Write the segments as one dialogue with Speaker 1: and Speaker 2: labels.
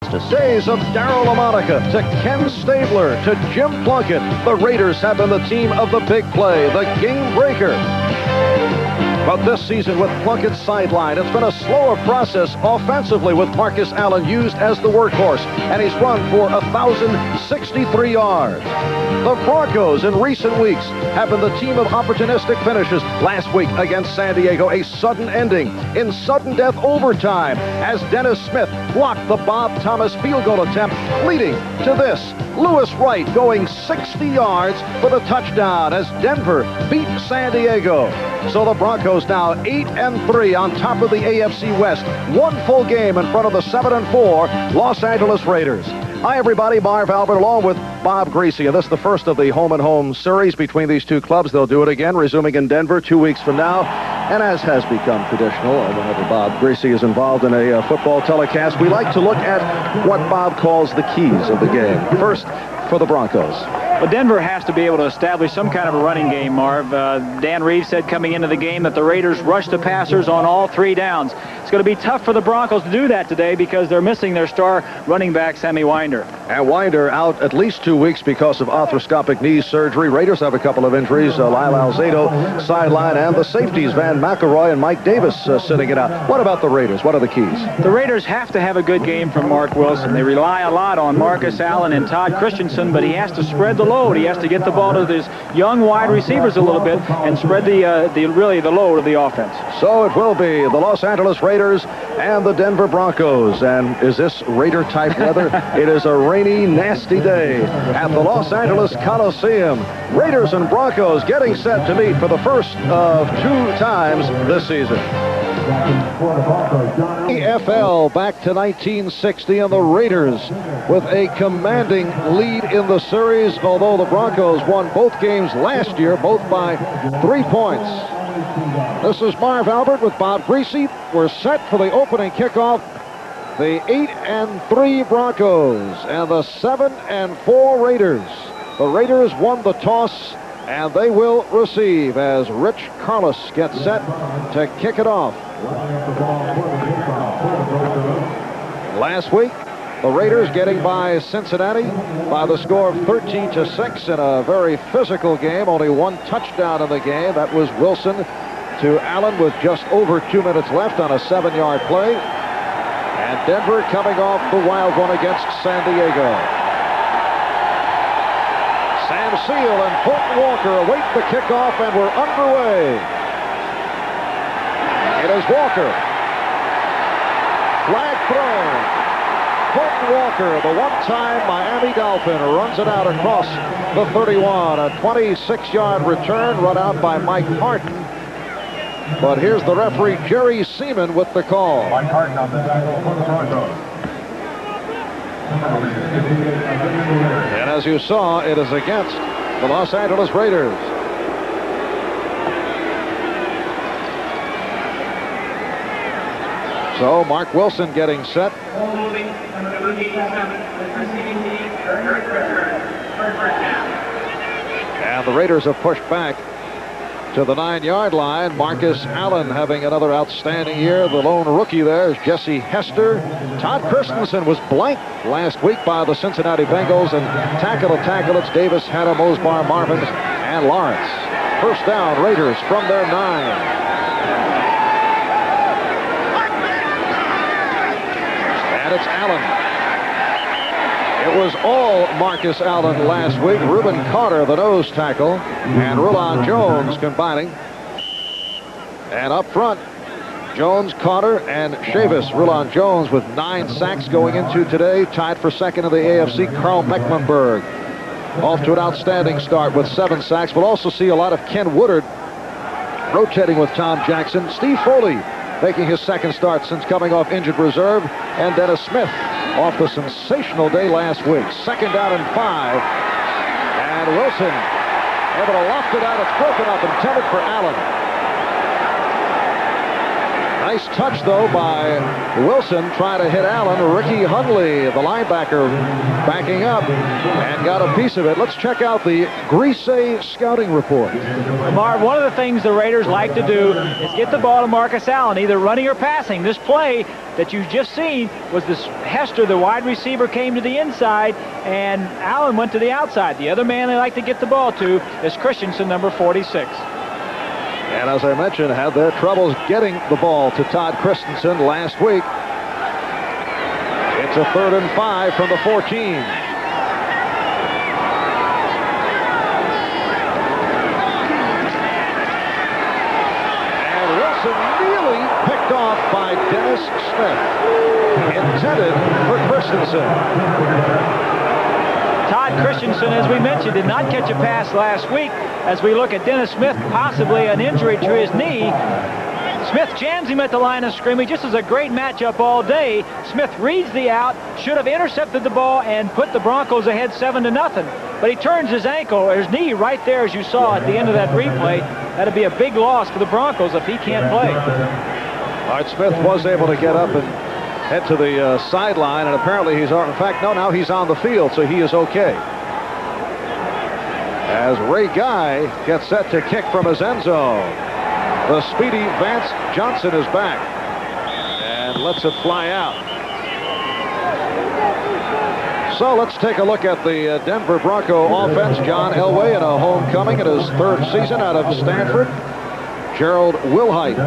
Speaker 1: Days of Darryl LaMonica to Ken Stabler to Jim Plunkett. The Raiders have been the team of the big play, the game breaker. But this season with Plunkett sidelined, it's been a slower process offensively with Marcus Allen used as the workhorse, and he's run for 1,063 yards. The Broncos in recent weeks have been the team of opportunistic finishes. Last week against San Diego, a sudden ending in sudden death overtime as Dennis Smith blocked the Bob Thomas field goal attempt, leading to this. Lewis Wright going 60 yards for the touchdown as Denver beat San Diego. So the Broncos now 8-3 on top of the AFC West. One full game in front of the 7-4 Los Angeles Raiders. Hi, everybody. Marv Albert along with Bob Greasy. And this is the first of the home-and-home series between these two clubs. They'll do it again, resuming in Denver 2 weeks from now. And as has become traditional, whenever Bob Greasy is involved in a football telecast, we like to look at what Bob calls the keys of the game. First, for the Broncos.
Speaker 2: Well, Denver has to be able to establish some kind of a running game, Marv. Dan Reeves said coming into the game that the Raiders rushed the passers on all 3 downs. It's going to be tough for the Broncos to do that today because they're missing their star running back, Sammy Winder.
Speaker 1: And Winder out at least 2 weeks because of arthroscopic knee surgery. Raiders have a couple of injuries. Lyle Alzado sideline, and the safeties, Van McElroy and Mike Davis, sitting it out. What about the Raiders? What are the keys?
Speaker 2: The Raiders have to have a good game from Mark Wilson. They rely a lot on Marcus Allen and Todd Christensen, but he has to spread the load. He has to get the ball to his young wide receivers a little bit and spread the load of the offense.
Speaker 1: So it will be the Los Angeles Raiders and the Denver Broncos. And is this Raider-type weather? It is a rainy, nasty day at the Los Angeles Coliseum. Raiders and Broncos getting set to meet for the first of 2 times this season. EFL back to 1960, and the Raiders with a commanding lead in the series, although the Broncos won both games last year, both by 3 points. This is Marv Albert with Bob Greasy. We're set for the opening kickoff. The 8-3 Broncos and the 7-4 Raiders. The Raiders won the toss, and they will receive as Rich Carlos gets set to kick it off. Last week, the Raiders getting by Cincinnati by the score of 13-6 in a very physical game. Only 1 touchdown in the game. That was Wilson to Allen with just over 2 minutes left on a 7-yard play. And Denver coming off the wild one against San Diego. Sam Seal and Fulton Walker await the kickoff, and we're underway. It is Walker. Flag thrown. Fulton Walker, the one-time Miami Dolphin, runs it out across the 31. A 26-yard return run out by Mike Harton. But here's the referee, Jerry Seaman, with the call.
Speaker 3: Mike Harton on the tackle for the Broncos.
Speaker 1: And as you saw, it is against the Los Angeles Raiders. So Mark Wilson getting set. And the Raiders have pushed back to the 9-yard line. Marcus Allen having another outstanding year. The lone rookie there is Jesse Hester. Todd Christensen was blanked last week by the Cincinnati Bengals, and tackle to tackle, it's Davis, Hanna, Mosbar, Marvin, and Lawrence. First down, Raiders from their 9. And it's Allen. It was all Marcus Allen last week. Reuben Carter, the nose tackle, and Rulon Jones combining. And up front, Jones, Carter, and Chavis. Rulon Jones with 9 sacks going into today, tied for second in the AFC. Carl Mecklenburg off to an outstanding start with 7 sacks. We'll also see a lot of Ken Woodard rotating with Tom Jackson. Steve Foley making his second start since coming off injured reserve, and Dennis Smith off the sensational day last week. Second down and 5, and Wilson able to loft it out. It's broken up, intended for Allen. Nice touch, though, by Wilson trying to hit Allen. Ricky Hundley, the linebacker, backing up and got a piece of it. Let's check out the Grisey scouting report.
Speaker 2: Marv, one of the things the Raiders like to do is get the ball to Marcus Allen, either running or passing. This play that you've just seen was this Hester, the wide receiver, came to the inside, and Allen went to the outside. The other man they like to get the ball to is Christensen, number 46.
Speaker 1: And as I mentioned, had their troubles getting the ball to Todd Christensen last week. It's a 3rd and 5 from the 14. And Wilson nearly picked off by Dennis Smith. Intended for Christensen.
Speaker 2: Todd Christensen, as we mentioned, did not catch a pass last week. As we look at Dennis Smith, possibly an injury to his knee. Smith jams him at the line of scrimmage. This is a great matchup all day. Smith reads the out, should have intercepted the ball and put the Broncos ahead 7-0. But he turns his ankle, or his knee, right there, as you saw at the end of that replay. That'd be a big loss for the Broncos if he can't play.
Speaker 1: All right, Smith was able to get up and head to the sideline, and apparently he's in fact, no, now he's on the field, so he is okay. As Ray Guy gets set to kick from his end zone. The speedy Vance Johnson is back and lets it fly out. So let's take a look at the Denver Bronco offense. John Elway in a homecoming in his 3rd season out of Stanford. Gerald Wilhite,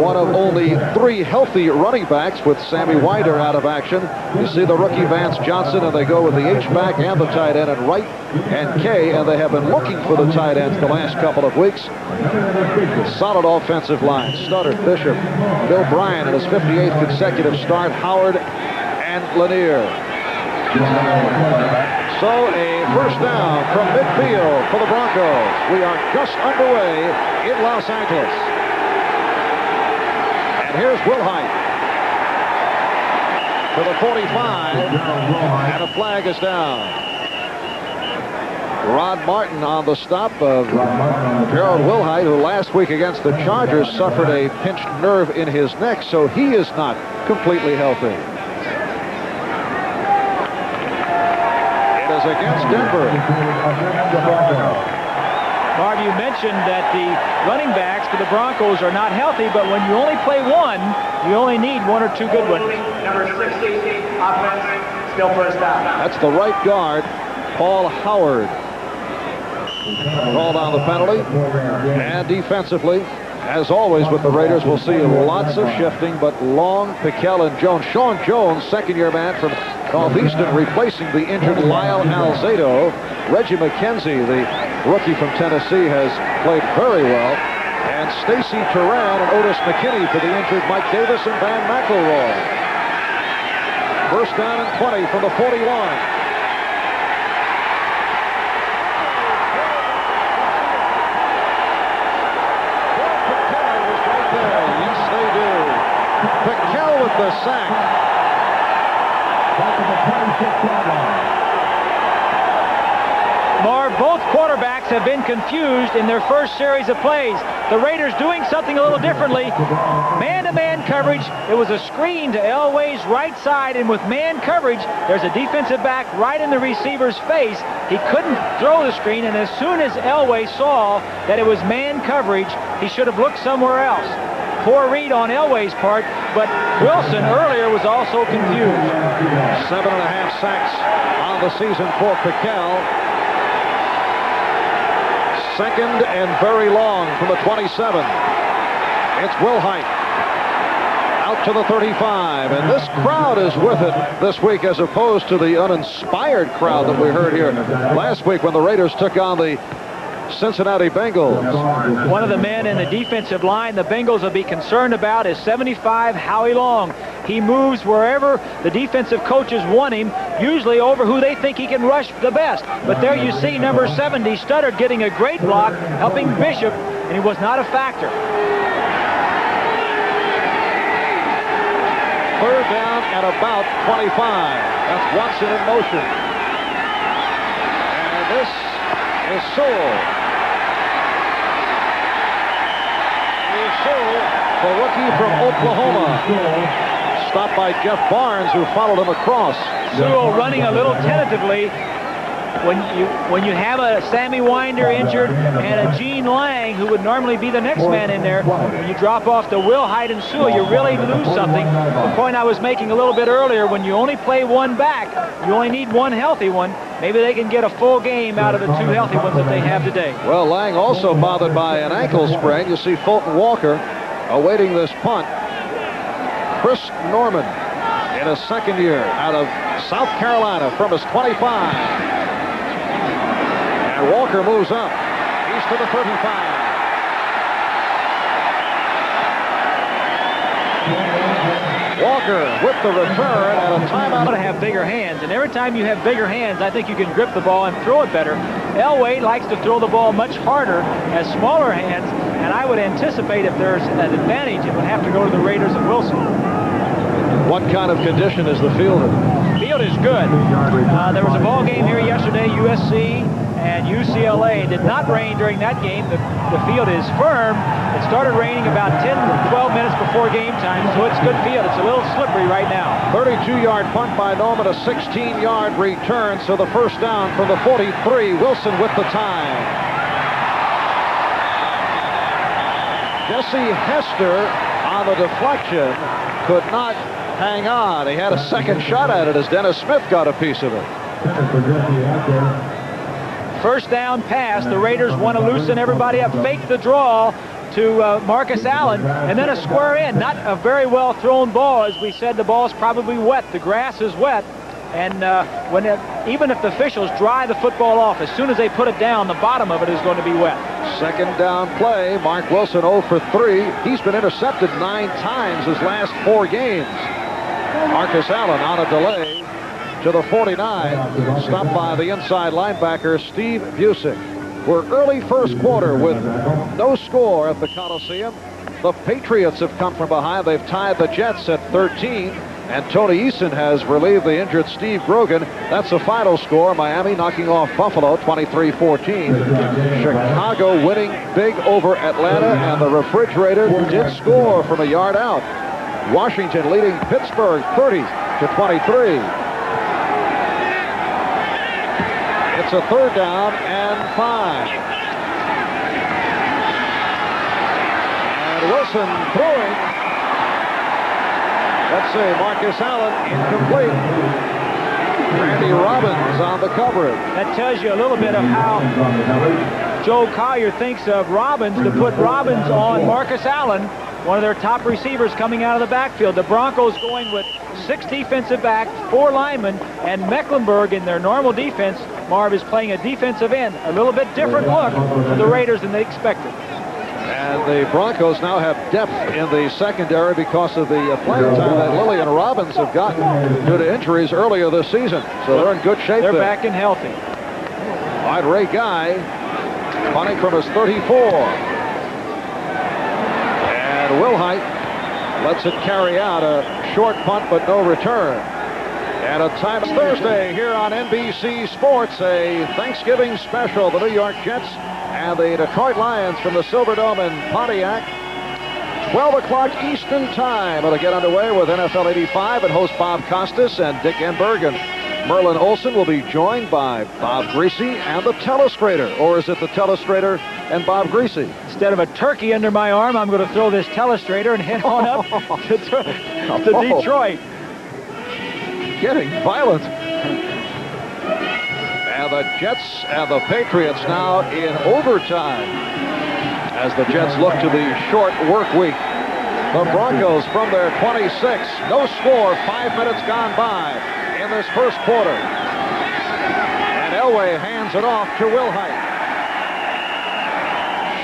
Speaker 1: one of only 3 healthy running backs with Sammy Wider out of action. You see the rookie Vance Johnson, and they go with the H-back and the tight end and Wright and Kay, and they have been looking for the tight ends the last couple of weeks. Solid offensive line. Studdard, Bishop, Bill Bryan in his 58th consecutive start, Howard and Lanier. So a first down from midfield for the Broncos. We are just underway in Los Angeles. And here's Wilhite to the 45, and a flag is down. Rod Martin on the stop of Gerald Wilhite, who last week against the Chargers suffered a pinched nerve in his neck, so he is not completely healthy. Against Denver.
Speaker 2: Marv, you mentioned that the running backs for the Broncos are not healthy, but when you only play one, you only need 1 or 2 good ones.
Speaker 4: Number 60, offense, still first down.
Speaker 1: That's the right guard, Paul Howard. Called on the penalty. And defensively, as always with the Raiders, we'll see lots of shifting, but Long, Piquel, and Jones. Sean Jones, second-year man from Northeastern, replacing the injured Lyle Alzado. Reggie McKenzie, the rookie from Tennessee, has played very well. And Stacy Turan and Otis McKinney for the injured Mike Davis and Van McElroy. First down and 20 from the 41. Piquel with the sack.
Speaker 2: Marv, both quarterbacks have been confused in their first series of plays. The Raiders doing something a little differently. Man-to-man coverage. It was a screen to Elway's right side, and with man coverage, there's a defensive back right in the receiver's face. He couldn't throw the screen, and as soon as Elway saw that it was man coverage, he should have looked somewhere else. Poor read on Elway's part, but Wilson earlier was also confused.
Speaker 1: 7.5 sacks on the season for Piquel. Second and very long from the 27. It's Wilhite out to the 35, and this crowd is with it this week as opposed to the uninspired crowd that we heard here last week when the Raiders took on the Cincinnati Bengals.
Speaker 2: One of the men in the defensive line the Bengals will be concerned about is 75 Howie Long. He moves wherever the defensive coaches want him, usually over who they think he can rush the best. But there you see number 70, Studdard, getting a great block, helping Bishop, and he was not a factor.
Speaker 1: Third down at about 25. That's Watson in motion. And this is Sewell. the rookie from Oklahoma. Stopped by Jeff Barnes, who followed him across.
Speaker 2: Sewell running a little tentatively. When you have a Sammy Winder injured and a Gene Lang, who would normally be the next man in there, when you drop off to Wilhite and Sewell, you really lose something. The point I was making a little bit earlier, when you only play one back, you only need one healthy one. Maybe they can get a full game out of the two healthy ones that they have today.
Speaker 1: Well, Lang also bothered by an ankle sprain. You see Fulton Walker awaiting this punt. Chris Norman in his second year out of South Carolina from his 25. And Walker moves up. He's to the 35. Walker with the return and a timeout.
Speaker 2: To have bigger hands, and every time you have bigger hands, I think you can grip the ball and throw it better. Elway likes to throw the ball much harder, has smaller hands, and I would anticipate if there's an advantage, it would have to go to the Raiders and Wilson.
Speaker 1: What kind of condition is the field in?
Speaker 2: Field is good. There was a ball game here yesterday, USC and UCLA. It did not rain during that game. The field is firm. It started raining about 10 to 12 minutes before game time, so it's good field. It's a little slippery right now.
Speaker 1: 32-yard punt by Norman, a 16-yard return, so the first down from the 43. Wilson with the time. Jesse Hester on the deflection could not hang on. He had a second shot at it as Dennis Smith got a piece of it.
Speaker 2: First down pass. The Raiders want to loosen everybody up, fake the draw to Marcus Allen, and then a square in. Not a very well thrown ball. As we said, the ball is probably wet. The grass is wet. And even if the officials dry the football off, as soon as they put it down, the bottom of it is going to be wet.
Speaker 1: Second down play. Mark Wilson 0 for 3. He's been intercepted 9 times his last 4 games. Marcus Allen on a delay to the 49. Stopped by the inside linebacker, Steve Busick. We're early first quarter with no score at the Coliseum. The Patriots have come from behind. They've tied the Jets at 13. And Tony Eason has relieved the injured Steve Grogan. That's the final score. Miami knocking off Buffalo 23-14. Chicago winning big over Atlanta, and the Refrigerator did score from a yard out. Washington leading Pittsburgh 30-23. It's a third down and 5. And Wilson throwing. Let's see, Marcus Allen incomplete. Randy Robbins on the coverage.
Speaker 2: That tells you a little bit of how Joe Collier thinks of Robbins, to put Robbins on Marcus Allen, one of their top receivers coming out of the backfield. The Broncos going with 6 defensive backs, 4 linemen, and Mecklenburg in their normal defense. Marv is playing a defensive end. A little bit different look for the Raiders than they expected.
Speaker 1: And the Broncos now have depth in the secondary because of the playing time that Lilly and Robbins have gotten due to injuries earlier this season. So they're in good shape.
Speaker 2: They're back and healthy.
Speaker 1: Wide Ray Guy punting from his 34. And Wilhite lets it carry out a short punt but no return. And a time Thursday here on NBC Sports, a Thanksgiving special. The New York Jets and the Detroit Lions from the Silverdome in Pontiac. 12 o'clock Eastern time. It'll get underway with NFL 85 and host Bob Costas and Dick Enberg. And Merlin Olsen will be joined by Bob Greasy and the Telestrator. Or is it the Telestrator and Bob Greasy?
Speaker 2: Instead of a turkey under my arm, I'm going to throw this Telestrator and head on up to Detroit.
Speaker 1: Getting violent. And the Jets and the Patriots now in overtime as the Jets look to the short work week. The Broncos from their 26. No score, 5 minutes gone by in this first quarter. And Elway hands it off to Wilhite.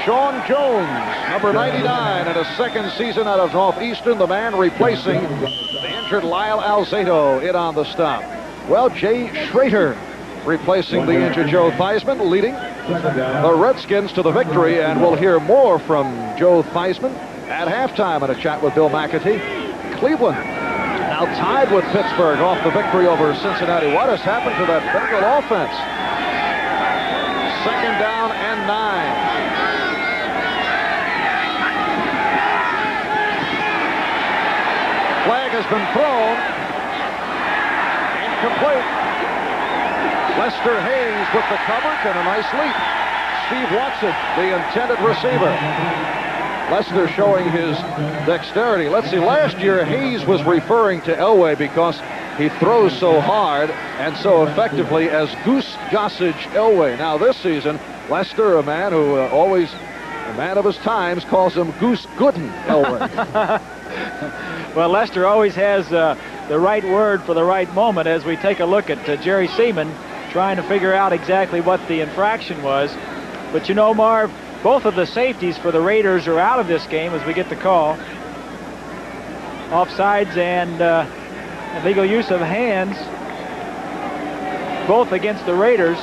Speaker 1: Sean Jones, number 99, in his second season out of Northeastern, the man replacing the injured Lyle Alzado in on the stop. Well, Jay Schrader replacing the injured Joe Theismann, leading the Redskins to the victory, and we'll hear more from Joe Theismann at halftime in a chat with Bill McAtee. Cleveland now tied with Pittsburgh off the victory over Cincinnati. What has happened to that Bengal offense? Second down and 9. has been thrown. Incomplete. Lester Hayes with the coverage and a nice leap. Steve Watson, the intended receiver. Lester showing his dexterity. Let's see, last year Hayes was referring to Elway because he throws so hard and so effectively as Goose Gossage Elway. Now this season, Lester, a man who always, a man of his times, calls him Goose Gooden Elway.
Speaker 2: Well, Lester always has the right word for the right moment as we take a look at Jerry Seaman trying to figure out exactly what the infraction was. But you know, Marv, both of the safeties for the Raiders are out of this game as we get the call. Offsides and illegal use of hands, both against the Raiders.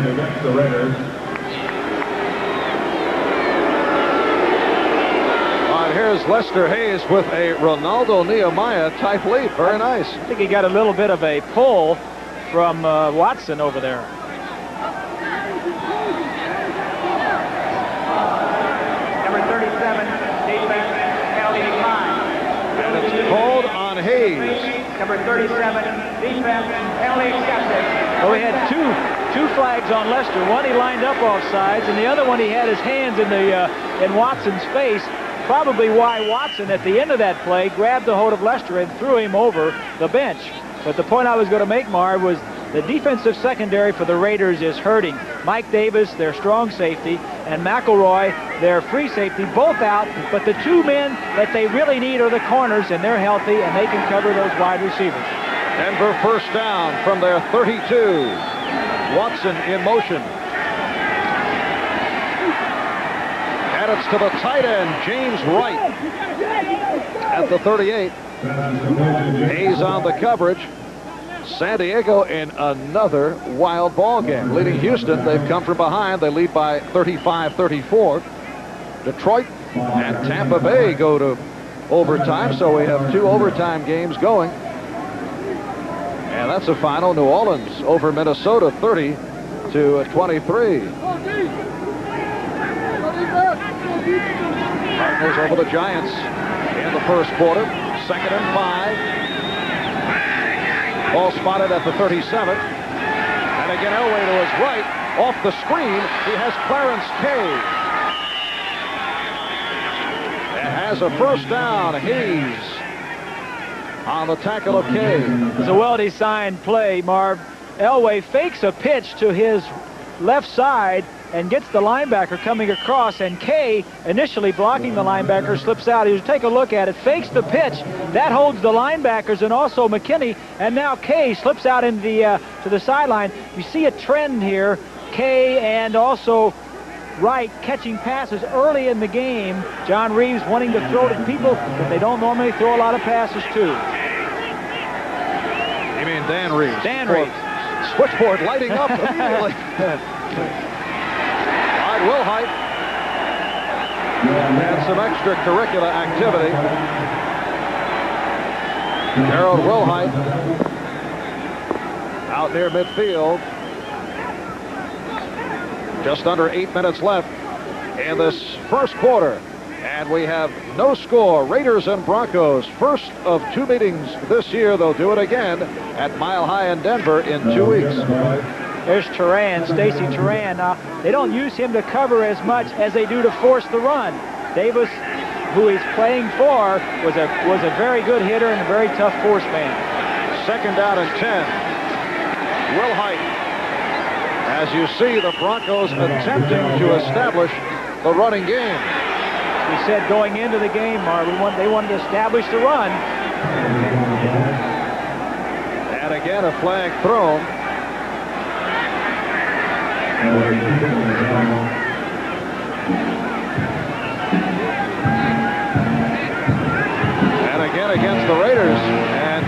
Speaker 3: Against the Raiders.
Speaker 1: Here's Lester Hayes with a Ronaldo Nehemiah type leap. Very nice.
Speaker 2: I think he got a little bit of a pull from Watson over there.
Speaker 4: Number 37, defense, penalty decline.
Speaker 1: And it's called on Hayes.
Speaker 4: Number 37, defense, penalty accepted.
Speaker 2: Well, we had two flags on Lester. One he lined up offsides, and the other one he had his hands in Watson's face. Probably why Watson, at the end of that play, grabbed a hold of Lester and threw him over the bench. But the point I was going to make, Marv, was the defensive secondary for the Raiders is hurting. Mike Davis, their strong safety, and McElroy, their free safety, both out. But the two men that they really need are the corners, and they're healthy, and they can cover those wide receivers.
Speaker 1: Denver first down from their 32. Watson in motion. And it's to the tight end, James Wright, at the 38. Hayes on the coverage. San Diego in another wild ball game. Leading Houston, they've come from behind. They lead by 35-34. Detroit and Tampa Bay go to overtime, so we have two overtime games going. And that's a final. New Orleans over Minnesota, 30-23. Cardinals over the Giants in the first quarter. 2nd and 5. Ball spotted at the 37. And again, Elway to his right. Off the screen, he has Clarence Kay. And has a first down. Hayes on the tackle of Kay.
Speaker 2: It's a well-designed play, Marv. Elway fakes a pitch to his left side and gets the linebacker coming across, and Kay, initially blocking the linebacker, slips out. You take a look at it, fakes the pitch. That holds the linebackers and also McKinney, and now Kay slips out in the to the sideline. You see a trend here. Kay and also Wright catching passes early in the game. John Reeves wanting to throw to people that they don't normally throw a lot of passes to.
Speaker 1: You mean Dan Reeves?
Speaker 2: Dan Reeves.
Speaker 1: Switchboard lighting up immediately. Wilhite and some extracurricular activity. Harold Wilhite out near midfield. Just under 8 minutes left in this first quarter. And we have no score. Raiders and Broncos, first of two meetings this year. They'll do it again at Mile High in Denver in 2 weeks.
Speaker 2: There's Turan, Stacy Turan. They don't use him to cover as much as they do to force the run. Davis, who he's playing for, was a very good hitter and a very tough force man.
Speaker 1: 2nd down and 10. Wilhite. As you see, the Broncos attempting to establish the running game.
Speaker 2: We said going into the game, Marv, they wanted to establish the run.
Speaker 1: And again, a flag thrown. And again against the Raiders, and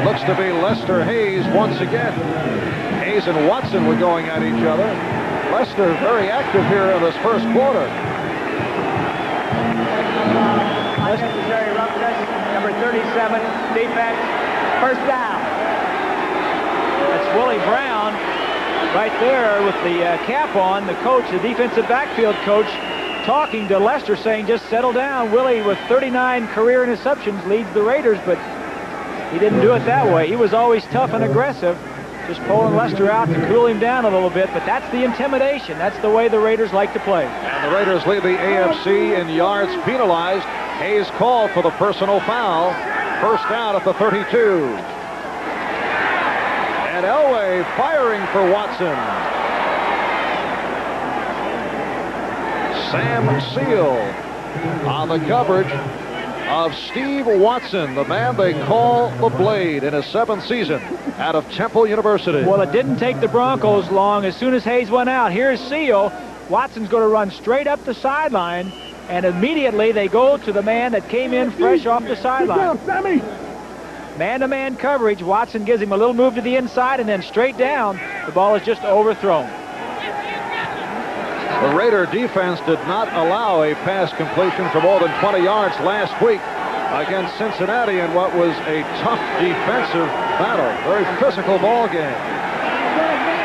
Speaker 1: looks to be Lester Hayes once again. Hayes and Watson were going at each other. Lester very active here in this first quarter.
Speaker 4: Unnecessary roughness, number 37, defense, first down.
Speaker 2: That's Willie Brown right there with the cap on, the coach, the defensive backfield coach, talking to Lester, saying, just settle down. Willie, with 39 career interceptions, leads the Raiders, but he didn't do it that way. He was always tough and aggressive, just pulling Lester out to cool him down a little bit, but that's the intimidation. That's the way the Raiders like to play.
Speaker 1: And the Raiders lead the AFC in yards penalized. Hayes called for the personal foul. First down at the 32. And Elway firing for Watson. Sam Seal on the coverage of Steve Watson, the man they call the Blade, in his 7th season out of Temple University.
Speaker 2: Well, it didn't take the Broncos long. As soon as Hayes went out, here's Seal. Watson's going to run straight up the sideline, and immediately they go to the man that came in fresh off the sideline. Man-to-man coverage. Watson gives him a little move to the inside, and then straight down. The ball is just overthrown.
Speaker 1: The Raider defense did not allow a pass completion for more than 20 yards last week against Cincinnati in what was a tough defensive battle. Very physical ball game.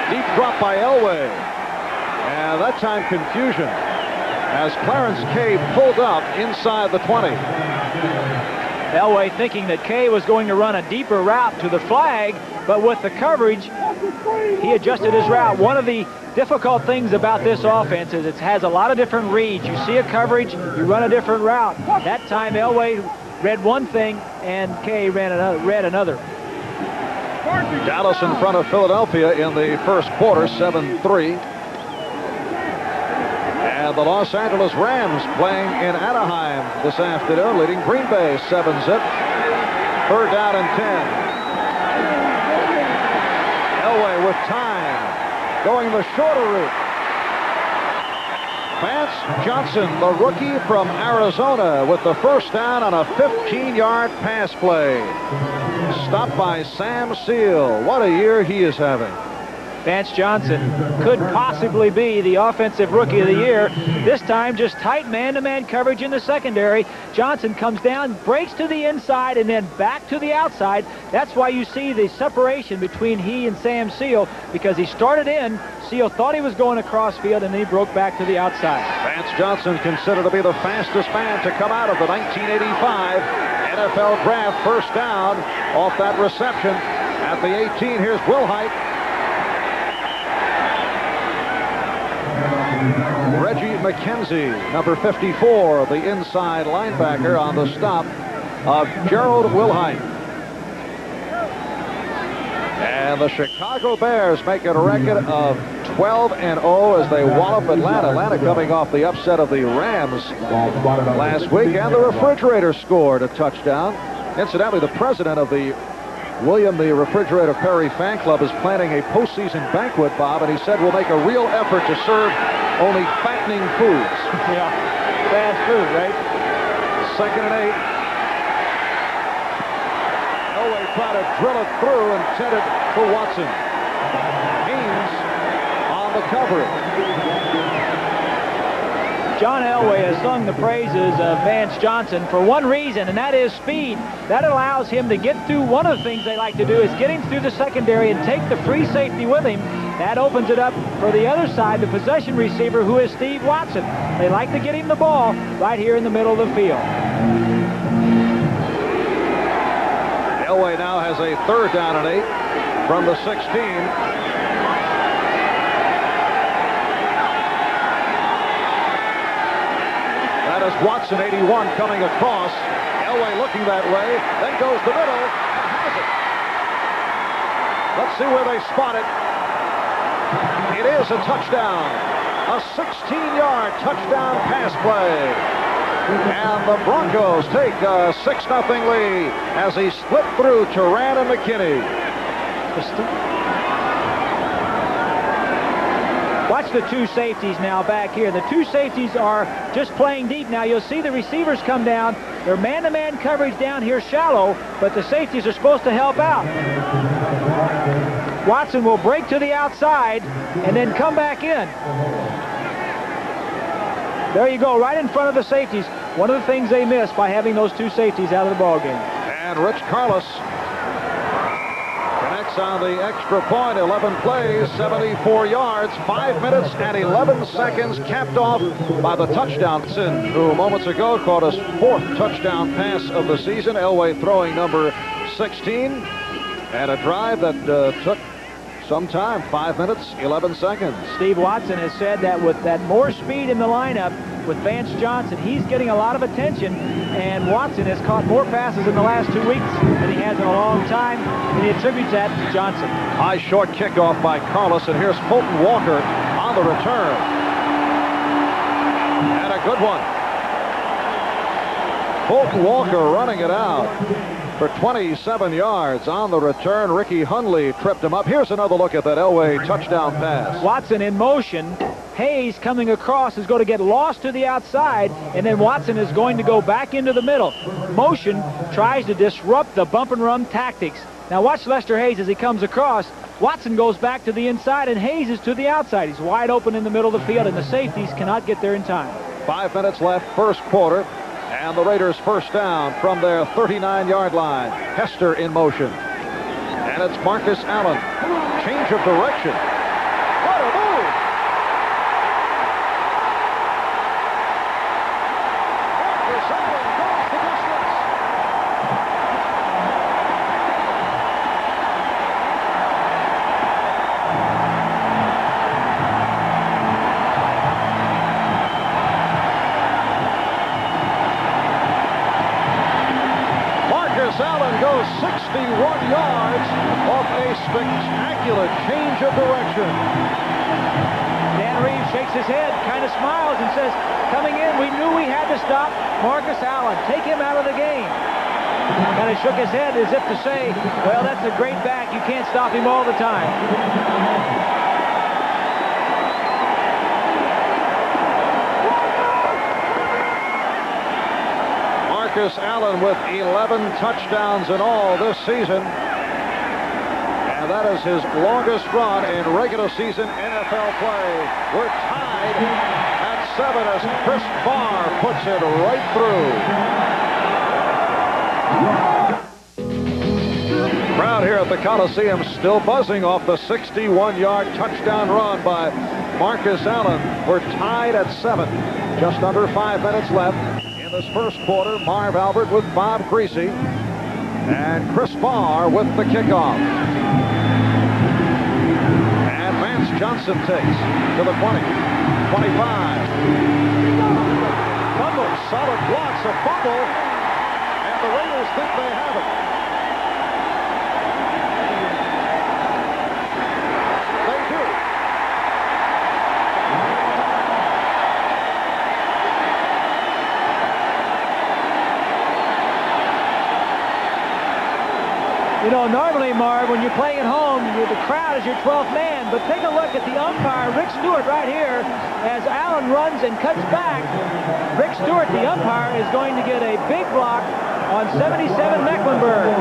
Speaker 1: Deep drop by Elway. And that time confusion as Clarence Kay pulled up inside the 20.
Speaker 2: Elway thinking that Kay was going to run a deeper route to the flag, but with the coverage, he adjusted his route. One of the difficult things about this offense is it has a lot of different reads. You see a coverage, you run a different route. That time Elway read one thing and Kay read another.
Speaker 1: Dallas in front of Philadelphia in the first quarter, 7-3. And the Los Angeles Rams playing in Anaheim this afternoon, leading Green Bay 7-zip. Third down and 10. Elway with time, going the shorter route. Vance Johnson, the rookie from Arizona, with the first down on a 15-yard pass play. Stopped by Sam Seal. What a year he is having.
Speaker 2: Vance Johnson could possibly be the offensive rookie of the year. This time just tight man-to-man coverage in the secondary. Johnson comes down, breaks to the inside, and then back to the outside. That's why you see the separation between he and Sam Seal, because he started in, Seal thought he was going across field, and then he broke back to the outside.
Speaker 1: Vance Johnson considered to be the fastest man to come out of the 1985 NFL Draft. First down off that reception at the 18. Here's Wilhite. Reggie McKenzie, number 54, the inside linebacker, on the stop of Gerald Wilhite. And the Chicago Bears make it a record of 12-0 as they wallop Atlanta. Atlanta coming off the upset of the Rams last week, and the Refrigerator scored a touchdown. Incidentally, the president of the William the Refrigerator Perry fan club is planning a postseason banquet, Bob, and he said we'll make a real effort to serve only fattening foods.
Speaker 2: Yeah, fast food, right?
Speaker 1: 2nd and 8. Elway tried to drill it through, intended for Watson. Haynes on the coverage.
Speaker 2: John Elway has sung the praises of Vance Johnson for one reason, and that is speed. That allows him to get through. One of the things they like to do is get him through the secondary and take the free safety with him. That opens it up for the other side, the possession receiver, who is Steve Watson. They like to get him the ball right here in the middle of the field.
Speaker 1: Elway now has a 3rd down and 8 from the 16. That is Watson, 81, coming across. Elway looking that way, then goes the middle and has it. Let's see where they spot it. It is a touchdown. A 16-yard touchdown pass play. And the Broncos take a 6-0 lead as he split through Turan and McKinney.
Speaker 2: Watch the two safeties now back here. The two safeties are just playing deep now. You'll see the receivers come down. They're man-to-man coverage down here shallow, but the safeties are supposed to help out. Watson will break to the outside and then come back in. There you go, right in front of the safeties. One of the things they missed by having those two safeties out of the ball game.
Speaker 1: And Rich Carlos connects points on the extra point. 11 plays, 74 yards, 5 minutes and 11 seconds, capped off by the touchdown. Who moments ago caught his 4th touchdown pass of the season. Elway throwing number 16. And a drive that took some time, 5 minutes, 11 seconds.
Speaker 2: Steve Watson has said that with that more speed in the lineup with Vance Johnson, he's getting a lot of attention, and Watson has caught more passes in the last 2 weeks than he has in a long time, and he attributes that to Johnson.
Speaker 1: High short kickoff by Carlos, and here's Fulton Walker on the return. And a good one. Fulton Walker running it out for 27 yards on the return. Ricky Hundley tripped him up. Here's another look at that Elway touchdown pass.
Speaker 2: Watson in motion. Hayes coming across is going to get lost to the outside, and then Watson is going to go back into the middle. Motion tries to disrupt the bump and run tactics. Now watch Lester Hayes as he comes across. Watson goes back to the inside, and Hayes is to the outside. He's wide open in the middle of the field, and the safeties cannot get there in time.
Speaker 1: 5 minutes left, first quarter. And the Raiders first down from their 39-yard line. Hester in motion. And it's Marcus Allen. Change of direction. What a move! Marcus Allen goes the distance. Allen goes 61 yards off a spectacular change of direction.
Speaker 2: Dan Reeves shakes his head, kind of smiles, and says, coming in, we knew we had to stop Marcus Allen. Take him out of the game. Kind of shook his head as if to say, well, that's a great back. You can't stop him all the time.
Speaker 1: Marcus Allen with 11 touchdowns in all this season. And that is his longest run in regular season NFL play. We're tied at 7 as Chris Barr puts it right through. Crowd here at the Coliseum still buzzing off the 61-yard touchdown run by Marcus Allen. We're tied at 7. Just under 5 minutes left. In this first quarter, Marv Albert with Bob Greasy and Chris Barr with the kickoff. And Vance Johnson takes to the 20, 25. Fumble, solid blocks, a fumble, and the Raiders think they have it. They do.
Speaker 2: You know, normally, Marv, when you're playing at home, the crowd is your 12th man. But take a look at the umpire, Rick Stewart, right here. As Allen runs and cuts back, Rick Stewart, the umpire, is going to get a big block on 77 Mecklenburg.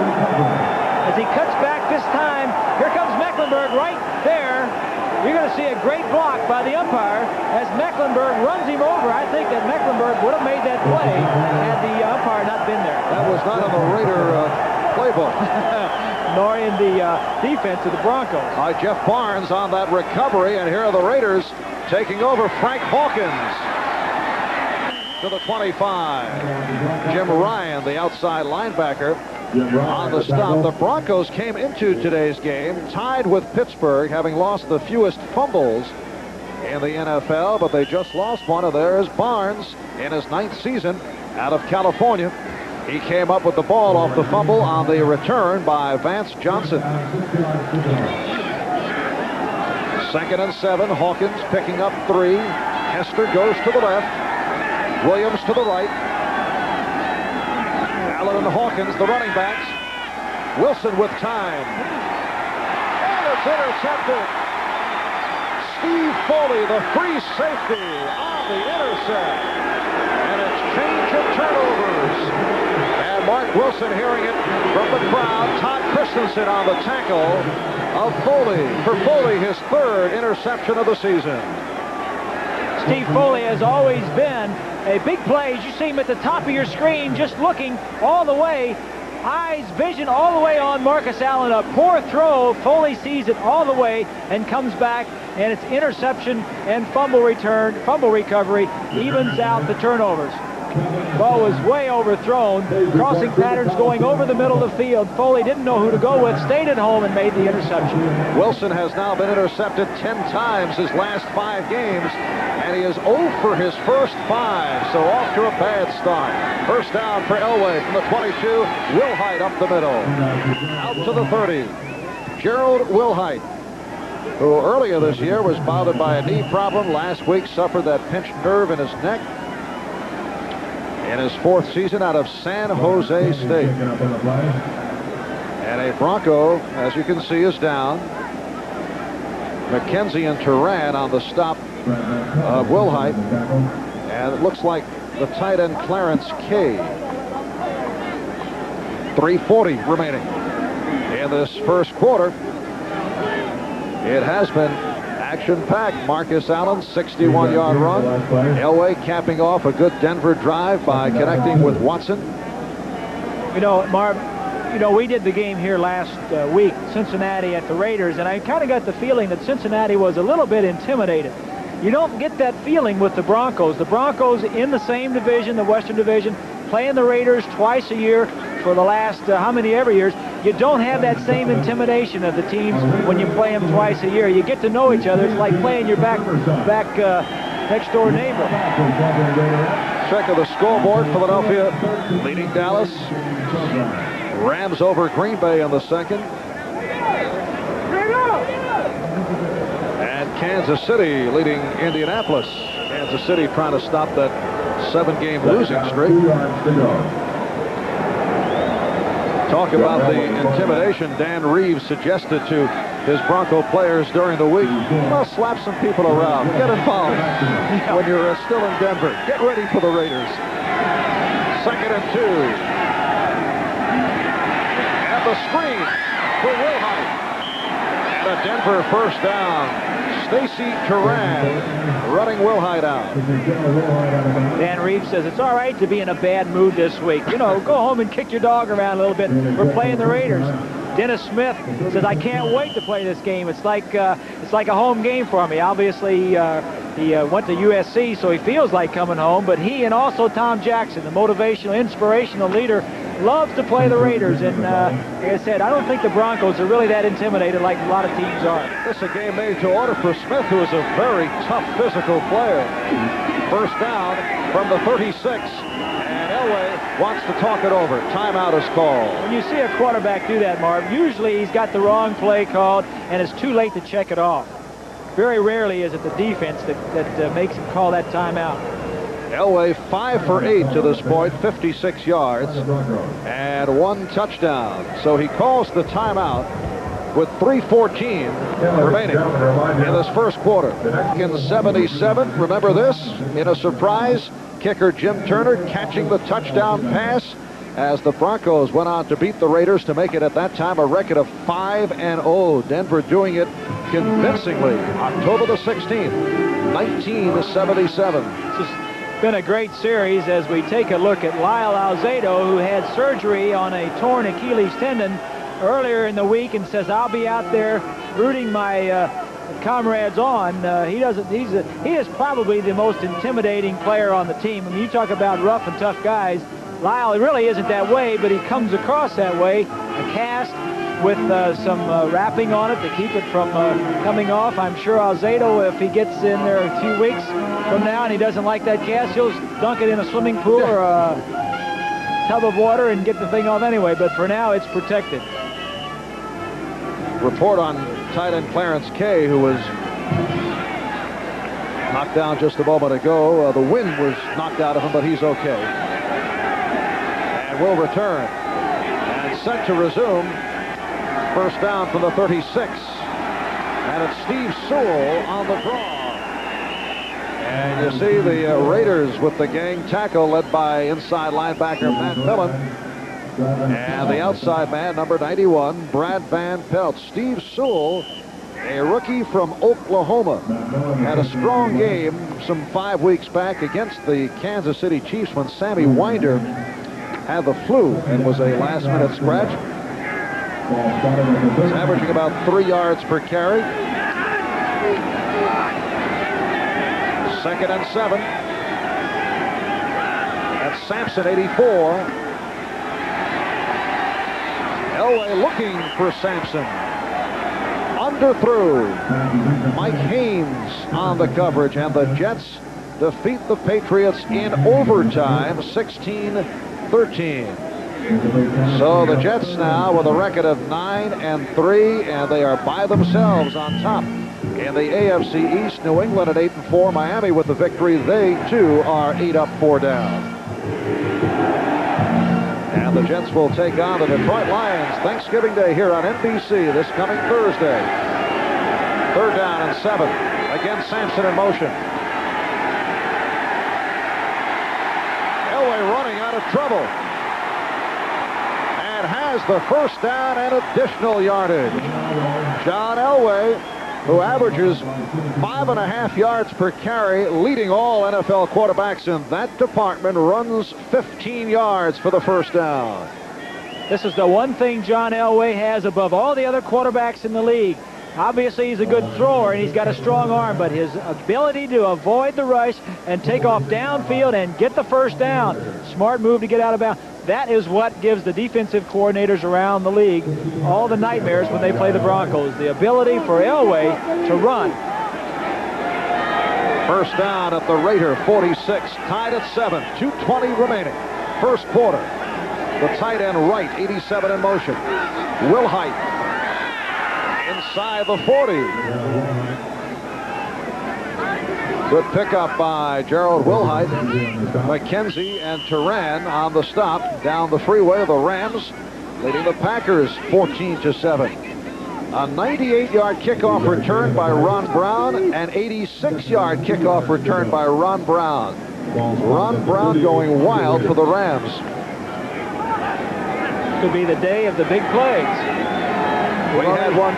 Speaker 2: As he cuts back this time, here comes Mecklenburg right there. You're going to see a great block by the umpire as Mecklenburg runs him over. I think that Mecklenburg would have made that play had the umpire not been there.
Speaker 1: That was not on the Raider playbook.
Speaker 2: Nor in the defense of the Broncos.
Speaker 1: Jeff Barnes on that recovery, and here are the Raiders taking over. Frank Hawkins to the 25. Jim Ryan, the outside linebacker, on the stop. The Broncos came into today's game tied with Pittsburgh, having lost the fewest fumbles in the NFL, but they just lost one of theirs. Barnes, in his 9th season out of California, he came up with the ball off the fumble on the return by Vance Johnson. 2nd and 7. Hawkins picking up 3. Hester goes to the left. Williams to the right. Allen and Hawkins, the running backs. Wilson with time. And it's intercepted. Steve Foley, the free safety, on the intercept. And it's change of turnovers. And Mark Wilson hearing it from the crowd. Todd Christensen on the tackle of Foley. For Foley, his 3rd interception of the season.
Speaker 2: Steve Foley has always been a big play. As you see him at the top of your screen, just looking all the way eyes vision all the way on Marcus Allen. A poor throw. Foley sees it all the way and comes back, and it's interception and fumble recovery evens out the turnovers. Ball was way overthrown. Crossing patterns going over the middle of the field. Foley didn't know who to go with, stayed at home and made the interception.
Speaker 1: Wilson has now been intercepted 10 times his last 5 games, and he is 0 for his first 5, so off to a bad start. First down for Elway from the 22. Wilhite up the middle. Out to the 30. Gerald Wilhite, who earlier this year was bothered by a knee problem. Last week suffered that pinched nerve in his neck. In his 4th season out of San Jose State. And a Bronco, as you can see, is down. McKenzie and Turan on the stop of Wilhite. And it looks like the tight end Clarence Kay. 3:40 remaining in this first quarter. It has been action-packed. Marcus Allen, 61-yard run. Elway capping off a good Denver drive by connecting with Watson.
Speaker 2: You know, Marv, we did the game here last week, Cincinnati at the Raiders, and I kind of got the feeling that Cincinnati was a little bit intimidated. You don't get that feeling with the Broncos. The Broncos in the same division, the Western Division, playing the Raiders twice a year for the last how many ever years. You don't have that same intimidation of the teams when you play them twice a year. You get to know each other. It's like playing your back next door neighbor.
Speaker 1: Check of the scoreboard. Philadelphia leading Dallas. Rams over Green Bay in the second. And Kansas City leading Indianapolis. Kansas City trying to stop that 7-game losing streak. Talk about the intimidation Dan Reeves suggested to his Bronco players during the week. Well, slap some people around. Get involved when you're still in Denver. Get ready for the Raiders. 2nd and 2. And the screen for Wilhite. And a Denver first down. Stacy Turan running Wilhite out.
Speaker 2: Dan Reeves says it's all right to be in a bad mood this week. You know, go home and kick your dog around a little bit. We're playing the Raiders. Dennis Smith says, I can't wait to play this game. It's like a home game for me. Obviously, he went to USC, so he feels like coming home. But he and also Tom Jackson, the motivational, inspirational leader, loves to play the Raiders. And like I said, I don't think the Broncos are really that intimidated like a lot of teams are.
Speaker 1: This is a game made to order for Smith, who is a very tough physical player. First down from the 36. And Elway wants to talk it over. Timeout is called.
Speaker 2: When you see a quarterback do that, Marv, usually he's got the wrong play called and it's too late to check it off. Very rarely is it the defense that makes him call that timeout.
Speaker 1: Elway 5 for 8 to this point, 56 yards, and 1 touchdown. So he calls the timeout with 3:14 remaining in this first quarter. In 77, remember this, in a surprise, kicker Jim Turner catching the touchdown pass as the Broncos went on to beat the Raiders to make it at that time a record of 5-0. Denver doing it convincingly. October the 16th, 1977.
Speaker 2: Been a great series as we take a look at Lyle Alzado, who had surgery on a torn Achilles tendon earlier in the week, and says I'll be out there rooting my comrades on. He is probably the most intimidating player on the team. I mean, you talk about rough and tough guys. Lyle really isn't that way, but he comes across that way. A cast with some wrapping on it to keep it from coming off. I'm sure Alzado, if he gets in there a few weeks from now and he doesn't like that cast, he'll dunk it in a swimming pool or a tub of water and get the thing off anyway. But for now, it's protected.
Speaker 1: Report on tight end Clarence Kay, who was knocked down just a moment ago. The wind was knocked out of him, but he's okay. And will return. And set to resume. First down from the 36. And it's Steve Sewell on the draw. And you see the Raiders with the gang tackle led by inside linebacker Matt Millen. And the outside man, number 91, Brad Van Pelt. Steve Sewell, a rookie from Oklahoma, had a strong game some 5 weeks back against the Kansas City Chiefs when Sammy Winder had the flu and was a last-minute scratch. He's averaging about 3 yards per carry. 2nd and 7. That's Sampson, 84. Elway looking for Sampson. Underthrew. Mike Haynes on the coverage, and the Jets defeat the Patriots in overtime, 16-13. So the Jets now with a record of 9-3, and they are by themselves on top in the AFC East. New England at 8-4. Miami with the victory. They too are 8 up, 4 down. And the Jets will take on the Detroit Lions Thanksgiving Day here on NBC this coming Thursday. 3rd down and 7. Again, Sampson in motion. Elway running out of trouble. And has the 1st down and additional yardage. John Elway, who averages 5.5 yards per carry, leading all NFL quarterbacks in that department, runs 15 yards for the 1st down.
Speaker 2: This is the one thing John Elway has above all the other quarterbacks in the league. Obviously, he's a good thrower, and he's got a strong arm, but his ability to avoid the rush and take off downfield and get the 1st down, smart move to get out of bounds, that is what gives the defensive coordinators around the league all the nightmares when they play the Broncos. The ability for Elway to run.
Speaker 1: 1st down at the Raider 46, tied at 7, 2:20 remaining. 1st quarter. The tight end Wright, 87 in motion. Wilhite inside the 40. Good pickup by Gerald Wilhite. McKenzie and Turan on the stop down the freeway. The Rams leading the Packers 14-7. A 98-yard kickoff return by Ron Brown, an 86-yard kickoff return by Ron Brown. Ron Brown going wild for the Rams.
Speaker 2: Could be the day of the big plays.
Speaker 1: We had one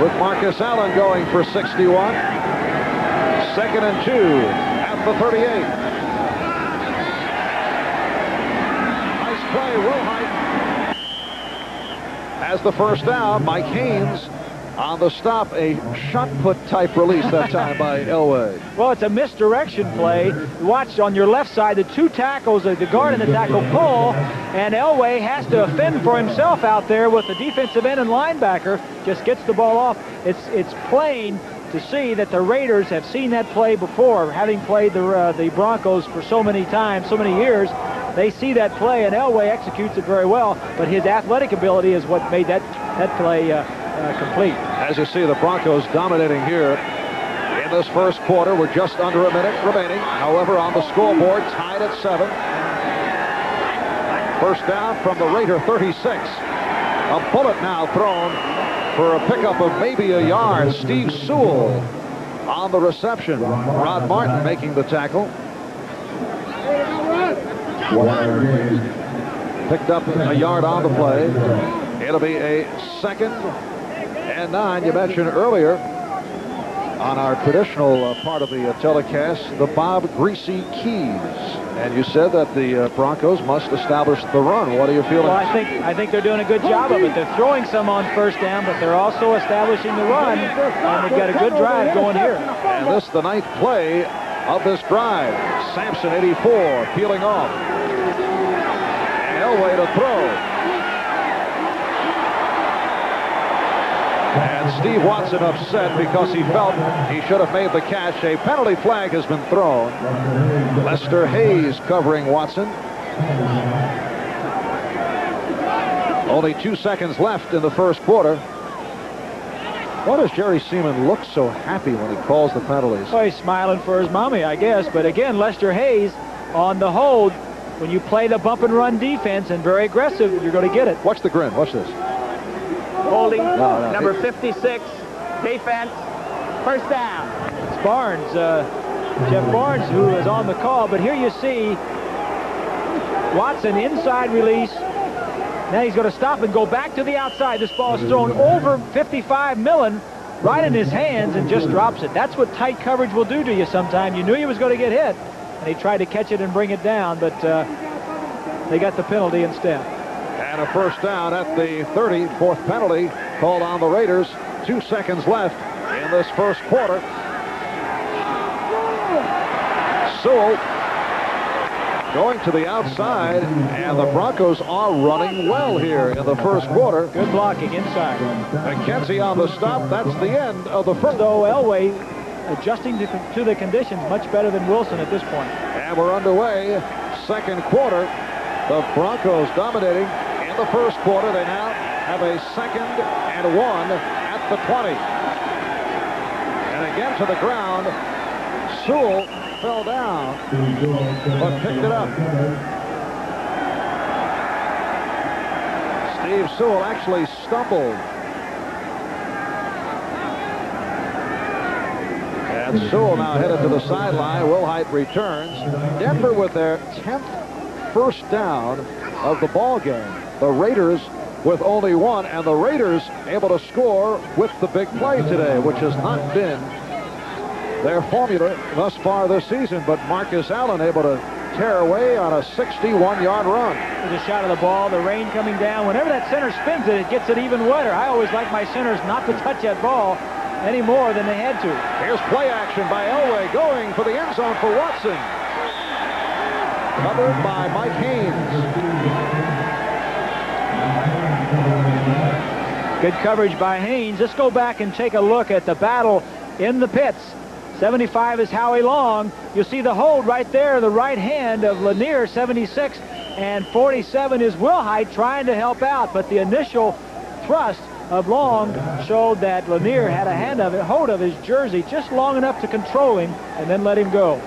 Speaker 1: with Marcus Allen going for 61. 2nd and 2 at the 38. Nice play. Wilhite has the 1st down. Mike Haynes on the stop. A shot put type release that time by Elway.
Speaker 2: Well, it's a misdirection play. Watch on your left side, the 2 tackles, the guard and the tackle pull, and Elway has to fend for himself out there with the defensive end and linebacker. Just gets the ball off. It's plain to see that the Raiders have seen that play before, having played the Broncos for so many times, so many years. They see that play, and Elway executes it very well, but his athletic ability is what made that play complete.
Speaker 1: As you see, the Broncos dominating here in this 1st quarter. We're just under a minute remaining. However, on the scoreboard, tied at 7. 1st down from the Raider 36. A bullet now thrown for a pickup of maybe a yard. Steve Sewell on the reception. Rod Martin making the tackle. Picked up a yard on the play. It'll be a 2nd and 9. You mentioned earlier on our traditional part of the telecast, the Bob Greasy Keys. And you said that the Broncos must establish the run. What are you feeling?
Speaker 2: Well, I think they're doing a good job of it. They're throwing some on 1st down, but they're also establishing the run, and they've got a good drive going here.
Speaker 1: And this the 9th play of this drive. Sampson, 84, peeling off. And Elway to throw. And Steve Watson upset because he felt he should have made the catch. A penalty flag has been thrown. Lester Hayes covering Watson. Only 2 seconds left in the 1st quarter. Why does Jerry Seaman look so happy when he calls the penalties?
Speaker 2: Well, he's smiling for his mommy, I guess. But again, Lester Hayes on the hold. When you play the bump and run defense and very aggressive, you're going to get it.
Speaker 1: Watch the grin. Watch this.
Speaker 4: Holding, number 56, defense, 1st down.
Speaker 2: It's Barnes, Jeff Barnes, who is on the call. But here you see Watson inside release. Now he's going to stop and go back to the outside. This ball is thrown over 55 Millen, right in his hands, and just drops it. That's what tight coverage will do to you sometimes. You knew he was going to get hit, and he tried to catch it and bring it down, but they got the penalty instead.
Speaker 1: And a first down at the 30. Fourth penalty called on the Raiders. 2 seconds left in this first quarter. Sewell going to the outside, and the Broncos are running well here in the first quarter.
Speaker 2: Good blocking inside.
Speaker 1: McKenzie on the stop. That's the end of the first.
Speaker 2: So Elway adjusting to the conditions much better than Wilson at this point.
Speaker 1: And we're underway. Second quarter. The Broncos dominating in the first quarter. They now have a 2nd and 1 at the 20. And again to the ground. Sewell fell down, but picked it up. Steve Sewell actually stumbled. And Sewell now headed to the sideline. Wilhite returns. Denver with their 10th first down of the ball game. The Raiders with only 1, and the Raiders able to score with the big play today, which has not been their formula thus far this season. But Marcus Allen able to tear away on a 61-yard run.
Speaker 2: There's a shot of the ball, the rain coming down. Whenever that center spins it, it gets it even wetter. I always like my centers not to touch that ball any more than they had to.
Speaker 1: Here's play action by Elway going for the end zone for Watson. Covered by Mike Haynes.
Speaker 2: Good coverage by Haynes. Let's go back and take a look at the battle in the pits. 75 is Howie Long. You'll see the hold right there, the right hand of Lanier, 76, and 47 is Wilhite trying to help out, but the initial thrust of Long showed that Lanier had a hold of his jersey just long enough to control him and then let him go.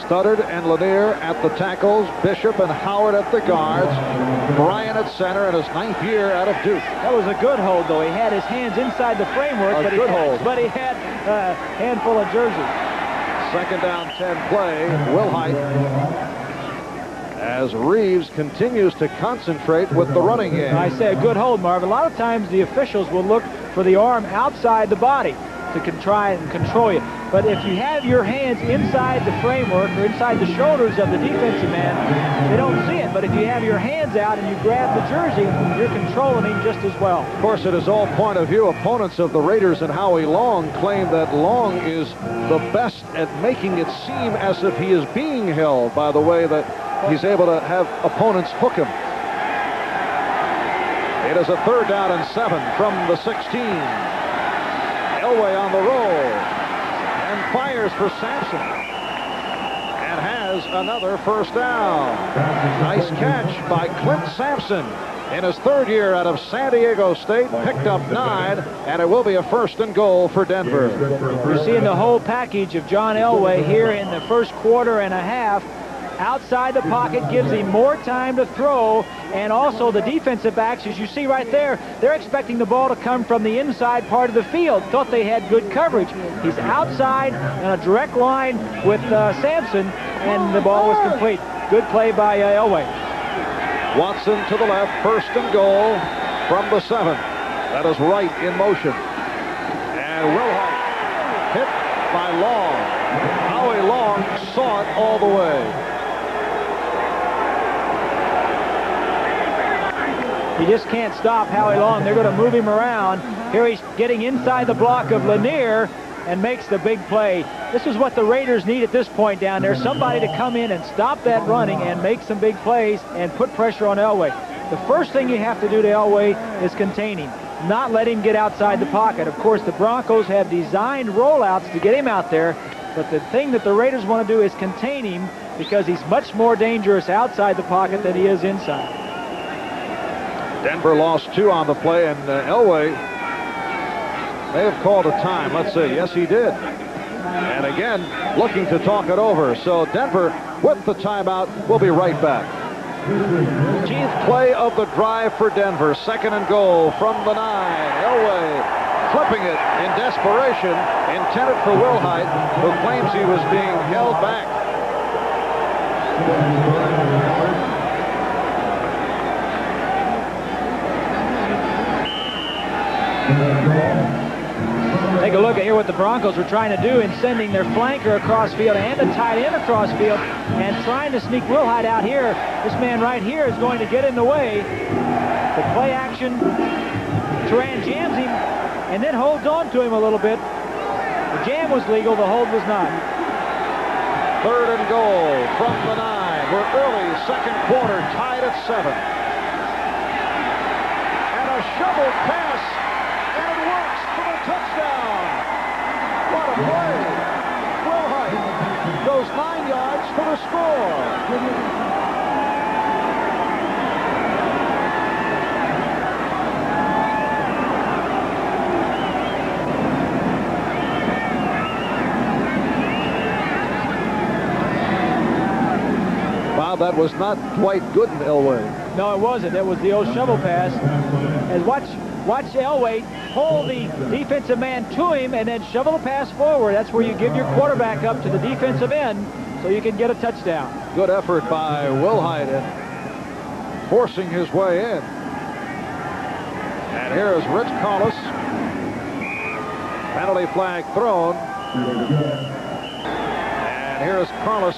Speaker 1: Studdard and Lanier at the tackles, Bishop and Howard at the guards, Bryan at center in his 9th year out of Duke.
Speaker 2: That was a good hold, though. He had his hands inside the framework, but he had a handful of jersey.
Speaker 1: 2nd down, 10 play. Wilhite, as Reeves continues to concentrate with the running game.
Speaker 2: I say a good hold, Marv. A lot of times the officials will look for the arm outside the body to try and control you. But if you have your hands inside the framework or inside the shoulders of the defensive man, they don't see it. But if you have your hands out and you grab the jersey, you're controlling him just as well.
Speaker 1: Of course, it is all point of view. Opponents of the Raiders and Howie Long claim that Long is the best at making it seem as if he is being held by the way that he's able to have opponents hook him. It is a 3rd down and 7 from the 16. Elway on the roll and fires for Sampson and has another first down. Nice catch by Clint Sampson in his 3rd year out of San Diego State. Picked up 9, and it will be a 1st and goal for Denver.
Speaker 2: You're seeing the whole package of John Elway here in the first quarter and a half. Outside the pocket gives him more time to throw, and also the defensive backs, as you see right there, they're expecting the ball to come from the inside part of the field. Thought they had good coverage. He's outside on a direct line with Sampson, and the ball was complete. Good play by Elway.
Speaker 1: Watson to the left, 1st and goal from the 7. That is right in motion. And Wilhite hit by Long. Howie Long saw it all the way.
Speaker 2: You just can't stop Howie Long. They're going to move him around. Here he's getting inside the block of Lanier and makes the big play. This is what the Raiders need at this point down there. Somebody to come in and stop that running and make some big plays and put pressure on Elway. The first thing you have to do to Elway is contain him, not let him get outside the pocket. Of course, the Broncos have designed rollouts to get him out there, but the thing that the Raiders want to do is contain him because he's much more dangerous outside the pocket than he is inside.
Speaker 1: Denver lost 2 on the play, and Elway may have called a time. Let's see. Yes, he did. And again, looking to talk it over. So Denver with the timeout. We'll be right back. 15th play of the drive for Denver. 2nd and goal from the 9. Elway flipping it in desperation, intended for Wilhite, who claims he was being held back.
Speaker 2: Take a look at here what the Broncos were trying to do in sending their flanker across field and the tight end across field and trying to sneak Will Hyde out here. This man right here is going to get in the way. The play action, Turan jams him and then holds on to him a little bit. The jam was legal, the hold was not.
Speaker 1: 3rd and goal from the 9. We're early second quarter, tied at 7. And a shovel pass, and it works for a touchdown. What a play. Will Hyde goes 9 yards for the score. That was not quite good in Elway.
Speaker 2: No, it wasn't. It was the old shovel pass. And watch Elway pull the defensive man to him and then shovel the pass forward. That's where you give your quarterback up to the defensive end so you can get a touchdown.
Speaker 1: Good effort by Will Hyde in forcing his way in. And here is Rich Collis. Penalty flag thrown. And here is Collis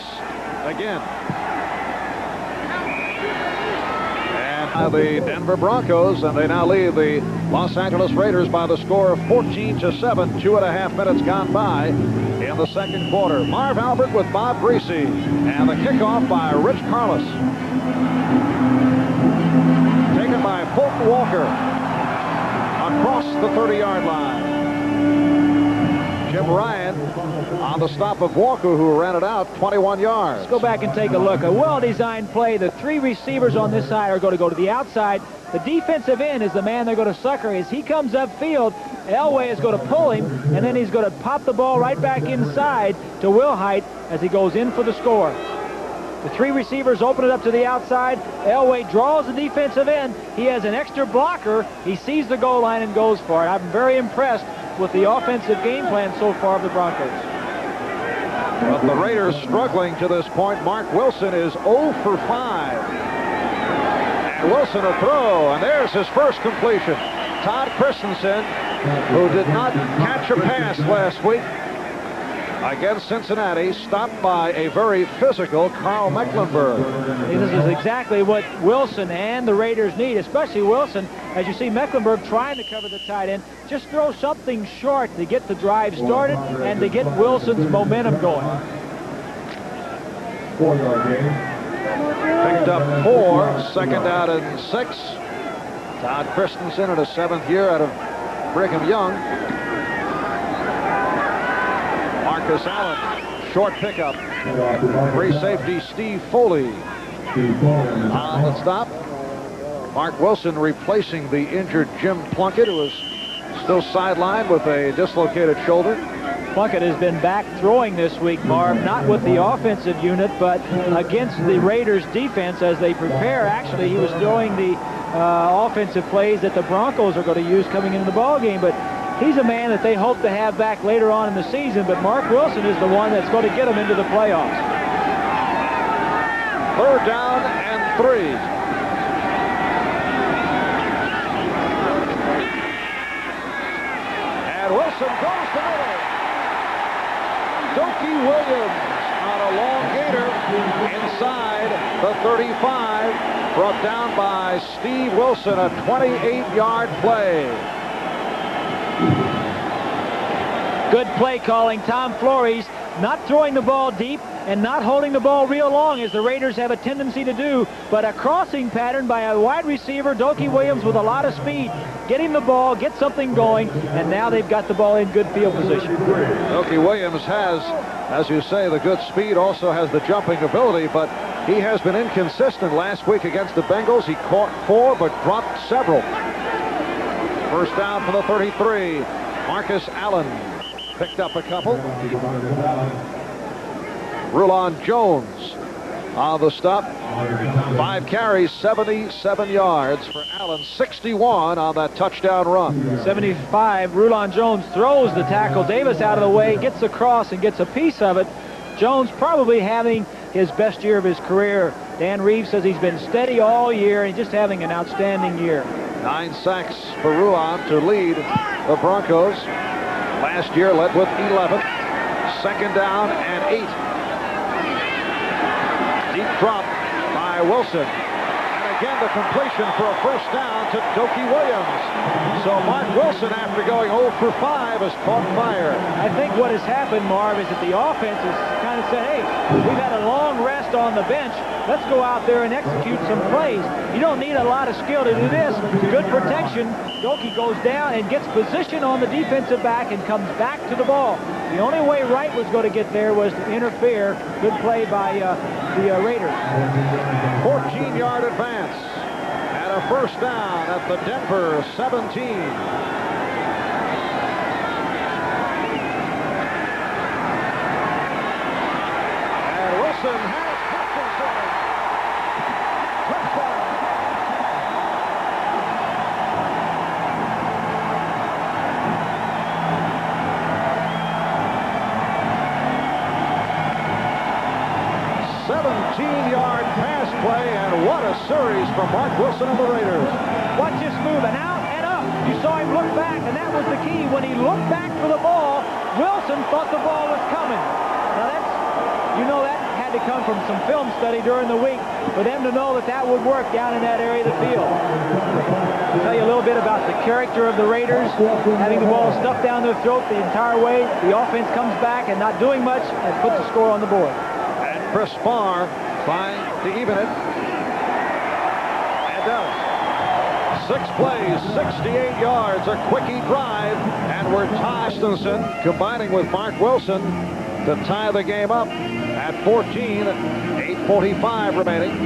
Speaker 1: again. The Denver Broncos, and they now lead the Los Angeles Raiders by the score of 14-7. 2.5 minutes gone by in the second quarter. Marv Albert with Bob Greasy, and the kickoff by Rich Carlos. Taken by Fulton Walker across the 30-yard line. Jim Ryan on the stop of Walker, who ran it out 21 yards.
Speaker 2: Let's go back and take a look. A well-designed play. The 3 receivers on this side are going to the outside. The defensive end is the man they're going to sucker. As he comes upfield, Elway is going to pull him, and then he's going to pop the ball right back inside to Will Hyde as he goes in for the score. The 3 receivers open it up to the outside. Elway draws the defensive end. He has an extra blocker. He sees the goal line and goes for it. I'm very impressed with the offensive game plan so far of the Broncos.
Speaker 1: But the Raiders struggling to this point. Mark Wilson is 0 for 5. And Wilson a throw, and there's his first completion. Todd Christensen, who did not catch a pass last week against Cincinnati, stopped by a very physical Carl Mecklenburg.
Speaker 2: This is exactly what Wilson and the Raiders need, especially Wilson. As you see Mecklenburg trying to cover the tight end, just throw something short to get the drive started and to get Wilson's momentum going.
Speaker 1: Picked up 4, 2nd out and 6. Todd Christensen in his 7th year out of Brigham Young. Marcus Allen, short pickup. Free safety Steve Foley on the stop. Mark Wilson replacing the injured Jim Plunkett, who is still sidelined with a dislocated shoulder.
Speaker 2: Plunkett has been back throwing this week, Marv, not with the offensive unit, but against the Raiders defense as they prepare. Actually, he was throwing the offensive plays that the Broncos are going to use coming into the ball game, but he's a man that they hope to have back later on in the season, but Mark Wilson is the one that's going to get them into the playoffs.
Speaker 1: 3rd down and 3. And Wilson goes to middle. Doki Williams on a long gator inside the 35. Brought down by Steve Wilson, a 28-yard play.
Speaker 2: Good play calling. Tom Flores not throwing the ball deep and not holding the ball real long, as the Raiders have a tendency to do, but a crossing pattern by a wide receiver, Doki Williams, with a lot of speed. Get him the ball, get something going, and now they've got the ball in good field position.
Speaker 1: Doki Williams has, as you say, the good speed, also has the jumping ability, but he has been inconsistent. Last week against the Bengals, he caught 4 but dropped several. First down for the 33. Marcus Allen picked up a couple. Rulon Jones on the stop. 5 carries, 77 yards for Allen. 61 on that touchdown run.
Speaker 2: 75. Rulon Jones throws the tackle. Davis out of the way, gets across and gets a piece of it. Jones probably having his best year of his career. Dan Reeves says he's been steady all year and just having an outstanding year.
Speaker 1: 9 sacks for Rulon to lead the Broncos. Last year led with 11. Second down and 8. Deep drop by Wilson. And again, the completion for a first down to Doki Williams. So Mark Wilson, after going 0 for 5, has caught fire.
Speaker 2: I think what has happened, Marv, is that the offense has kind of said, hey, we've had a long rest on the bench. Let's go out there and execute some plays. You don't need a lot of skill to do this. Good protection. Doki goes down and gets position on the defensive back and comes back to the ball. The only way Wright was going to get there was to interfere. Good play by the Raiders.
Speaker 1: 14-yard advance and a first down at the Denver 17. And Wilson has Hutchinson. Touchdown. Yard pass play, and what a series from Mark Wilson and the Raiders.
Speaker 2: Watch this move, and out and up. You saw him look back, and that was the key. When he looked back for the ball, Wilson thought the ball was coming. Now that's, you know, that had to come from some film study during the week for them to know that that would work down in that area of the field. I'll tell you a little bit about the character of the Raiders, having the ball stuffed down their throat the entire way. The offense comes back and not doing much and puts the score on the board.
Speaker 1: And Chris Farr trying to even it, and does. 6 plays, 68 yards, a quickie drive, and we're Tostenson combining with Mark Wilson to tie the game up at 14, 8:45 remaining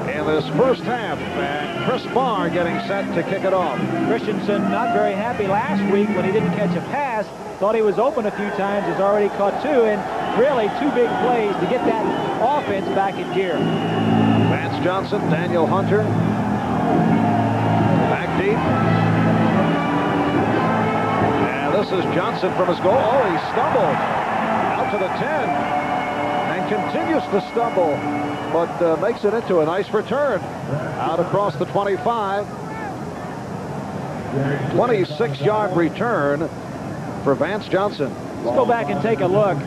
Speaker 1: in this first half, and Chris Farr getting set to kick it off.
Speaker 2: Christensen not very happy last week when he didn't catch a pass. Thought he was open a few times, has already caught 2, and really 2 big plays to get that offense back in gear.
Speaker 1: Vance Johnson, Daniel Hunter, back deep. And this is Johnson from his goal. Oh, he stumbled out to the 10 and continues to stumble, but makes it into a nice return out across the 25. 26-yard return for Vance Johnson.
Speaker 2: Let's go back and take a look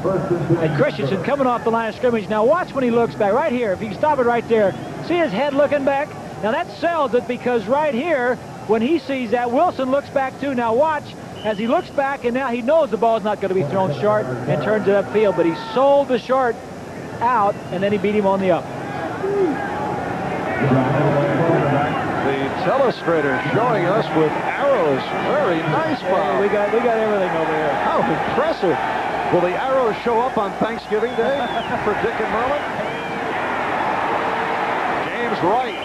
Speaker 2: at Christensen coming off the line of scrimmage. Now watch when he looks back. Right here, if you can stop it right there. See his head looking back? Now that sells it, because right here, when he sees that, Wilson looks back too. Now watch as he looks back, and now he knows the ball's not going to be thrown short and turns it upfield, but he sold the short out, and then he beat him on the up.
Speaker 1: The telestrator showing us with arrows. Very nice, Bob.
Speaker 2: Yeah, we got everything over here.
Speaker 1: How impressive. Will the arrows show up on Thanksgiving Day for Dick and Merlin? James Wright.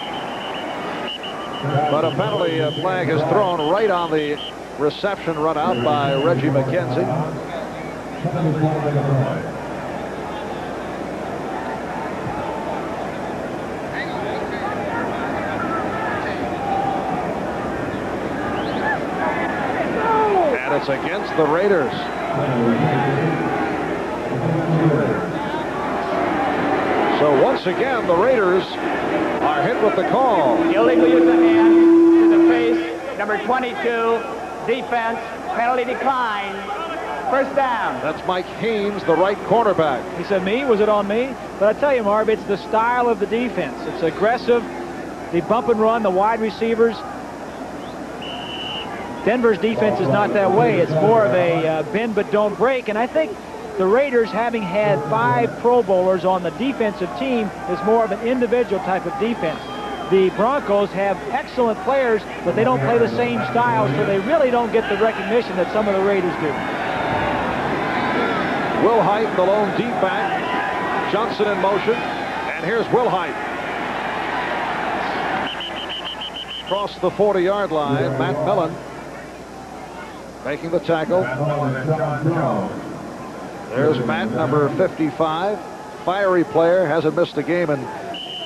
Speaker 1: But a penalty flag is thrown right on the reception run out by Reggie McKenzie. And it's against the Raiders. So once again, the Raiders are hit with the call.
Speaker 4: Illegal use of hand to the face, number 22, defense, penalty decline, first down.
Speaker 1: That's Mike Haynes, the right cornerback.
Speaker 2: He said, me? Was it on me? But I tell you, Marv, it's the style of the defense. It's aggressive. They bump and run, the wide receivers. Denver's defense is not that way. It's more of a bend but don't break. And I think the Raiders, having had 5 Pro Bowlers on the defensive team, is more of an individual type of defense. The Broncos have excellent players, but they don't play the same style, so they really don't get the recognition that some of the Raiders do.
Speaker 1: Will Height, the lone deep back. Johnson in motion. And here's Will Height. Across the 40-yard line, Matt Millen making the tackle. There's Matt, number 55. Fiery player, hasn't missed a game in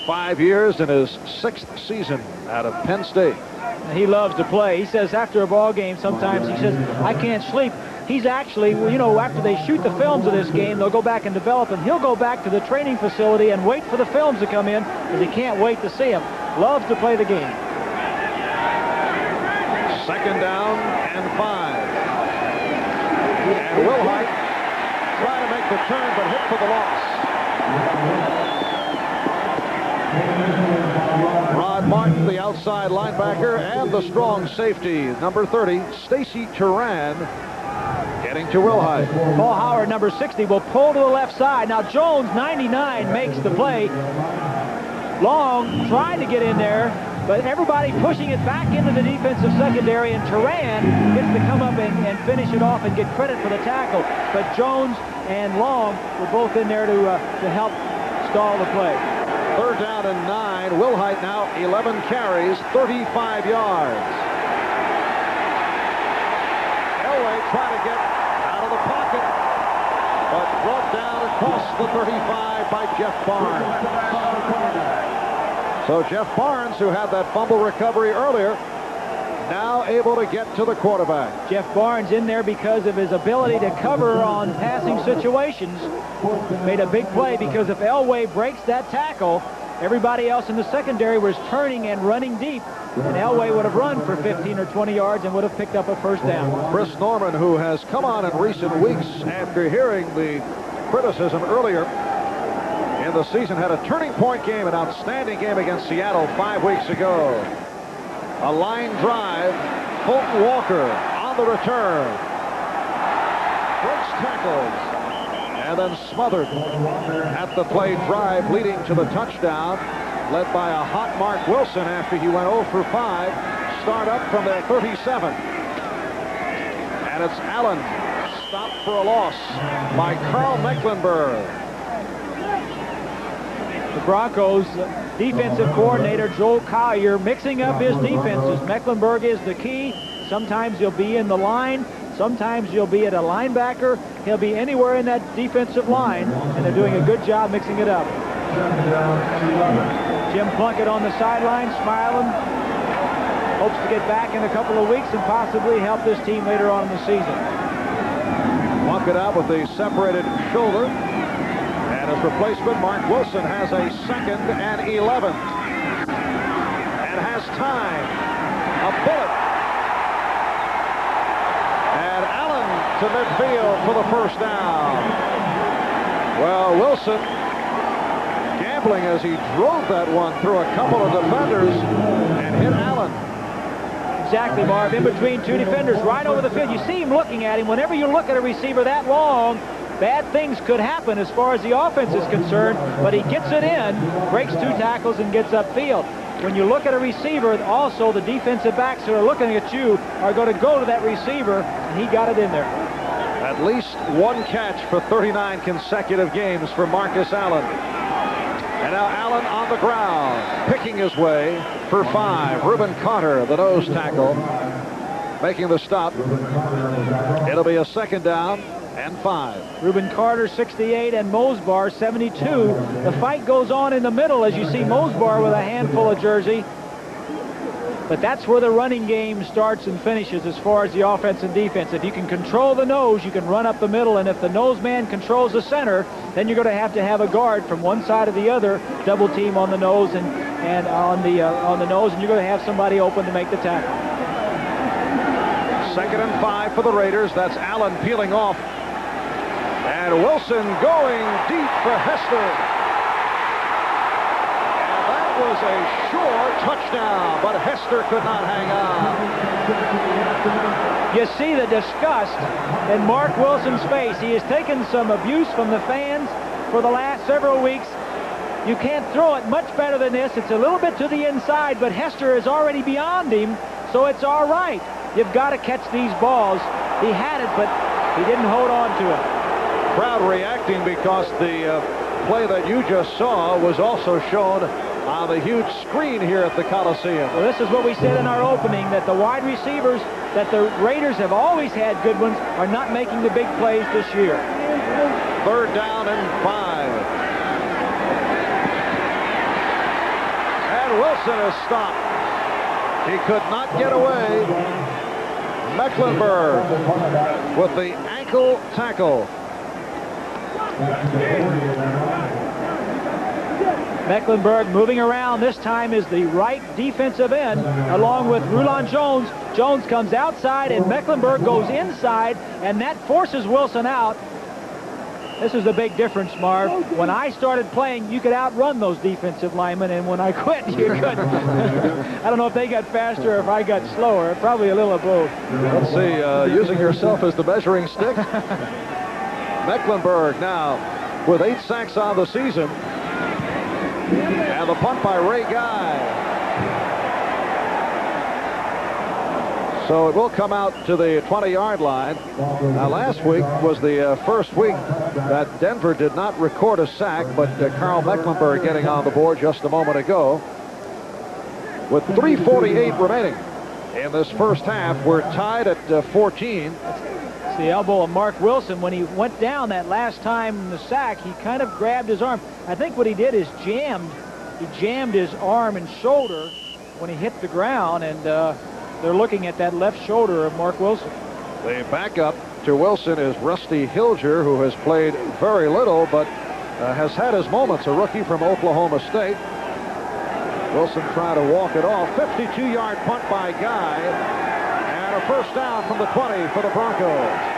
Speaker 1: 5 years in his 6th season out of Penn State.
Speaker 2: He loves to play. He says after a ball game, sometimes he says, I can't sleep. He's actually, you know, after they shoot the films of this game, they'll go back and develop, and he'll go back to the training facility and wait for the films to come in, because he can't wait to see them. Loves to play the game.
Speaker 1: 2nd down and 5. And Wilhite trying to make the turn, but hit for the loss. Rod Martin, the outside linebacker, and the strong safety, number 30, Stacy Turan, getting to Wilhite.
Speaker 2: Paul Howard, number 60, will pull to the left side. Now Jones, 99, makes the play. Long tried to get in there, but everybody pushing it back into the defensive secondary, and Turan gets to come up and finish it off and get credit for the tackle. But Jones and Long were both in there to help stall the play.
Speaker 1: 3rd down and 9. Wilhite now 11 carries, 35 yards. Elway trying to get out of the pocket, but brought down across the 35 by Jeff Barnes. So Jeff Barnes, who had that fumble recovery earlier, now able to get to the quarterback.
Speaker 2: Jeff Barnes in there because of his ability to cover on passing situations. Made a big play because if Elway breaks that tackle, everybody else in the secondary was turning and running deep, and Elway would have run for 15 or 20 yards and would have picked up a 1st down.
Speaker 1: Chris Norman, who has come on in recent weeks after hearing the criticism earlier in the season, had a turning point game, an outstanding game against Seattle 5 weeks ago. A line drive, Fulton Walker on the return. Breaks tackles, and then smothered at the play drive leading to the touchdown, led by a hot Mark Wilson after he went 0 for 5. Start up from their 37. And it's Allen, stopped for a loss by Carl Mecklenburg.
Speaker 2: The Broncos defensive coordinator Joel Collier mixing up his defenses. Mecklenburg is the key. Sometimes he'll be in the line. Sometimes he'll be at a linebacker. He'll be anywhere in that defensive line, and they're doing a good job mixing it up. Jim Plunkett on the sideline, smiling. Hopes to get back in a couple of weeks and possibly help this team later on in the season.
Speaker 1: Plunkett out with a separated shoulder. And his replacement, Mark Wilson, has a 2nd and 11. And has time. A bullet. And Allen to midfield for the 1st down. Well, Wilson gambling as he drove that one through a couple of defenders and hit Allen.
Speaker 2: Exactly, Marv. In between 2 defenders, right over the field. You see him looking at him. Whenever you look at a receiver that long, bad things could happen as far as the offense is concerned, but he gets it in, breaks 2 tackles, and gets upfield. When you look at a receiver, also the defensive backs who are looking at you are going to go to that receiver, and he got it in there.
Speaker 1: At least 1 catch for 39 consecutive games for Marcus Allen. And now Allen on the ground, picking his way for 5. Reuben Carter, the nose tackle, making the stop. It'll be a 2nd down and 5.
Speaker 2: Reuben Carter, 68, and Mosbar, 72. The fight goes on in the middle as you see Mosbar with a handful of jersey. But that's where the running game starts and finishes as far as the offense and defense. If you can control the nose, you can run up the middle, and if the nose man controls the center, then you're going to have a guard from one side or the other, double team on the nose and on the nose, and you're going to have somebody open to make the tackle.
Speaker 1: 2nd and 5 for the Raiders. That's Allen peeling off. And Wilson going deep for Hester. And that was a sure touchdown, but Hester could not hang on.
Speaker 2: You see the disgust in Mark Wilson's face. He has taken some abuse from the fans for the last several weeks. You can't throw it much better than this. It's a little bit to the inside, but Hester is already beyond him, so it's all right. You've got to catch these balls. He had it, but he didn't hold on to it.
Speaker 1: Crowd reacting because the play that you just saw was also shown on the huge screen here at the Coliseum.
Speaker 2: Well, this is what we said in our opening, that the wide receivers that the Raiders have always had good ones are not making the big plays this year.
Speaker 1: 3rd down and 5. And Wilson is stopped. He could not get away. Mecklenburg with the ankle tackle.
Speaker 2: Mecklenburg moving around. This time is the right defensive end along with Rulon Jones. Jones comes outside and Mecklenburg goes inside, and that forces Wilson out. This is the big difference, Marv. When I started playing, you could outrun those defensive linemen, and when I quit, you couldn't. I don't know if they got faster or if I got slower. Probably a little of both.
Speaker 1: Let's see, using yourself as the measuring stick. Mecklenburg now with 8 sacks on the season. And the punt by Ray Guy. So it will come out to the 20-yard line. Now, last week was the first week that Denver did not record a sack, but Carl Mecklenburg getting on the board just a moment ago. With 3:48 remaining in this first half, we're tied at 14.
Speaker 2: It's the elbow of Mark Wilson. When he went down that last time in the sack, he kind of grabbed his arm. I think what he did is he jammed his arm and shoulder when he hit the ground, and they're looking at that left shoulder of Mark Wilson.
Speaker 1: The backup to Wilson is Rusty Hilger, who has played very little, but has had his moments, a rookie from Oklahoma State. Wilson trying to walk it off. 52-yard punt by Guy, and a first down from the 20 for the Broncos.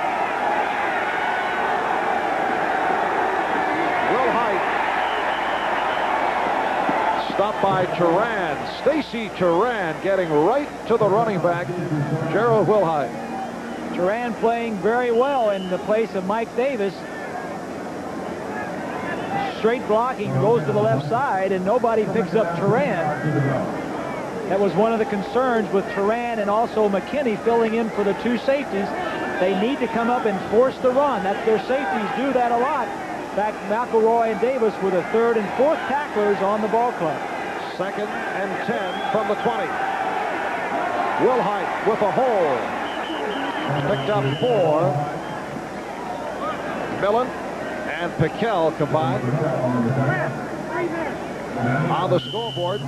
Speaker 1: Will Height. Stopped by Turan. Stacy Turan getting right to the running back, Gerald Wilhite.
Speaker 2: Turan playing very well in the place of Mike Davis. Straight blocking, goes to the left side, and nobody picks up Turan. That was one of the concerns with Turan and also McKinney filling in for the 2 safeties. They need to come up and force the run. That's their safeties do that a lot. In fact, McElroy and Davis were the 3rd and 4th tacklers on the ball club.
Speaker 1: 2nd and 10 from the 20. Wilhite with a hole. Picked up 4. Millen and Piquel combined. On the scoreboard,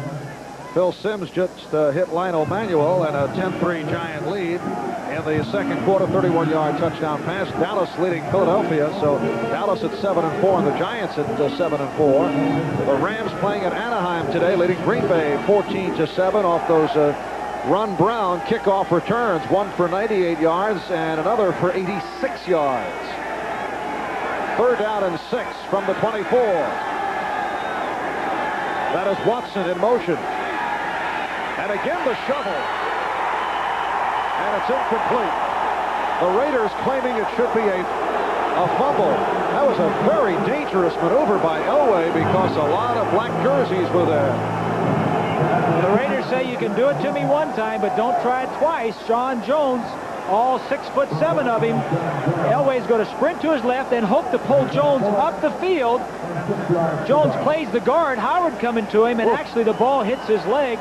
Speaker 1: Phil Simms just hit Lionel Manuel and a 10-3 Giant lead in the second quarter. 31-yard touchdown pass. Dallas leading Philadelphia, so Dallas at 7-4 and the Giants at 7-4. The Rams playing at Anaheim today, leading Green Bay 14-7 off those Ron Brown kickoff returns. One for 98 yards and another for 86 yards. 3rd down and 6 from the 24. That is Watson in motion. And again the shovel. And it's incomplete. The Raiders claiming it should be a fumble. That was a very dangerous maneuver by Elway because a lot of black jerseys were there.
Speaker 2: The Raiders say you can do it to me one time, but don't try it twice. Sean Jones, all 6'7" of him. Elway's going to sprint to his left and hope to pull Jones up the field. Jones plays the guard. Howard coming to him, and actually the ball hits his leg.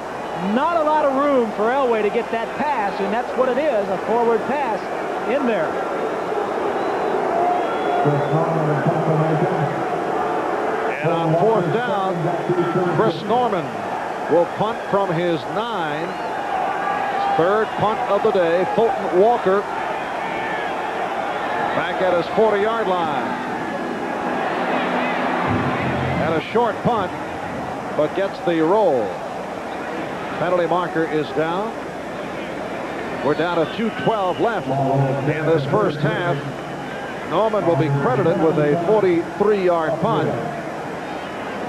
Speaker 2: Not a lot of room for Elway to get that pass, and that's what it is, a forward pass in there.
Speaker 1: And on 4th down, Chris Norman will punt from his 9. 3rd punt of the day. Fulton Walker back at his 40-yard line. And a short punt, but gets the roll. Penalty marker is down. We're down to 2:12 left in this first half. Norman will be credited with a 43-yard punt.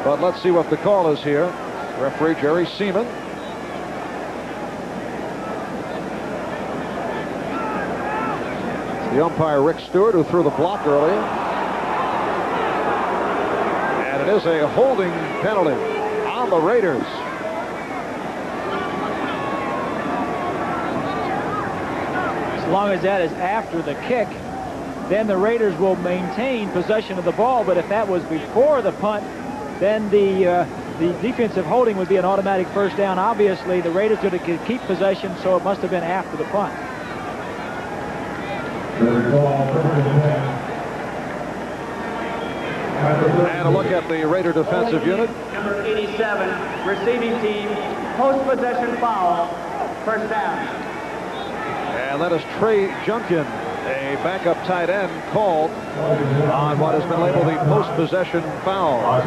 Speaker 1: But let's see what the call is here. Referee Jerry Seaman. The umpire Rick Stewart, who threw the block earlier. And it is a holding penalty on the Raiders.
Speaker 2: As long as that is after the kick, then the Raiders will maintain possession of the ball. But if that was before the punt, then the defensive holding would be an automatic first down. Obviously, the Raiders are going to keep possession, so it must have been after the punt.
Speaker 1: And a look at the Raider defensive unit.
Speaker 4: Number 87, receiving team, post-possession foul, first down.
Speaker 1: And that is Trey Junkin A backup tight end called on what has been labeled the post-possession foul.
Speaker 2: I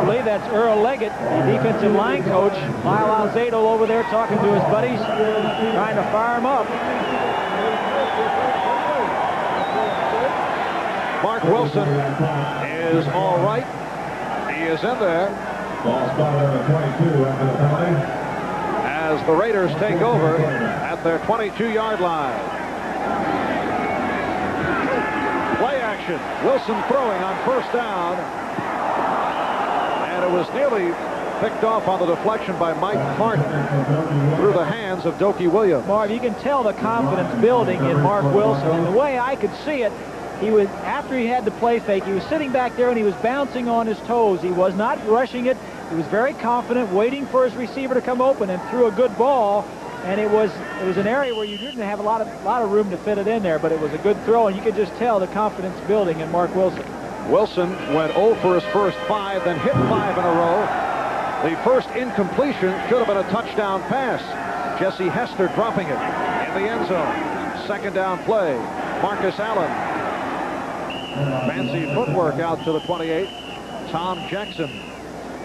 Speaker 2: believe that's Earl Leggett, the defensive line coach. Lyle Alzado over there talking to his buddies, trying to fire him up.
Speaker 1: Mark Wilson is all right. He is in there.
Speaker 3: Ball spotted on the 22 after the penalty.
Speaker 1: As the Raiders take over at their 22-yard line. Play action. Wilson throwing on first down. And it was nearly picked off on the deflection by Mike Martin through the hands of Dokie Williams.
Speaker 2: Marv, you can tell the confidence building in Mark Wilson. And the way I could see it, he was, after he had the play fake, he was sitting back there and he was bouncing on his toes. He was not rushing it. He was very confident, waiting for his receiver to come open, and threw a good ball. And it was an area where you didn't have a lot of room to fit it in there, but it was a good throw, and you could just tell the confidence building in Mark Wilson.
Speaker 1: Wilson went 0 for his first 5, then hit 5 in a row. The first incompletion should have been a touchdown pass. Jesse Hester dropping it in the end zone. Second down play. Marcus Allen. Fancy footwork out to the 28. Tom Jackson,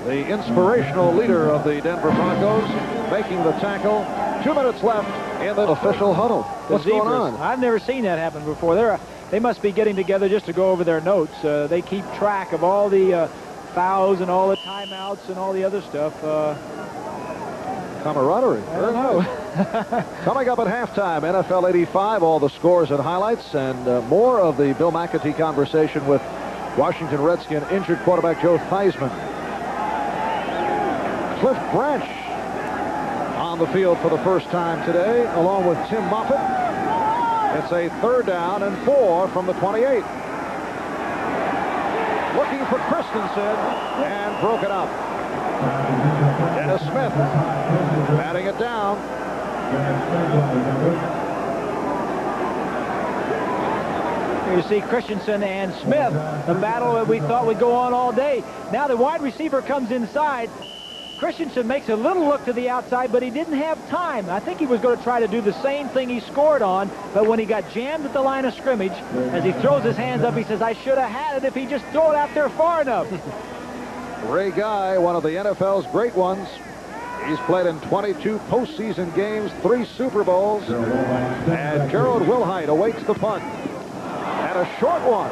Speaker 1: the inspirational leader of the Denver Broncos, making the tackle. 2 minutes left in the official huddle. What's going on?
Speaker 2: I've never seen that happen before. They must be getting together just to go over their notes. They keep track of all the fouls and all the timeouts and all the other stuff.
Speaker 1: Camaraderie.
Speaker 2: I don't know.
Speaker 1: Coming up at halftime, NFL 85, all the scores and highlights, and more of the Bill McAtee conversation with Washington Redskin injured quarterback Joe Theismann. Cliff Branch on the field for the first time today, along with Tim Moffitt. It's a 3rd down and 4 from the 28. Looking for Christensen and broke it up. Dennis Smith batting it down.
Speaker 2: Here you see Christensen and Smith, the battle that we thought would go on all day. Now the wide receiver comes inside. Christensen makes a little look to the outside, but he didn't have time. I think he was going to try to do the same thing he scored on, but when he got jammed at the line of scrimmage, as he throws his hands up, he says, I should have had it if he just threw it out there far enough.
Speaker 1: Ray Guy, one of the NFL's great ones. He's played in 22 postseason games, 3 Super Bowls. And Gerald Wilhite awaits the punt. And a short one.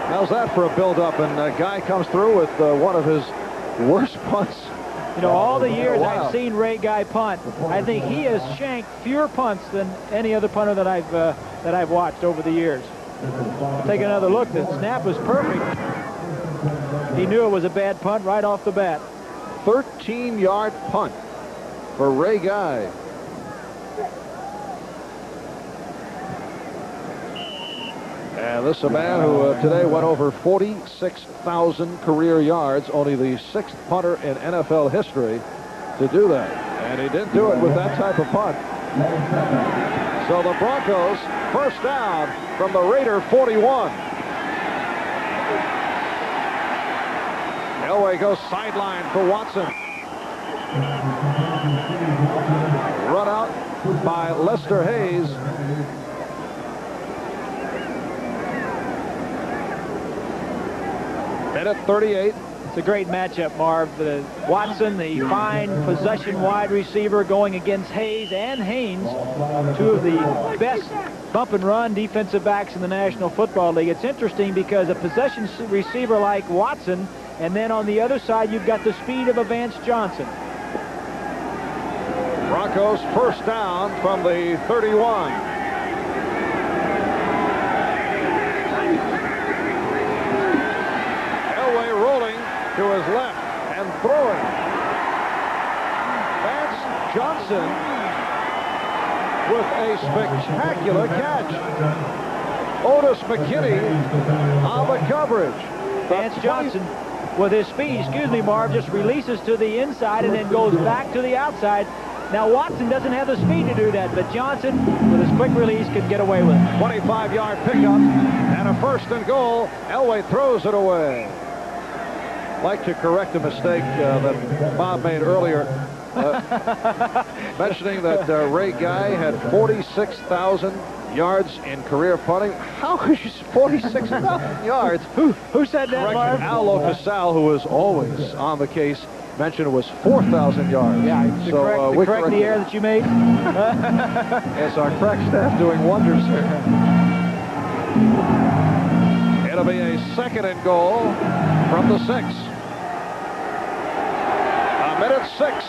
Speaker 1: How's that for a build-up? And a guy comes through with one of his worst punts.
Speaker 2: You know, all the years I've seen Ray Guy punt, I think he has shanked fewer punts than any other punter that I've watched over the years. Take another look. The snap was perfect. He knew it was a bad punt right off the bat.
Speaker 1: 13-yard punt for Ray Guy. And this is a man who today went over 46,000 career yards, only the 6th punter in NFL history to do that. And he didn't do it with that type of punt. So the Broncos, first down from the Raider 41. Elway goes sideline for Watson. Run out by Lester Hayes. Minute 38.
Speaker 2: It's a great matchup, Marv. Watson, the fine possession wide receiver, going against Hayes and Haynes, 2 of the best bump and run defensive backs in the National Football League. It's interesting because a possession receiver like Watson, and then on the other side you've got the speed of a Vance Johnson.
Speaker 1: Broncos first down from the 31. Elway rolling to his left and throwing. Vance Johnson with a spectacular catch. Otis McKinney on the coverage.
Speaker 2: Vance Johnson, with his speed, excuse me, Marv, just releases to the inside and then goes back to the outside. Now Watson doesn't have the speed to do that, but Johnson, with his quick release, can get away with it.
Speaker 1: 25-yard pickup and a 1st and goal. Elway throws it away. Like to correct a mistake that Bob made earlier. mentioning that Ray Guy had 46,000 yards in career punting. How is 46,000 yards?
Speaker 2: Who said that, Marv?
Speaker 1: Al Locasal, who was always on the case, mentioned it was 4,000 yards.
Speaker 2: Yeah,
Speaker 1: we
Speaker 2: correct the error that you made.
Speaker 1: Yes, our crack staff doing wonders here. It'll be a 2nd and goal from the 6. A minute 6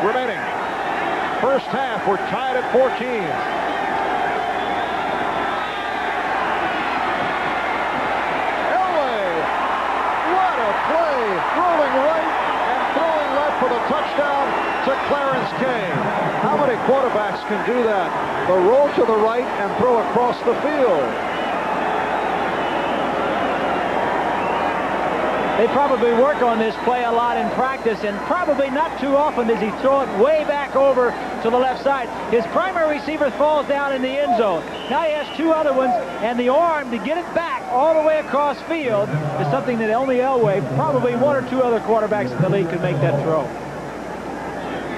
Speaker 1: remaining. First half, we're tied at 14. Rolling right and throwing left for the touchdown to Clarence Kane. How many quarterbacks can do that? The roll to the right and throw across the field.
Speaker 2: They probably work on this play a lot in practice, and probably not too often does he throw it way back over to the left side. His primary receiver falls down in the end zone. Now he has 2 other ones, and the arm to get it back all the way across field is something that only Elway, probably 1 or 2 other quarterbacks in the league could make that throw.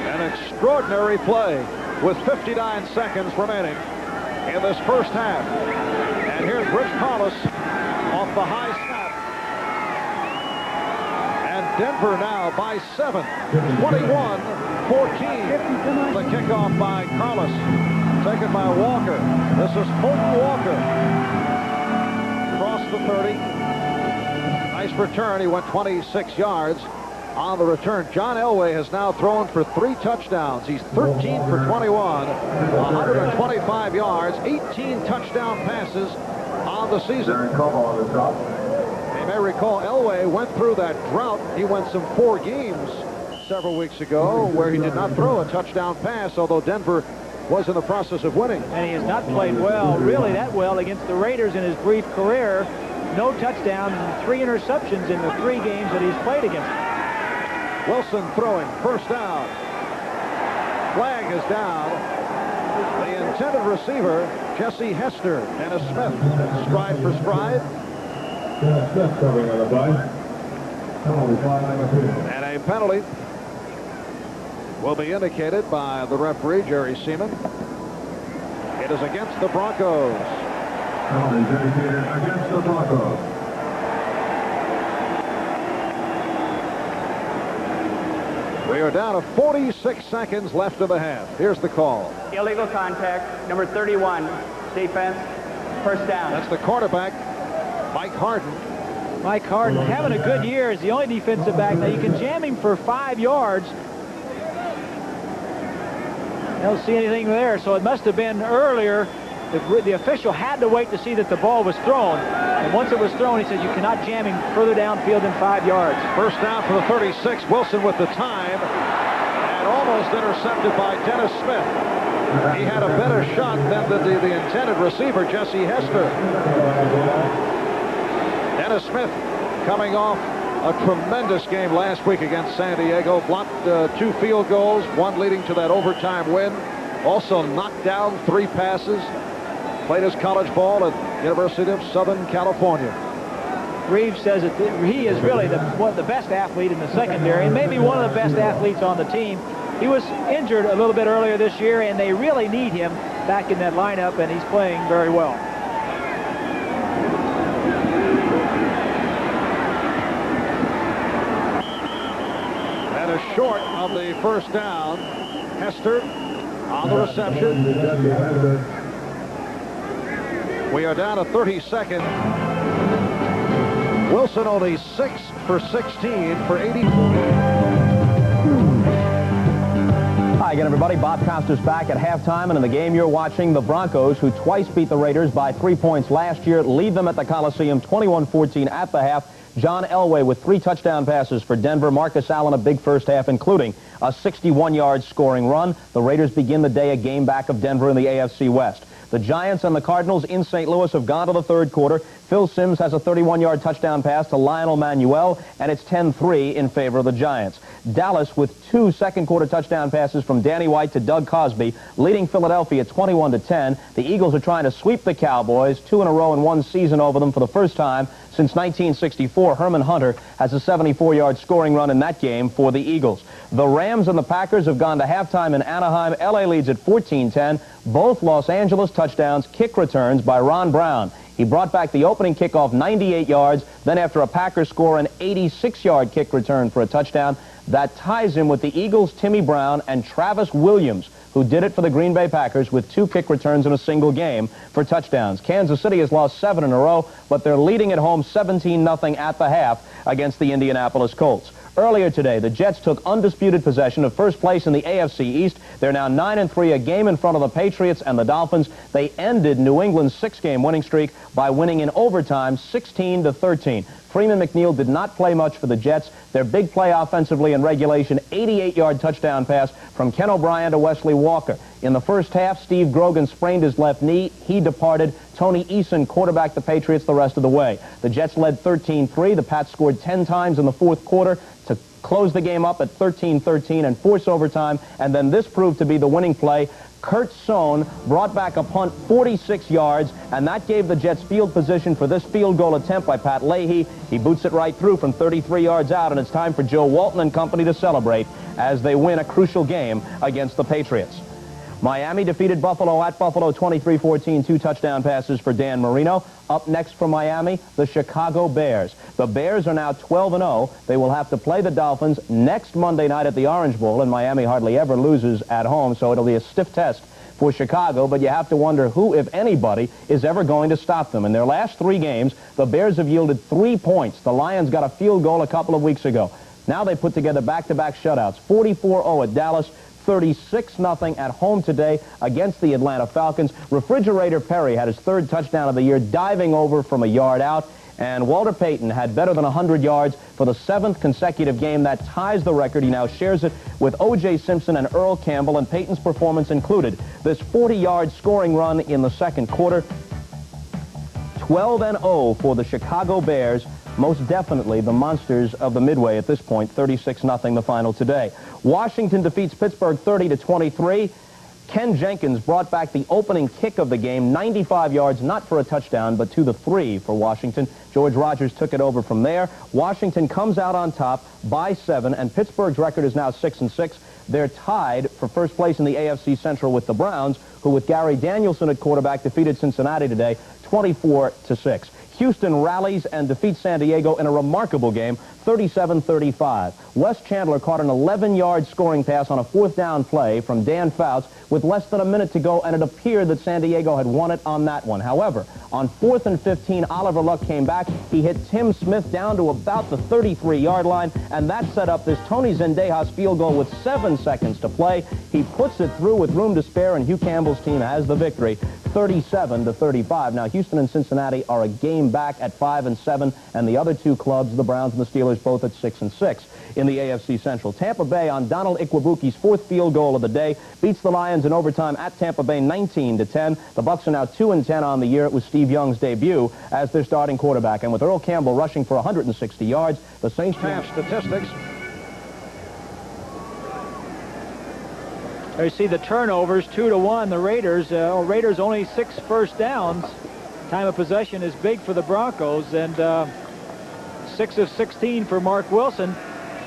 Speaker 1: An extraordinary play with 59 seconds remaining in this first half. And here's Rich Collis off the high snap. And Denver now by 7, 21-14. The kickoff by Carlos, taken by Walker. This is Fulton Walker. Across the 30. Nice return. He went 26 yards on the return. John Elway has now thrown for 3 touchdowns. He's 13 for 21, 125 yards, 18 touchdown passes on the season. You may recall Elway went through that drought. He went some 4 games several weeks ago where he did not throw a touchdown pass, although Denver was in the process of winning.
Speaker 2: And he has not played well, really that well, against the Raiders in his brief career. No touchdowns and 3 interceptions in the 3 games that he's played against them.
Speaker 1: Wilson throwing, first down. Flag is down. The intended receiver, Jesse Hester. Dennis Smith, stride for stride.
Speaker 3: Dennis Smith covering on the play. Penalty flag number 2.
Speaker 1: And a penalty will be indicated by the referee, Jerry Seaman. It is against the Broncos.
Speaker 3: Penalty is indicated against the Broncos.
Speaker 1: We are down to 46 seconds left in the half. Here's the call.
Speaker 4: Illegal contact, number 31, defense, first down.
Speaker 1: That's the quarterback, Mike Harden.
Speaker 2: Mike Harden having a good year as the only defensive back. Now you can jam him for 5 yards. I don't see anything there, so it must have been earlier. The official had to wait to see that the ball was thrown. And once it was thrown, he said you cannot jam him further downfield than 5 yards.
Speaker 1: First down for the 36. Wilson with the time. And almost intercepted by Dennis Smith. He had a better shot than the intended receiver, Jesse Hester. Dennis Smith coming off a tremendous game last week against San Diego. Blocked 2 field goals, 1 leading to that overtime win. Also knocked down 3 passes. Played his college ball at University of Southern California.
Speaker 2: Reeves says that he is really the best athlete in the secondary and maybe one of the best athletes on the team. He was injured a little bit earlier this year, and they really need him back in that lineup, and he's playing very well.
Speaker 1: That is short of the first down. Hester on the reception. We are down to 30 seconds. Wilson only 6 for 16 for 84.
Speaker 5: Hi again, everybody. Bob Costas back at halftime, and in the game you're watching, the Broncos, who twice beat the Raiders by 3 points last year, lead them at the Coliseum 21-14 at the half. John Elway with 3 touchdown passes for Denver. Marcus Allen a big first half, including a 61-yard scoring run. The Raiders begin the day a game back of Denver in the AFC West. The Giants and the Cardinals in St. Louis have gone to the 3rd quarter. Phil Simms has a 31-yard touchdown pass to Lionel Manuel, and it's 10-3 in favor of the Giants. Dallas with 2 second-quarter touchdown passes from Danny White to Doug Cosby, leading Philadelphia 21-10. The Eagles are trying to sweep the Cowboys, 2 in a row in 1 season over them for the first time since 1964. Herman Hunter has a 74-yard scoring run in that game for the Eagles. The Rams and the Packers have gone to halftime in Anaheim. LA leads at 14-10. Both Los Angeles touchdowns, kick returns by Ron Brown. He brought back the opening kickoff 98 yards. Then after a Packers score, an 86-yard kick return for a touchdown. That ties him with the Eagles' Timmy Brown and Travis Williams, who did it for the Green Bay Packers with 2 kick returns in a single game for touchdowns. Kansas City has lost 7 in a row, but they're leading at home 17-0 at the half against the Indianapolis Colts. Earlier today, the Jets took undisputed possession of first place in the AFC East. They're now 9-3, a game in front of the Patriots and the Dolphins. They ended New England's 6-game winning streak by winning in overtime 16-13. Freeman McNeil did not play much for the Jets. Their big play offensively in regulation, 88-yard touchdown pass from Ken O'Brien to Wesley Walker. In the first half, Steve Grogan sprained his left knee. He departed. Tony Eason quarterbacked the Patriots the rest of the way. The Jets led 13-3. The Pats scored 10 times in the fourth quarter to close the game up at 13-13 and force overtime. And then this proved to be the winning play. Kurt Sohn brought back a punt 46 yards, and that gave the Jets field position for this field goal attempt by Pat Leahy. He boots it right through from 33 yards out, and it's time for Joe Walton and company to celebrate as they win a crucial game against the Patriots. Miami defeated Buffalo at Buffalo 23-14, 2 touchdown passes for Dan Marino. Up next for Miami, the Chicago Bears. The Bears are now 12-0. They will have to play the Dolphins next Monday night at the Orange Bowl, and Miami hardly ever loses at home, so it'll be a stiff test for Chicago, but you have to wonder who, if anybody, is ever going to stop them. In their last 3 games, the Bears have yielded 3 points. The Lions got a field goal a couple of weeks ago. Now they put together back-to-back shutouts, 44-0 at Dallas, 36-0 at home today against the Atlanta Falcons. Refrigerator Perry had his 3rd touchdown of the year, diving over from a yard out. And Walter Payton had better than 100 yards for the 7th consecutive game. That ties the record. He now shares it with O.J. Simpson and Earl Campbell, and Payton's performance included this 40-yard scoring run in the second quarter. 12-0 for the Chicago Bears. Most definitely the monsters of the Midway at this point. 36-0 the final today. Washington defeats Pittsburgh 30-23. Ken Jenkins brought back the opening kick of the game, 95 yards, not for a touchdown, but to the 3 for Washington. George Rogers took it over from there. Washington comes out on top by 7, and Pittsburgh's record is now 6-6. They're tied for first place in the AFC Central with the Browns, who with Gary Danielson at quarterback defeated Cincinnati today 24-6. Houston rallies and defeats San Diego in a remarkable game, 37-35. Wes Chandler caught an 11-yard scoring pass on a 4th down play from Dan Fouts with less than a minute to go, and it appeared that San Diego had won it on that one. However, on 4th and 15, Oliver Luck came back. He hit Tim Smith down to about the 33-yard line, and that set up this Tony Zendejas field goal with 7 seconds to play. He puts it through with room to spare, and Hugh Campbell's team has the victory, 37-35. Now, Houston and Cincinnati are a game back at 5-7, and the other 2 clubs, the Browns and the Steelers, both at 6-6 in the AFC Central. Tampa Bay, on Donald Ikwabuki's 4th field goal of the day, beats the Lions in overtime at Tampa Bay 19-10. The Bucs are now 2-10 on the year. It was Steve Young's debut as their starting quarterback, and with Earl Campbell rushing for 160 yards, the Saints
Speaker 1: pass statistics.
Speaker 2: There you see the turnovers, 2-1. The Raiders only 6 first downs. Time of possession is big for the Broncos, and 6 of 16 for Mark Wilson.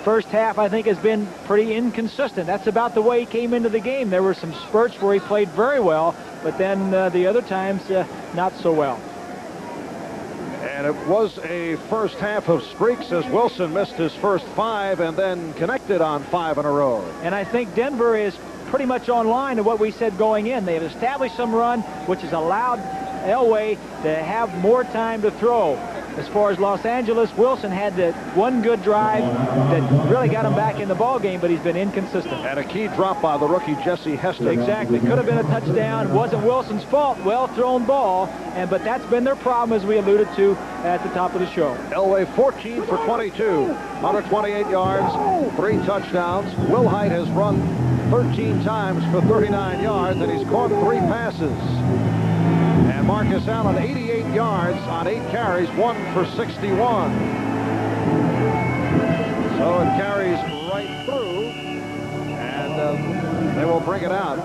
Speaker 2: First half, I think, has been pretty inconsistent. That's about the way he came into the game. There were some spurts where he played very well, but then the other times, not so well.
Speaker 1: And it was a first half of streaks as Wilson missed his first 5 and then connected on 5 in a row.
Speaker 2: And I think Denver is pretty much on line to what we said going in. They have established some run, which has allowed Elway to have more time to throw. As far as Los Angeles, Wilson had that one good drive that really got him back in the ball game, but he's been inconsistent.
Speaker 1: And a key drop by the rookie Jesse Hester.
Speaker 2: Exactly. Could have been a touchdown. Wasn't Wilson's fault. Well thrown ball. But that's been their problem, as we alluded to at the top of the show.
Speaker 1: Elway 14 for 22, 128 yards, 3 touchdowns. Will Height has run 13 times for 39 yards, and he's caught 3 passes. And Marcus Allen, 88 yards on 8 carries, 1 for 61. So it carries right through, and they will bring it out.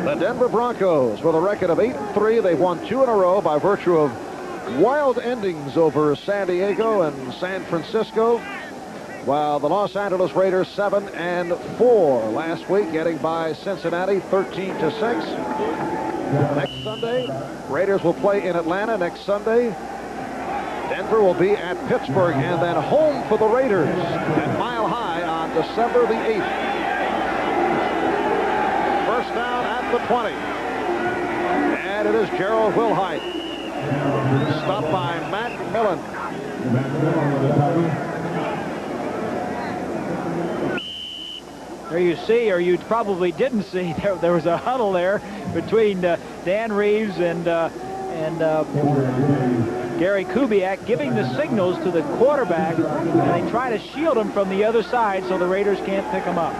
Speaker 1: The Denver Broncos with a record of 8-3. They've won 2 in a row by virtue of wild endings over San Diego and San Francisco, while the Los Angeles Raiders 7-4 last week, getting by Cincinnati 13-6. Next Sunday, Raiders will play in Atlanta next Sunday. Denver will be at Pittsburgh, and then home for the Raiders at Mile High on December the 8th. First down at the 20. And it is Gerald Wilhite. Stopped by Matt Millen.
Speaker 2: There you see, or you probably didn't see, there was a huddle there between Dan Reeves and Gary Kubiak, giving the signals to the quarterback, and they try to shield him from the other side so the Raiders can't pick him up.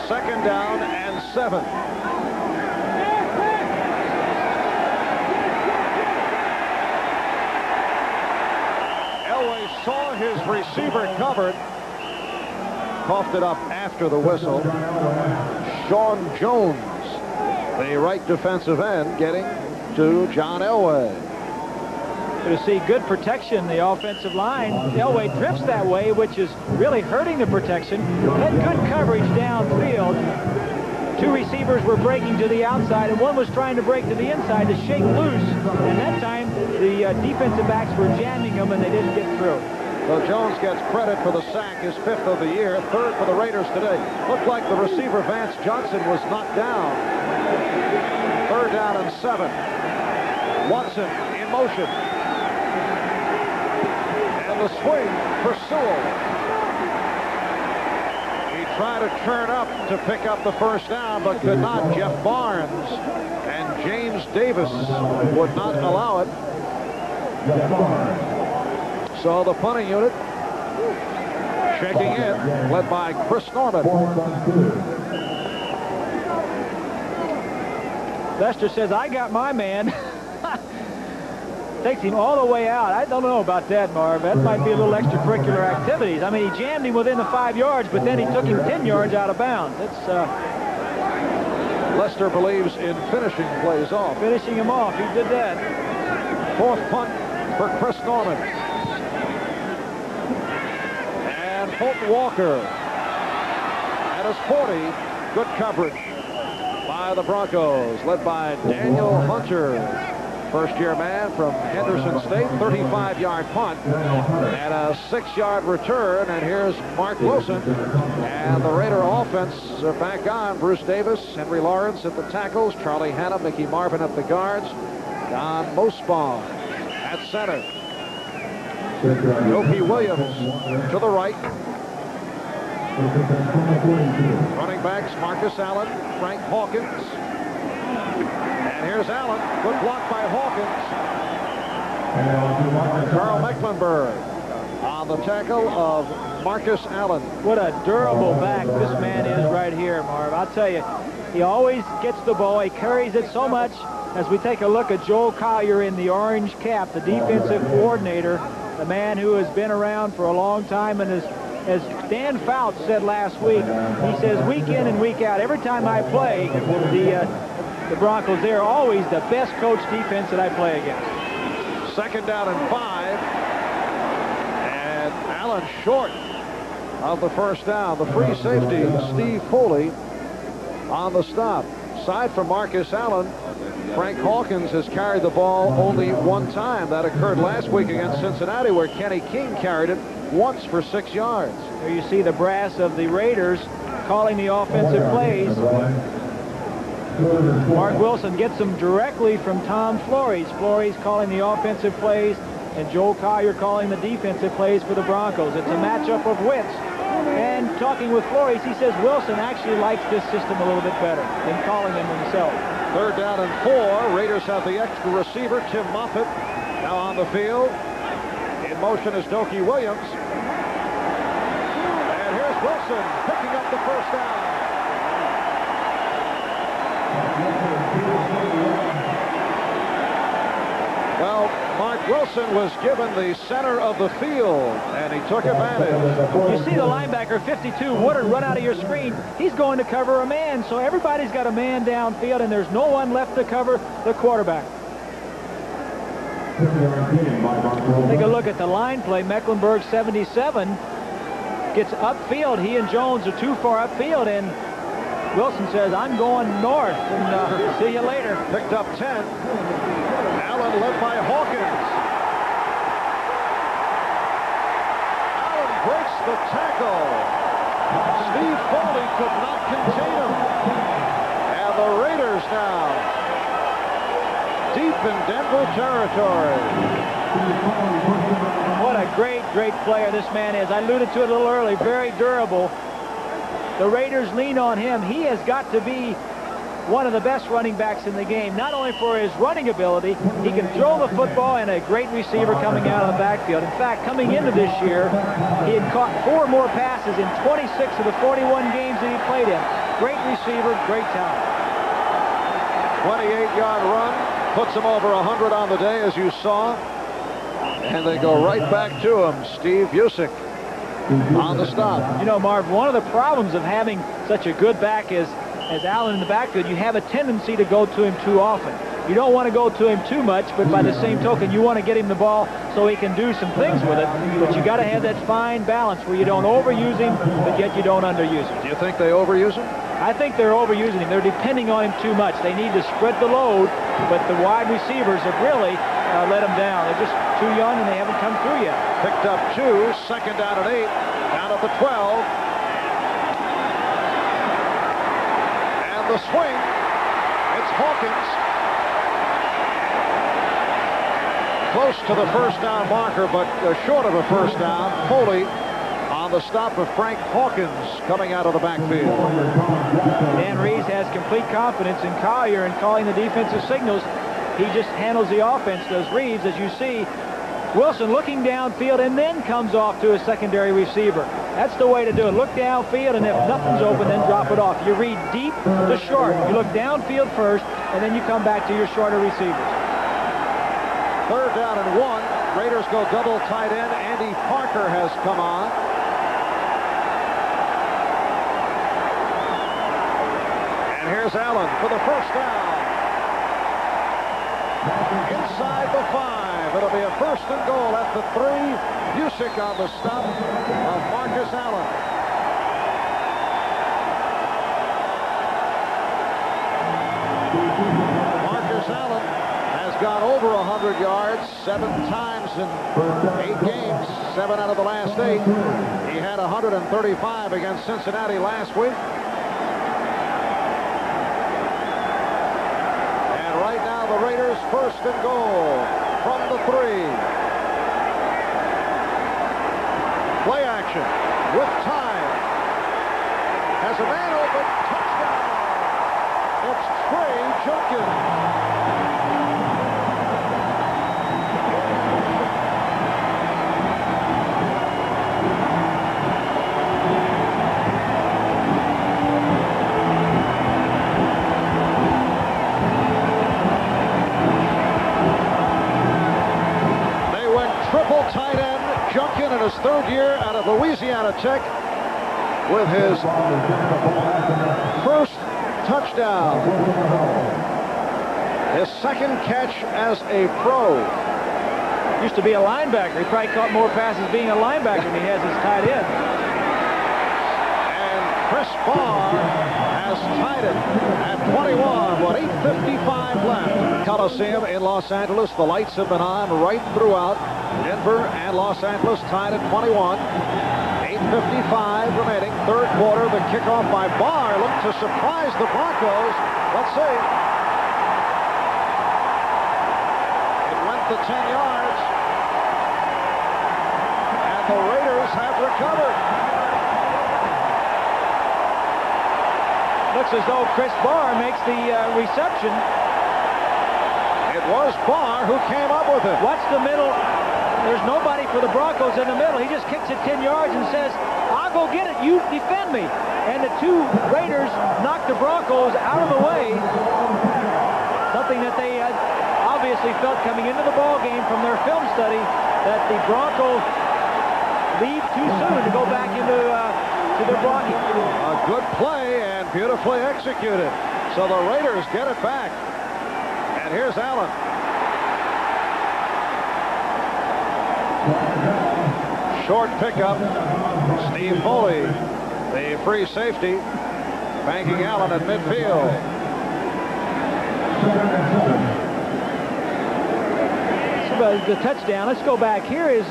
Speaker 1: Second down and 7. Elway saw his receiver covered, coughed it up after the whistle. Sean Jones, the right defensive end, getting to John Elway.
Speaker 2: To see good protection, the offensive line. Elway drifts that way, which is really hurting the protection. Had good coverage downfield. Two receivers were breaking to the outside, and one was trying to break to the inside to shake loose. And that time, the defensive backs were jamming them, and they didn't get through.
Speaker 1: So Jones gets credit for the sack, his 5th of the year, 3rd for the Raiders today. Looked like the receiver Vance Johnson was knocked down. 3rd down and 7. Watson in motion. And the swing for Sewell. He tried to turn up to pick up the first down, but could not. Jeff Barnes and James Davis would not allow it. So the punting unit checking in, led by Chris Norman.
Speaker 2: Lester says, I got my man. Takes him all the way out. I don't know about that, Marv. That might be a little extracurricular activities. I mean, he jammed him within the 5 yards, but then he took him 10 yards out of bounds. It's
Speaker 1: Lester believes in finishing plays off.
Speaker 2: Finishing him off. He did that.
Speaker 1: 4th punt for Chris Norman. And Fulton Walker at his 40. Good coverage by the Broncos, led by Daniel Hunter. First-year man from Henderson State, 35-yard punt and a 6-yard return. And here's Mark Wilson. And the Raider offense are back on. Bruce Davis, Henry Lawrence at the tackles, Charlie Hanna, Mickey Marvin at the guards, Don Mosbaum at center. Yoki Williams to the right. Running backs, Marcus Allen, Frank Hawkins. And here's Allen. Good block by Hawkins. Carl Mecklenburg on the tackle of Marcus Allen.
Speaker 2: What a durable back this man is right here, Marv. I'll tell you, he always gets the ball. He carries it so much. As we take a look at Joel Collier in the orange cap, the defensive coordinator, the man who has been around for a long time, and as Dan Fouts said last week, he says week in and week out, every time I play the Broncos, they're always the best coached defense that I play against.
Speaker 1: 2nd down and 5. And Allen short of the first down. The free safety, Steve Foley, on the stop. Aside from Marcus Allen, Frank Hawkins has carried the ball only one time. That occurred last week against Cincinnati, where Kenny King carried it once for 6 yards.
Speaker 2: There you see the brass of the Raiders calling the offensive plays. Mark Wilson gets them directly from Tom Flores. Flores calling the offensive plays, and Joel Collier calling the defensive plays for the Broncos. It's a matchup of wits. And talking with Flores, he says Wilson actually likes this system a little bit better than calling them himself.
Speaker 1: 3rd down and 4. Raiders have the extra receiver, Tim Moffitt, now on the field. In motion is Doki Williams. And here's Wilson picking up the first down. Well, Mark Wilson was given the center of the field, and he took advantage.
Speaker 2: You see the linebacker, 52, Woodard, run out of your screen. He's going to cover a man, so everybody's got a man downfield, and there's no one left to cover the quarterback. Take a look at the line play. Mecklenburg, 77, gets upfield. He and Jones are too far upfield, and Wilson says, I'm going north, and see you later.
Speaker 1: Picked up 10. Allen led by Hawkins. Allen breaks the tackle. Steve Foley could not contain him. And the Raiders now deep in Denver territory.
Speaker 2: What a great player this man is. I alluded to it a little early. Very durable. The Raiders lean on him. He has got to be one of the best running backs in the game, not only for his running ability, he can throw the football, and a great receiver coming out of the backfield. In fact, coming into this year, he had caught 4 more passes in 26 of the 41 games that he played in. Great receiver, great talent.
Speaker 1: 28-yard run, puts him over 100 on the day, as you saw. And they go right back to him. Steve Busick on the stop.
Speaker 2: You know, Marv, one of the problems of having such a good back is, as Allen in the backfield, you have a tendency to go to him too often. You don't want to go to him too much, but by the same token, you want to get him the ball so he can do some things with it. But you got to have that fine balance where you don't overuse him, but yet you don't underuse him.
Speaker 1: Do you think they overuse him?
Speaker 2: I think they're overusing him. They're depending on him too much. They need to spread the load, but the wide receivers have really let him down. They're just too young, and they haven't come through yet.
Speaker 1: Picked up 2, second down and 8, down at the 12. The swing, it's Hawkins. Close to the first down marker, but short of a first down. Foley on the stop of Frank Hawkins coming out of the backfield.
Speaker 2: Dan Reeves has complete confidence in Collier in calling the defensive signals. He just handles the offense, does Reeves, as you see. Wilson looking downfield and then comes off to a secondary receiver. That's the way to do it. Look downfield, and if nothing's open, then drop it off. You read deep to short. You look downfield first, and then you come back to your shorter receivers.
Speaker 1: Third down and 1. Raiders go double tight end. Andy Parker has come on. And here's Allen for the first down. Inside the 5. It'll be a first and goal at the 3. Busick on the stop of Marcus Allen. Marcus Allen has gone over 100 yards 7 times in 8 games, 7 out of the last 8. He had 135 against Cincinnati last week. And right now the Raiders first and goal from the 3. Play action with time. Has a man open. Touchdown. It's Trey Junkin. They went triple tight end. Junkin in his 3rd year out of Louisiana Tech with his first touchdown. His 2nd catch as a pro.
Speaker 2: Used to be a linebacker. He probably caught more passes being a linebacker than he has as tight end.
Speaker 1: And Chris Barr has tied it at 21 with 8:55 left. Coliseum in Los Angeles. The lights have been on right throughout. Denver and Los Angeles tied at 21. 8:55 remaining. 3rd quarter. The kickoff by Barr looked to surprise the Broncos. Let's see. It went the 10 yards. And the Raiders have recovered.
Speaker 2: Looks as though Chris Barr makes the reception.
Speaker 1: It was Barr who came up with it.
Speaker 2: Watch the middle. There's nobody for the Broncos in the middle. He just kicks it 10 yards and says, I'll go get it. You defend me. And the 2 Raiders knock the Broncos out of the way. Something that they, I'll obviously felt coming into the ball game from their film study that the Broncos leave too soon to go back into to their blocking.
Speaker 1: A good play and beautifully executed. So the Raiders get it back. And here's Allen. Short pickup. Steve Foley, the free safety, banking Allen at midfield.
Speaker 2: The touchdown. Let's go back. Here is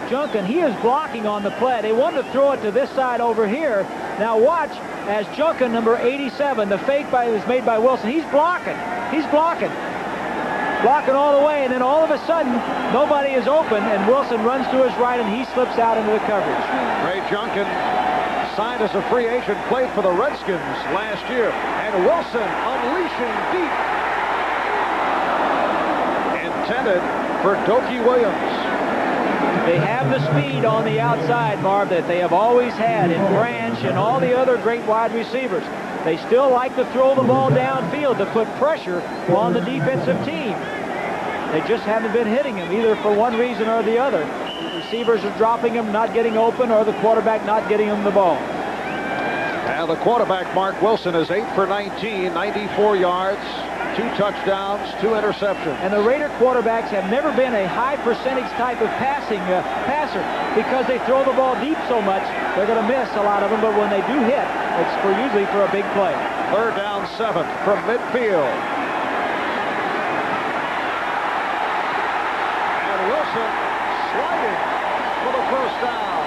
Speaker 2: Junkin. He is blocking on the play. They wanted to throw it to this side over here. Now watch as Junkin, number 87, the fake was made by Wilson. He's blocking. He's blocking. Blocking all the way, and then all of a sudden, nobody is open, and Wilson runs to his right, and he slips out into the coverage.
Speaker 1: Ray Junkin signed as a free agent, played for the Redskins last year, and Wilson unleashing deep. Intended for Dokie Williams.
Speaker 2: They have the speed on the outside, Marv, that they have always had in Branch and all the other great wide receivers. They still like to throw the ball downfield to put pressure on the defensive team. They just haven't been hitting him either for one reason or the other. The receivers are dropping him, not getting open, or the quarterback not getting him the ball.
Speaker 1: And the quarterback, Mark Wilson, is 8 for 19, 94 yards, 2 touchdowns, 2 interceptions.
Speaker 2: And the Raider quarterbacks have never been a high percentage type of passer because they throw the ball deep so much. They're going to miss a lot of them, but when they do hit, it's usually for a big play.
Speaker 1: 3rd down, 7 from midfield. And Wilson sliding for the first down.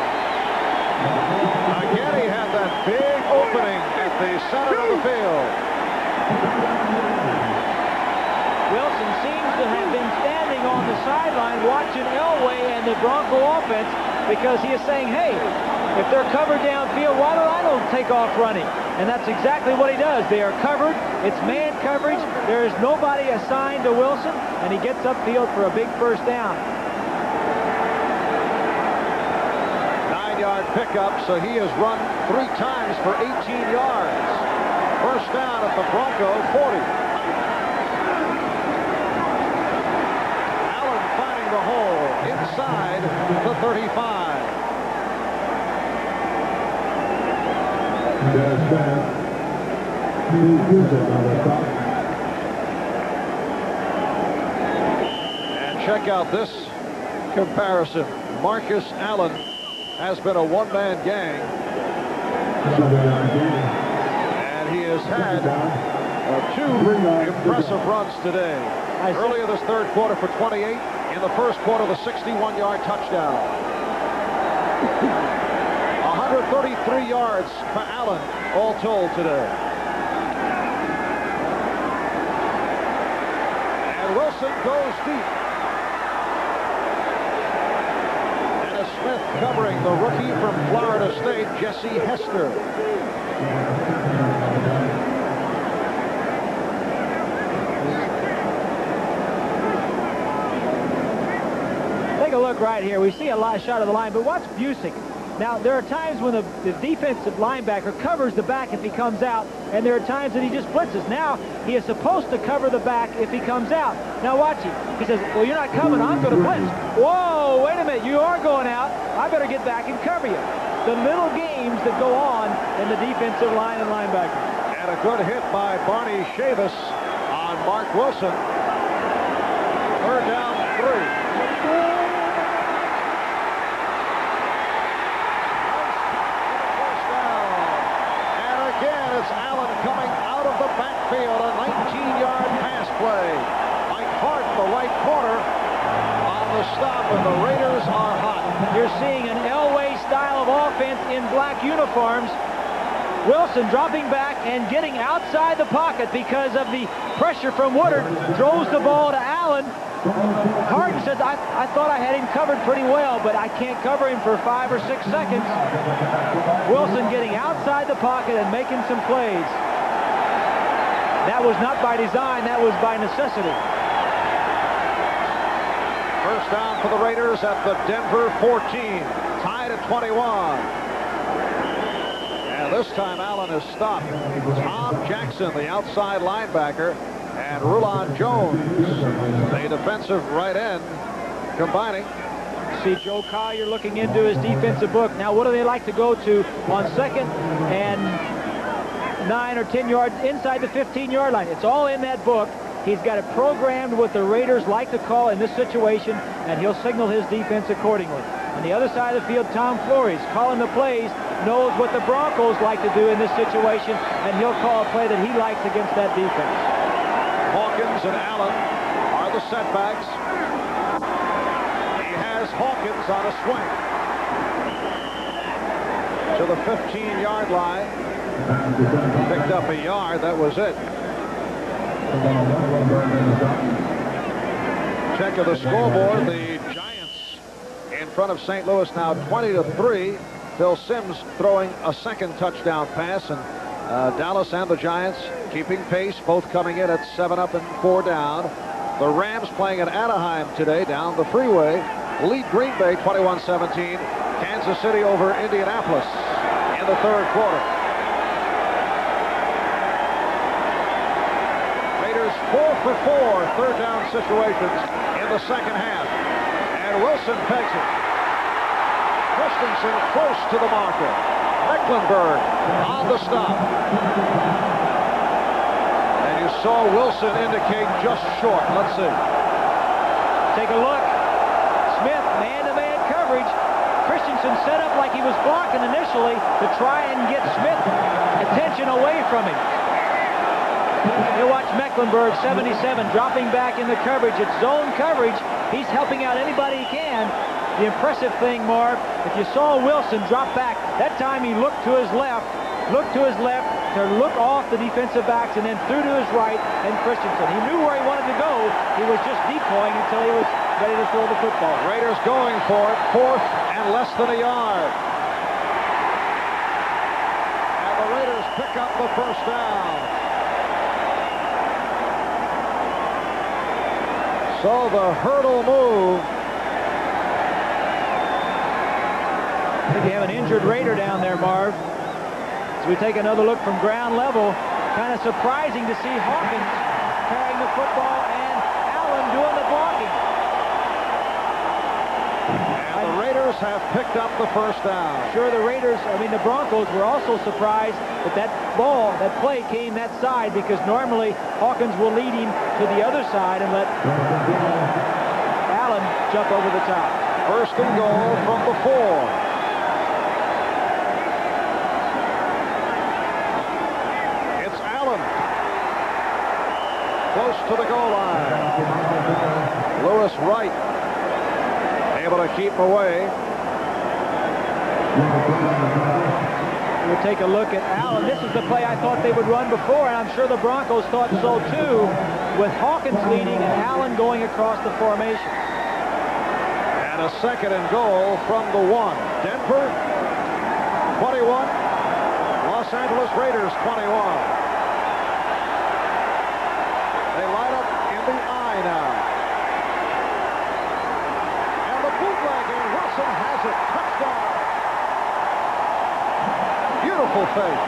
Speaker 1: Again, he had that big opening at the center of the field.
Speaker 2: Wilson seems to have been standing on the sideline watching Elway and the Bronco offense because he is saying, hey, if they're covered downfield, why don't I take off running? And that's exactly what he does. They are covered. It's man coverage. There is nobody assigned to Wilson, and he gets upfield for a big first down.
Speaker 1: 9-yard pickup, so he has run 3 times for 18 yards. First down at the Bronco 40. Allen finding the hole inside the 35. And check out this comparison. Marcus Allen has been a one-man gang. And he has had 2 impressive runs today. Earlier this third quarter for 28. In the first quarter, the 61-yard touchdown. 133 yards for Allen, all told today. And Wilson goes deep. Dennis Smith covering the rookie from Florida State, Jesse Hester.
Speaker 2: Take a look right here. We see a live shot of the line, but watch Busick. Now, there are times when the defensive linebacker covers the back if he comes out, and there are times that he just blitzes. Now, he is supposed to cover the back if he comes out. Now, watch him. He says, well, you're not coming. I'm going to blitz. Whoa, wait a minute. You are going out. I better get back and cover you. The little games that go on in the defensive line and linebacker.
Speaker 1: And a good hit by Barney Chavis on Mark Wilson. 3rd down, 3. It's Allen coming out of the backfield, a 19-yard pass play. Mike Hart, the right corner, on the stop, and the Raiders are hot.
Speaker 2: You're seeing an Elway style of offense in black uniforms. Wilson dropping back and getting outside the pocket because of the pressure from Woodard. Throws the ball to Allen. Harden says, I thought I had him covered pretty well, but I can't cover him for 5 or 6 seconds. Wilson getting outside the pocket and making some plays. That was not by design, that was by necessity.
Speaker 1: First down for the Raiders at the Denver 14, tied at 21. And this time Allen is stopped. Tom Jackson, the outside linebacker, and and Rulon Jones, the defensive right end, combining.
Speaker 2: See Joe Collier looking into his defensive book. Now, what do they like to go to on second and 9 or 10 yards inside the 15-yard line? It's all in that book. He's got it programmed what the Raiders like to call in this situation, and he'll signal his defense accordingly. On the other side of the field, Tom Flores, calling the plays, knows what the Broncos like to do in this situation, and he'll call a play that he likes against that defense.
Speaker 1: Hawkins and Allen are the setbacks. He has Hawkins on a swing to the 15-yard line. Picked up a yard. That was it. Check of the scoreboard. The Giants in front of St. Louis now 20-3. Phil Simms throwing a second touchdown pass, and Dallas and the Giants keeping pace, both coming in at 7 up and 4 down. The Rams playing at Anaheim today down the freeway. Lead Green Bay 21-17. Kansas City over Indianapolis in the third quarter. Raiders 4 for 4 third down situations in the second half. And Wilson pegs it. Christensen close to the marker. Mecklenburg on the stop. And you saw Wilson indicate just short. Let's see.
Speaker 2: Take a look. Smith, man-to-man coverage. Christensen set up like he was blocking initially to try and get Smith attention away from him. You watch Mecklenburg, 77, dropping back in the coverage. It's zone coverage. He's helping out anybody he can. The impressive thing, Marv, if you saw Wilson drop back, that time he looked to his left to look off the defensive backs and then threw to his right and Christensen. He knew where he wanted to go. He was just decoying until he was ready to throw the football.
Speaker 1: Raiders going for it, 4th and less than a yard. And the Raiders pick up the first down. So the hurdle move.
Speaker 2: I think you have an injured Raider down there, Marv. As we take another look from ground level, kind of surprising to see Hawkins carrying the football and Allen doing the blocking.
Speaker 1: And the Raiders have picked up the first down.
Speaker 2: Sure, the Broncos were also surprised that that play came that side, because normally Hawkins will lead him to the other side and let Allen jump over the top.
Speaker 1: First and goal from the 4. Close to the goal line. Lewis Wright able to keep away.
Speaker 2: We'll take a look at Allen. This is the play I thought they would run before, and I'm sure the Broncos thought so too, with Hawkins leading and Allen going across the formation.
Speaker 1: And a second and goal from the 1. Denver 21. Los Angeles Raiders 21. They line up in the eye now. And the bootleg, and Wilson has it. Touchdown. Beautiful fake.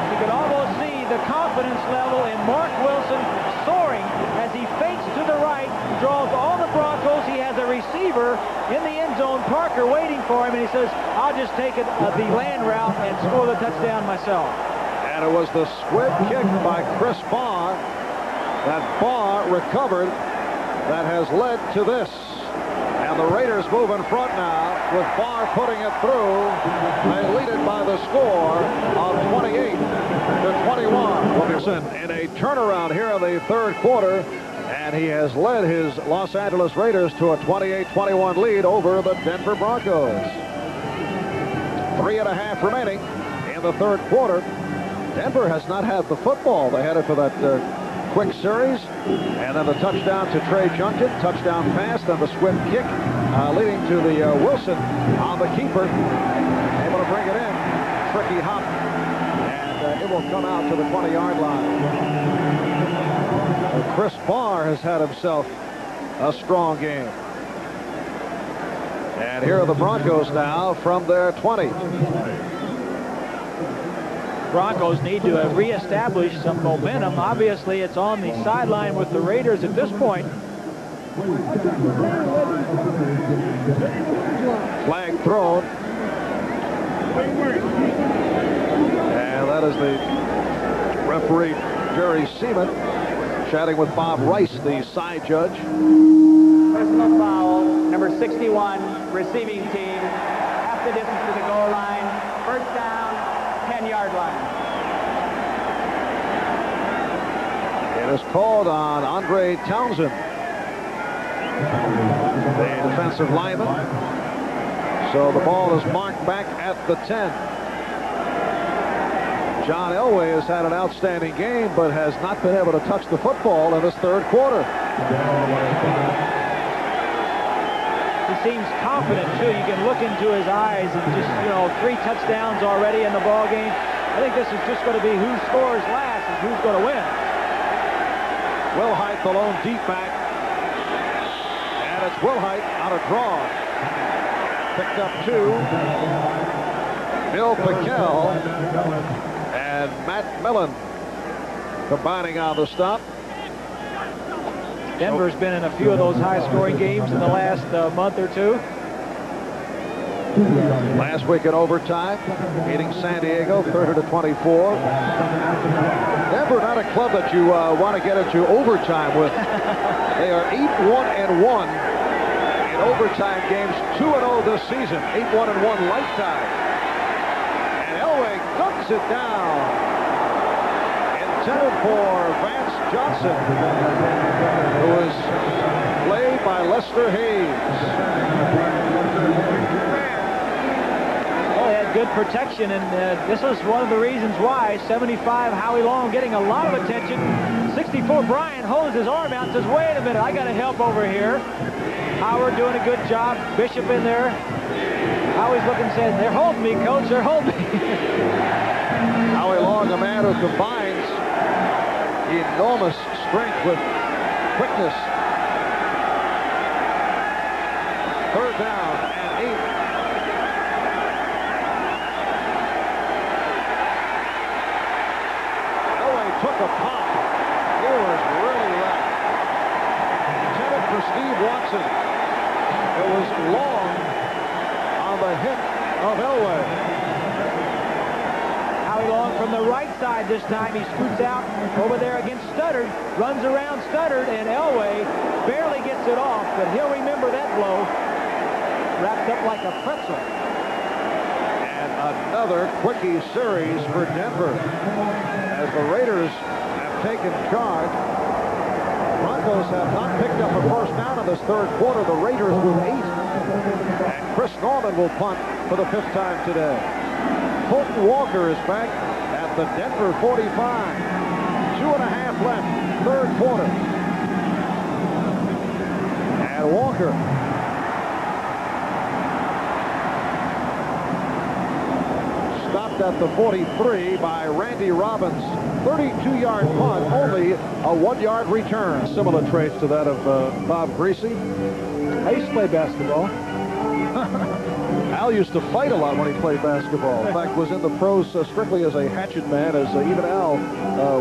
Speaker 2: You could almost see the confidence level in Mark Wilson soaring as he fakes to the right, draws all the Broncos. He has a receiver in the end zone, Parker, waiting for him, and he says, I'll just take it the land route and score the touchdown myself.
Speaker 1: And it was the squib kick by Chris Barr that Barr recovered that has led to this. And the Raiders move in front now with Barr putting it through. They lead it by the score of 28-21. Wilson in a turnaround here in the third quarter, and he has led his Los Angeles Raiders to a 28-21 lead over the Denver Broncos. 3.5 remaining in the third quarter. Denver has not had the football. They had it for that quick series, and then the touchdown to Trey Junkin, touchdown pass, then the squib kick leading to the Wilson on the keeper, able to bring it in. Tricky hop, and it will come out to the 20-yard line. Chris Barr has had himself a strong game. And here are the Broncos now from their 20.
Speaker 2: Broncos need to reestablish some momentum. Obviously, it's on the sideline with the Raiders at this point.
Speaker 1: Flag thrown. And that is the referee, Jerry Seaman, chatting with Bob Rice, the side judge.
Speaker 4: Personal foul, number 61, receiving team, half the distance to the goal line, first down, 10-yard line.
Speaker 1: It is called on Andre Townsend, the defensive lineman. So the ball is marked back at the 10. John Elway has had an outstanding game, but has not been able to touch the football in this third quarter.
Speaker 2: He seems confident, too. You can look into his eyes and just, 3 touchdowns already in the ball game. I think this is just going to be who scores last and who's going to win.
Speaker 1: Wilhite, the lone deep back. And it's Wilhite on a draw. Picked up 2. Bill Piquel and Matt Millen combining on the stop.
Speaker 2: Denver's been in a few of those high-scoring games in the last month or two.
Speaker 1: Last week in overtime, beating San Diego 30-24. Denver, not a club that you want to get into overtime with. They are 8-1-1 in overtime games, 2-0 this season, 8-1-1 lifetime. And Elway ducks it down. Intended for Vance Johnson, who was played by Lester Hayes.
Speaker 2: Well, they had good protection, and this was one of the reasons why 75 Howie Long getting a lot of attention. 64 Bryant holds his arm out and says, wait a minute, I got to help over here. Howard doing a good job. Bishop in there. Howie's looking and saying, they're holding me, coach, they're holding me.
Speaker 1: Howie Long, a man who combines enormous strength with quickness. Third down and 8. Elway took a pop. He was really right. Intended for Steve Watson. It was Long on the hit of Elway.
Speaker 2: Long from the right side this time. He scoots out over there against Studdard, runs around Studdard, and Elway barely gets it off, but he'll remember that blow. Wrapped up like a pretzel.
Speaker 1: And another quickie series for Denver as the Raiders have taken charge. Broncos have not picked up a first down in this third quarter. The Raiders with 8. And Chris Norman will punt for the 5th time today. Fulton Walker is back at the Denver 45. 2.5 left, third quarter. And Walker stopped at the 43 by Randy Robbins. 32-yard punt, only a 1-yard return. Similar traits to that of Bob Greasy.
Speaker 6: I used to play basketball.
Speaker 1: Al used to fight a lot when he played basketball. In fact, was in the pros strictly as a hatchet man, as even Al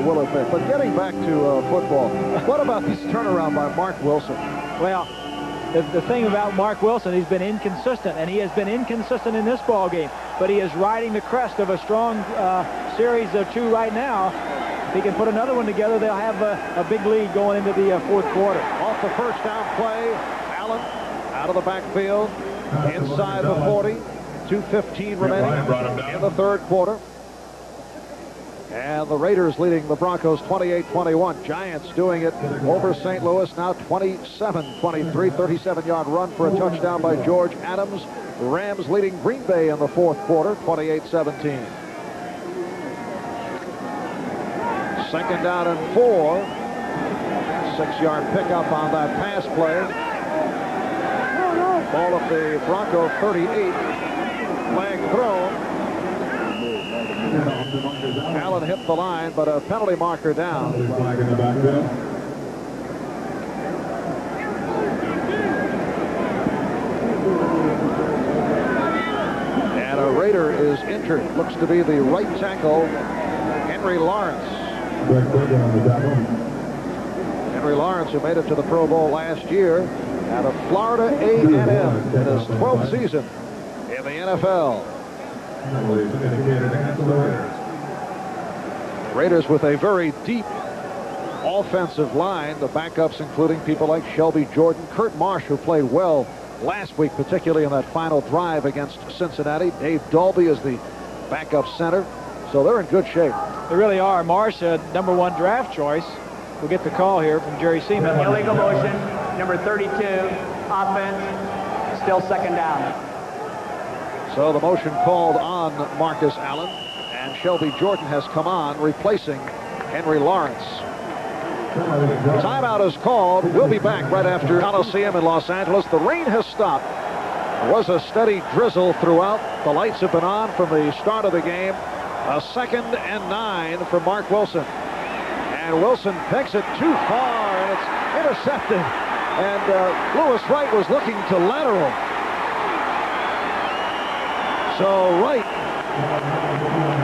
Speaker 1: will admit. But getting back to football, what about this turnaround by Mark Wilson?
Speaker 2: Well, the thing about Mark Wilson, he's been inconsistent, and he has been inconsistent in this ball game. But he is riding the crest of a strong series of 2 right now. If he can put another one together, they'll have a big lead going into the fourth quarter.
Speaker 1: Off the first down play, Allen out of the backfield. Inside the 40, 2:15 remaining in the third quarter. And the Raiders leading the Broncos 28-21. Giants doing it over St. Louis now 27-23. 37-yard run for a touchdown by George Adams. Rams leading Green Bay in the fourth quarter 28-17. Second down and 4. 6-yard pickup on that pass play. Ball at the Bronco 38. Flag thrown. Allen hit the line, but a penalty marker down. And a Raider is injured. Looks to be the right tackle, Henry Lawrence. Henry Lawrence, who made it to the Pro Bowl last year out of Florida A&M in his 12th season in the NFL. Raiders with a very deep offensive line. The backups including people like Shelby Jordan, Kurt Marsh, who played well last week, particularly in that final drive against Cincinnati. Dave Dalby is the backup center. So they're in good shape.
Speaker 2: They really are. Marsh, #1 draft choice. We'll get the call here from Jerry Seaman.
Speaker 4: Illegal motion, number 32, offense, still second down.
Speaker 1: So the motion called on Marcus Allen, and Shelby Jordan has come on, replacing Henry Lawrence. Timeout is called. We'll be back right after Coliseum in Los Angeles. The rain has stopped. There was a steady drizzle throughout. The lights have been on from the start of the game. A 2nd and 9 for Mark Wilson. And Wilson picks it too far, and it's intercepted. And Lewis Wright was looking to lateral. So Wright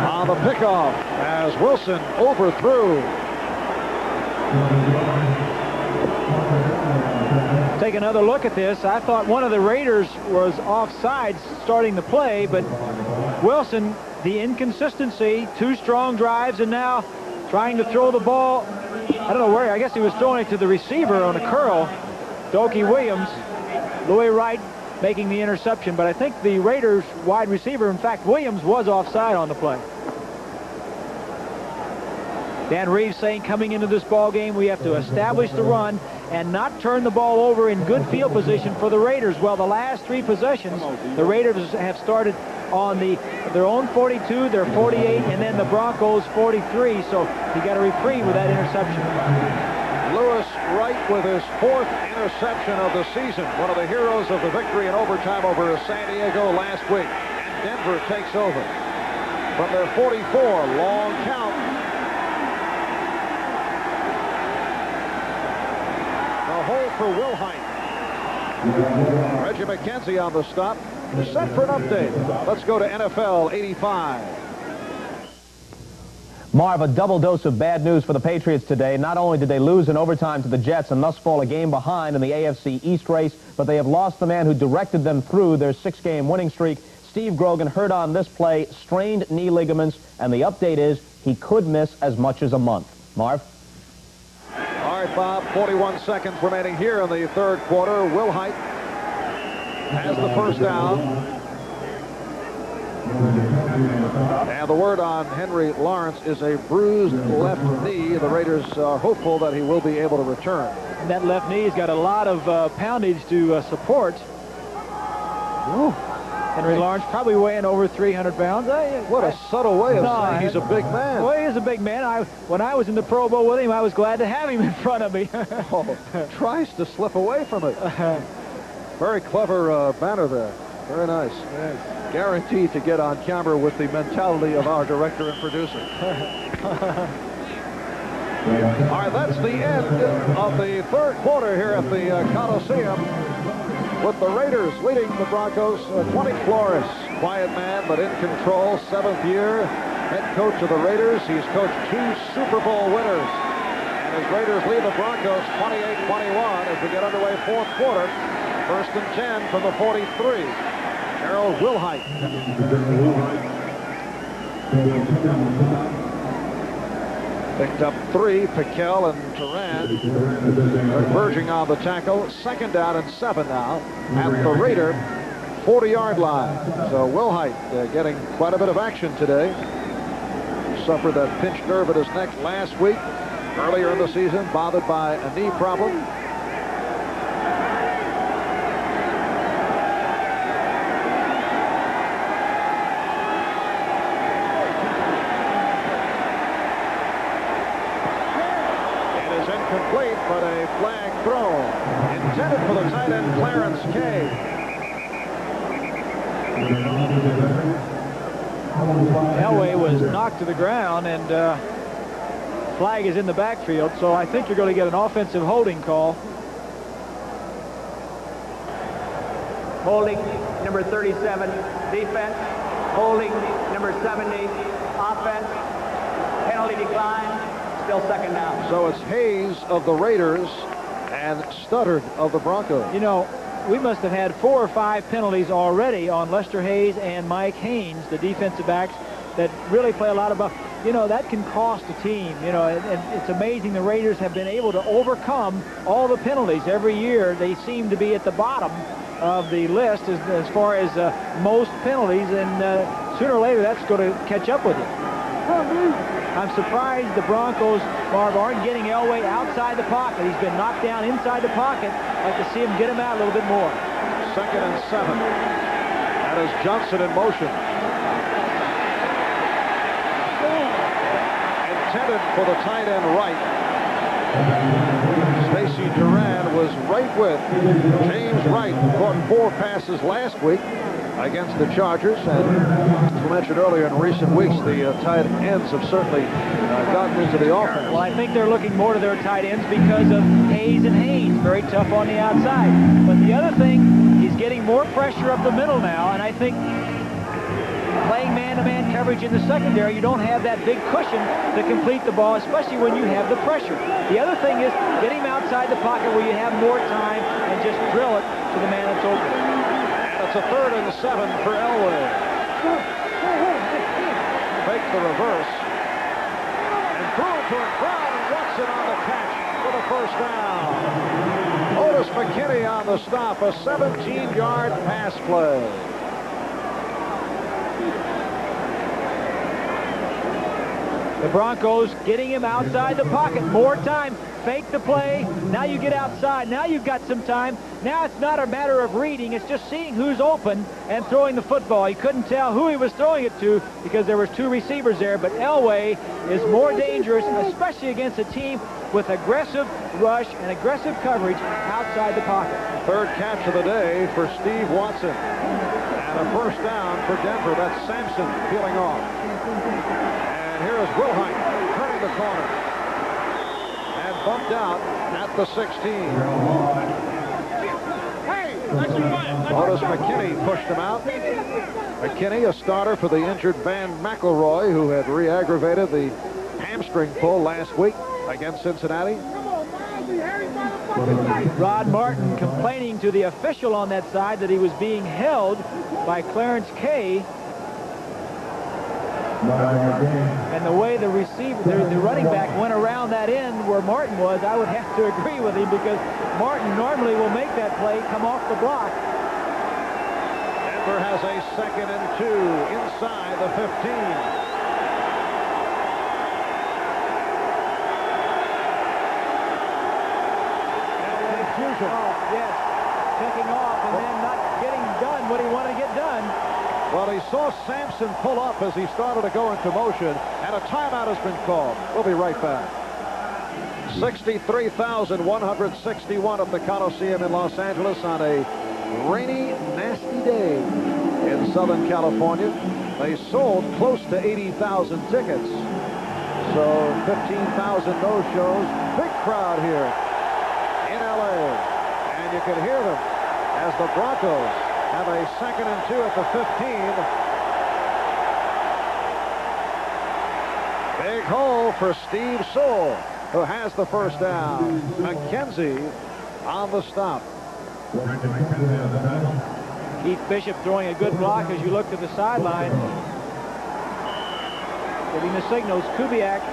Speaker 1: on the pickoff as Wilson overthrew.
Speaker 2: Take another look at this. I thought one of the Raiders was offside starting the play, but Wilson, the inconsistency, 2 strong drives, and now trying to throw the ball. I don't know where. I guess he was throwing it to the receiver on a curl. Dokie Williams. Louis Wright making the interception, but I think the Raiders wide receiver, in fact, Williams, was offside on the play. Dan Reeves saying coming into this ball game, we have to establish the run and not turn the ball over in good field position for the Raiders. Well, the last 3 possessions, the Raiders have started on their own 42, their 48, and then the Broncos 43. So he got a reprieve with that interception.
Speaker 1: Lewis Wright with his 4th interception of the season. One of the heroes of the victory in overtime over San Diego last week. And Denver takes over from their 44. Long count. The hole for Will Height. Reggie McKenzie on the stop. Set for an update. Let's go to NFL 85.
Speaker 5: Marv, a double dose of bad news for the Patriots today. Not only did they lose in overtime to the Jets and thus fall a game behind in the AFC East race, but they have lost the man who directed them through their 6-game winning streak. Steve Grogan hurt on this play, strained knee ligaments, and the update is he could miss as much as a month. Marv?
Speaker 1: All right, Bob, 41 seconds remaining here in the 3rd quarter. Will Height has the first down. And the word on Henry Lawrence is a bruised left knee. The Raiders are hopeful that he will be able to return.
Speaker 2: And that left knee's got a lot of poundage to support.
Speaker 1: Ooh.
Speaker 2: Henry Lawrence probably weighing over 300 pounds.
Speaker 1: What a subtle way of saying he's a big man.
Speaker 2: Well, he is a big man. When I was in the Pro Bowl with him, I was glad to have him in front of me.
Speaker 1: Tries to slip away from it. Very clever banner there. Very nice.
Speaker 2: Yes.
Speaker 1: Guaranteed to get on camera with the mentality of our director and producer. All right, that's the end of the 3rd quarter here at the Coliseum, with the Raiders leading the Broncos. 20 Flores, quiet man but in control, 7th year head coach of the Raiders. He's coached 2 Super Bowl winners. And as Raiders lead the Broncos 28-21 as we get underway 4th quarter. 1st and 10 from the 43. Harold Wilhite. Picked up 3. Piquel and Turan converging on the tackle. 2nd down and 7 now at the Raider 40-yard line. So Wilhite getting quite a bit of action today. Suffered that pinched nerve at his neck last week. Earlier in the season, bothered by a knee problem. Incomplete, but a flag thrown. Intended for the tight end, Clarence Kay.
Speaker 2: Elway was knocked to the ground, and flag is in the backfield, so I think you're going to get an offensive holding call.
Speaker 4: Holding, number 37, defense. holding number 70, offense, penalty decline, still second down.
Speaker 1: So it's Hayes of the Raiders and Studdard of the Broncos.
Speaker 2: You know, we must have had 4 or 5 penalties already on Lester Hayes and Mike Haynes, the defensive backs that really play a lot of ball. You know, that can cost a team. You know, and it's amazing the Raiders have been able to overcome all the penalties. Every year they seem to be at the bottom of the list as far as most penalties, and sooner or later that's going to catch up with you. I'm surprised the Broncos, Marv, aren't getting Elway outside the pocket. He's been knocked down inside the pocket. I'd like to see him get him out a little bit more.
Speaker 1: 2nd and 7. That is Johnson in motion. Intended for the tight end right. Stacy Duran was right with James Wright. Caught 4 passes last week against the Chargers, and as we mentioned earlier, in recent weeks the tight ends have certainly gotten into the offense.
Speaker 2: Well, I think they're looking more to their tight ends because of Hayes and Haynes, very tough on the outside. But the other thing, he's getting more pressure up the middle now, and I think playing man-to-man coverage in the secondary, you don't have that big cushion to complete the ball, especially when you have the pressure. The other thing is get him outside the pocket where you have more time and just drill it to the man that's open.
Speaker 1: It's a 3rd and 7 for Elway. Fake the reverse. And throw to Brown, and Watson on the catch for the first down. Otis McKinney on the stop, a 17-yard pass play.
Speaker 2: The Broncos getting him outside the pocket. More time. Fake the play. Now you get outside. Now you've got some time. Now it's not a matter of reading. It's just seeing who's open and throwing the football. He couldn't tell who he was throwing it to because there was 2 receivers there. But Elway is more dangerous, especially against a team with aggressive rush and aggressive coverage outside the pocket.
Speaker 1: 3rd catch of the day for Steve Watson. And a first down for Denver. That's Sampson peeling off. Here is Wilhite turning the corner and bumped out at the 16. Otis McKinney pushed him out. McKinney, a starter for the injured Van McElroy, who had re-aggravated the hamstring pull last week against Cincinnati.
Speaker 2: Rod Martin complaining to the official on that side that he was being held by Clarence Kay. And the way the running back went around that end where Martin was, I would have to agree with him because Martin normally will make that play come off the block.
Speaker 1: Denver has a 2nd and 2 inside the 15. Confusion.
Speaker 2: Oh, yes. Taking off and then not getting done what he wanted to get done.
Speaker 1: Well, he saw Sampson pull up as he started to go into motion, and a timeout has been called. We'll be right back. 63,161 at the Coliseum in Los Angeles on a rainy, nasty day in Southern California. They sold close to 80,000 tickets. So 15,000 no-shows. Big crowd here in L.A. And you can hear them as the Broncos have a 2nd and 2 at the 15. Big hole for Steve Sewell, who has the first down. McKenzie on the stop.
Speaker 2: Keith Bishop throwing a good block as you look to the sideline. Giving the signals. Kubiak.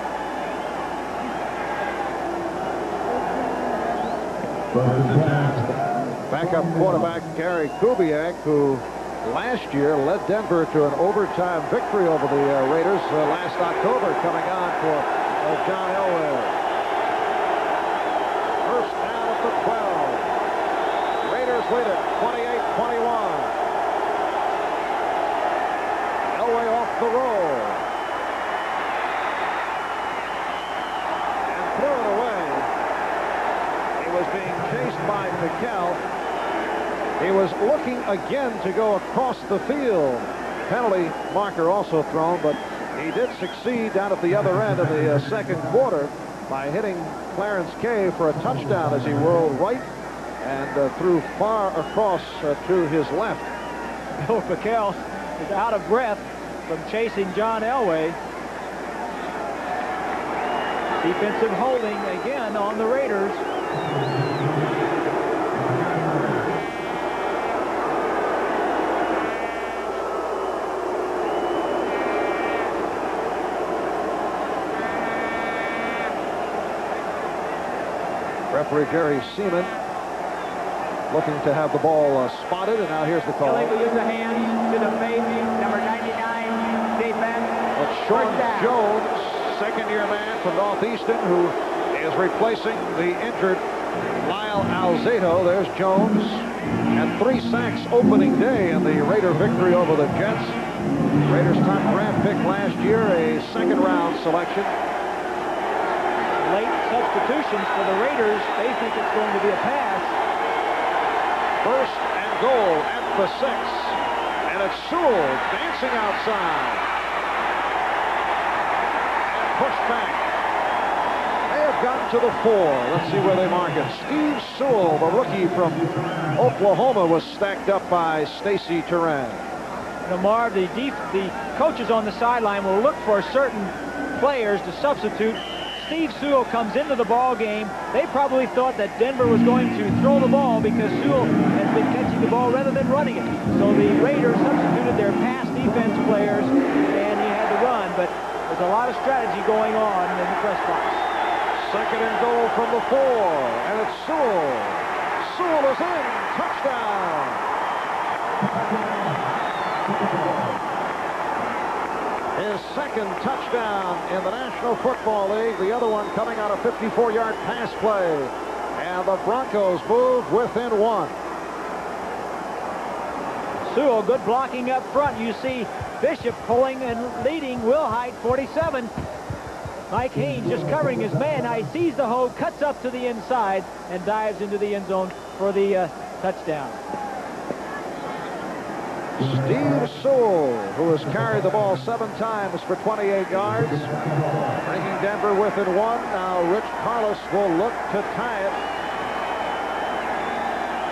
Speaker 1: Backup quarterback Gary Kubiak, who last year led Denver to an overtime victory over the Raiders last October, coming on for John Elway. First down at the 12. Raiders lead it 28-21. Elway off the roll. And threw it away. He was being chased by Piquel. He was looking again to go across the field. Penalty marker also thrown, but he did succeed down at the other end of the second quarter by hitting Clarence Kay for a touchdown as he whirled right and threw far across to his left.
Speaker 2: Bill Piquel is out of breath from chasing John Elway. Defensive holding again on the Raiders.
Speaker 1: Referee Jerry Seaman looking to have the ball spotted, and now here's the call.
Speaker 4: Illegal use of hands to the face, number 99, defense.
Speaker 1: It's Sean Jones, second-year man from Northeastern, who is replacing the injured Lyle Alzado. There's Jones, and 3 sacks opening day in the Raider victory over the Jets. Raiders' top draft pick last year, a second-round selection.
Speaker 2: Late substitutions for the Raiders. They think it's going to be a pass.
Speaker 1: First and goal at the 6. And it's Sewell dancing outside. And pushed back. They have gotten to the 4. Let's see where they mark it. Steve Sewell, the rookie from Oklahoma, was stacked up by Stacy Turan.
Speaker 2: Marv, the coaches on the sideline will look for certain players to substitute. Steve Sewell comes into the ball game. They probably thought that Denver was going to throw the ball because Sewell has been catching the ball rather than running it. So the Raiders substituted their pass defense players, and he had to run. But there's a lot of strategy going on in the press box.
Speaker 1: Second and goal from the 4, and it's Sewell. Sewell is in. Touchdown. His second touchdown in the National Football League. The other one coming on a 54-yard pass play. And the Broncos move within 1.
Speaker 2: Sewell, good blocking up front. You see Bishop pulling and leading Wilhite, 47. Mike Haynes just covering his man. Now he sees the hole, cuts up to the inside, and dives into the end zone for the touchdown.
Speaker 1: Steve Sewell, who has carried the ball 7 times for 28 yards, bringing Denver within 1. Now Rich Carlos will look to tie it.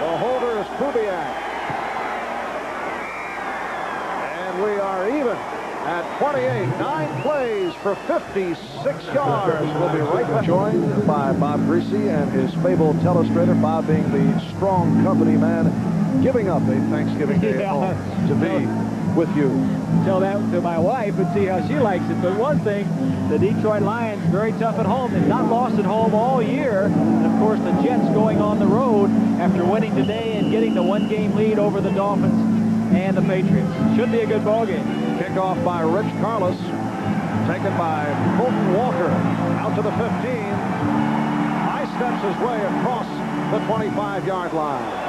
Speaker 1: The holder is Kubiak. And we are even at 28. 9 plays for 56 yards. We'll be right back. Joined by Bob Greasy and his fabled telestrator, Bob being the strong company man, giving up a Thanksgiving Day at home to be with you.
Speaker 2: Tell that to my wife and see how she likes it. But one thing, the Detroit Lions, very tough at home. They've not lost at home all year. And, of course, the Jets going on the road after winning today and getting the 1-game lead over the Dolphins and the Patriots. Should be a good ball game.
Speaker 1: Kickoff by Rich Carlos, taken by Fulton Walker, out to the 15. High steps his way across the 25-yard line.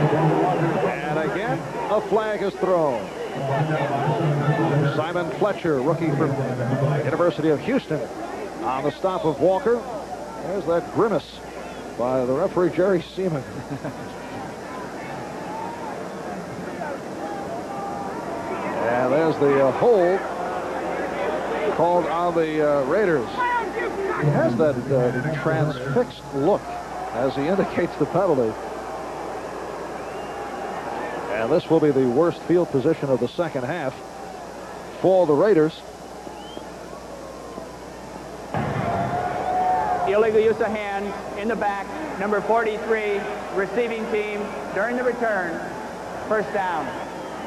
Speaker 1: And again, a flag is thrown. Simon Fletcher, rookie from University of Houston, on the stop of Walker. There's that grimace by the referee, Jerry Seaman. And there's the hold called on the Raiders. He has that transfixed look as he indicates the penalty. And this will be the worst field position of the second half for the Raiders.
Speaker 4: Illegal use of hands in the back, number 43, receiving team during the return. First down.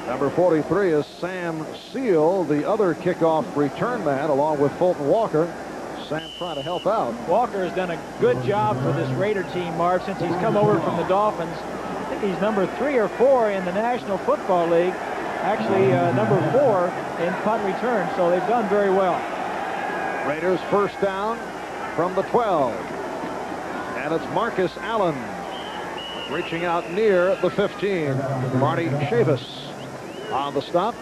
Speaker 1: Number 43 is Sam Seal, the other kickoff return man, along with Fulton Walker. Sam trying to help out.
Speaker 2: Walker has done a good job for this Raider team, Marv, since he's come over from the Dolphins. I think he's number 3 or 4 in the National Football League. Actually, number 4 in punt return, so they've done very well.
Speaker 1: Raiders first down from the 12. And it's Marcus Allen reaching out near the 15. Marty Chavis on the stop.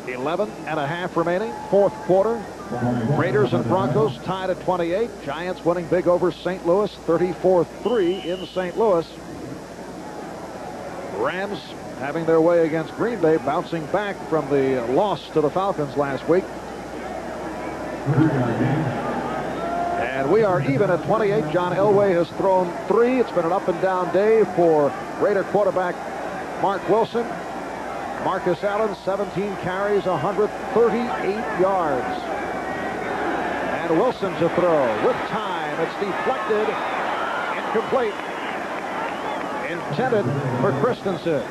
Speaker 1: 11 and a half remaining, fourth quarter. Raiders and Broncos tied at 28. Giants winning big over St. Louis, 34-3 in St. Louis. Rams having their way against Green Bay, bouncing back from the loss to the Falcons last week. And we are even at 28. John Elway has thrown 3. It's been an up and down day for Raider quarterback Mark Wilson. Marcus Allen, 17 carries, 138 yards. And Wilson to throw with time. It's deflected. Incomplete. Intended for Christensen.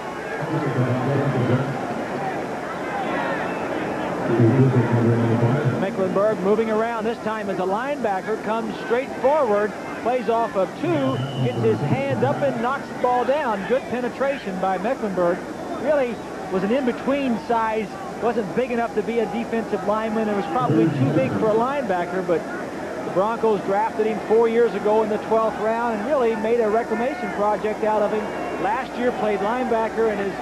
Speaker 2: Mecklenburg moving around this time as a linebacker, comes straight forward, plays off of two, gets his hand up and knocks the ball down. Good penetration by Mecklenburg. Really was an in-between size, wasn't big enough to be a defensive lineman. It was probably too big for a linebacker, but the Broncos drafted him 4 years ago in the 12th round and really made a reclamation project out of him. Last year played linebacker and is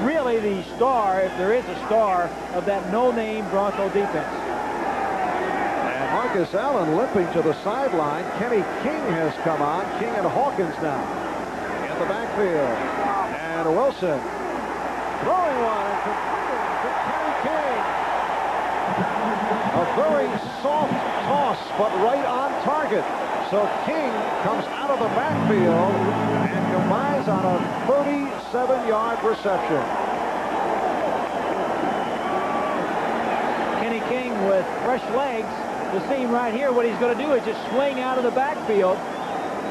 Speaker 2: really the star, if there is a star, of that no-name Bronco defense.
Speaker 1: And Marcus Allen limping to the sideline. Kenny King has come on. King and Hawkins now in the backfield. And Wilson throwing one and completing to Kenny King. A very soft toss, but right on target. So King comes out of the backfield and combines on a 37-yard reception.
Speaker 2: Kenny King with fresh legs. You'll see him right here. What he's going to do is just swing out of the backfield.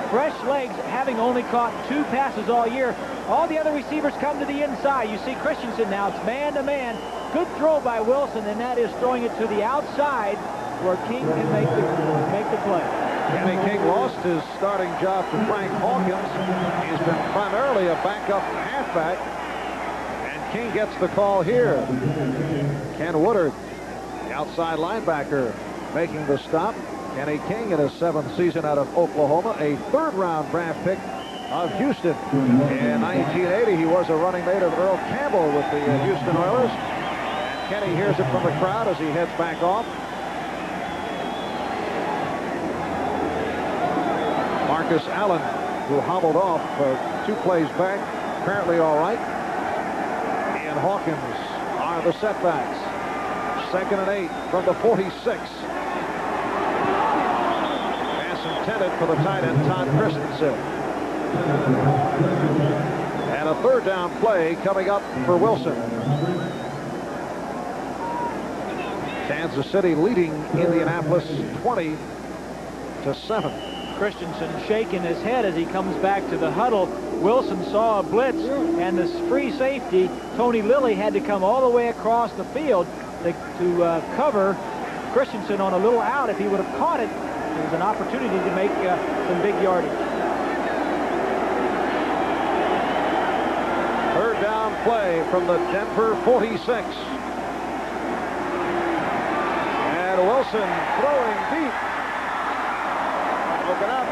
Speaker 2: Fresh legs, having only caught 2 passes all year. All the other receivers come to the inside. You see Christensen now. It's man-to-man. Good throw by Wilson, and that is throwing it to the outside where King can make the play.
Speaker 1: Kenny King lost his starting job to Frank Hawkins. He's been primarily a backup halfback. And King gets the call here. Ken Woodard, the outside linebacker, making the stop. Kenny King in his 7th season out of Oklahoma, a 3rd-round draft pick of Houston. In 1980, he was a running mate of Earl Campbell with the Houston Oilers. And Kenny hears it from the crowd as he heads back off. Marcus Allen, who hobbled off 2 plays back, apparently all right. Ian Hawkins are the setbacks. 2nd and 8 from the 46. Pass intended for the tight end, Todd Christensen. And a 3rd down play coming up for Wilson. Kansas City leading Indianapolis 20-7.
Speaker 2: Christensen shaking his head as he comes back to the huddle. Wilson saw a blitz, and this free safety, Tony Lilly, had to come all the way across the field to cover Christensen on a little out. If he would have caught it, there was an opportunity to make some big yardage.
Speaker 1: 3rd down play from the Denver 46. And Wilson throwing deep. Broken up.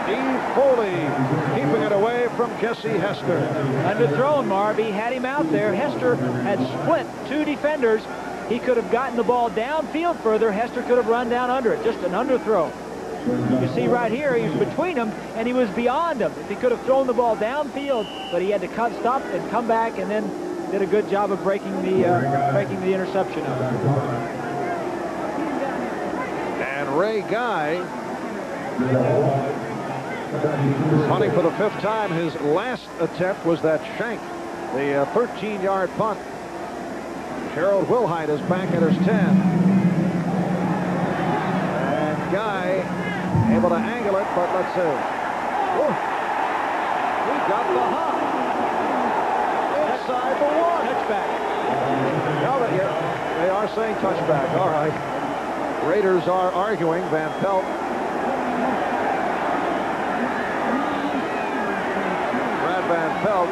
Speaker 1: Steve Foley keeping it away from Jesse Hester.
Speaker 2: Underthrown, Marv. He had him out there. Hester had split 2 defenders. He could have gotten the ball downfield further. Hester could have run down under it. Just an underthrow. You see right here, he was between them, and he was beyond them. If he could have thrown the ball downfield, but he had to stop and come back, and then did a good job of breaking the interception up.
Speaker 1: And Ray Guy punting for the 5th time. His last attempt was that shank, the 13-yard punt. Harold Wilhite is back at his 10. And Guy able to angle it, but let's see. Ooh. He got the hop. Inside the 1.
Speaker 2: Touchback.
Speaker 1: No, they are saying touchback. All right. Raiders are arguing. Van Pelt. Brad Van Pelt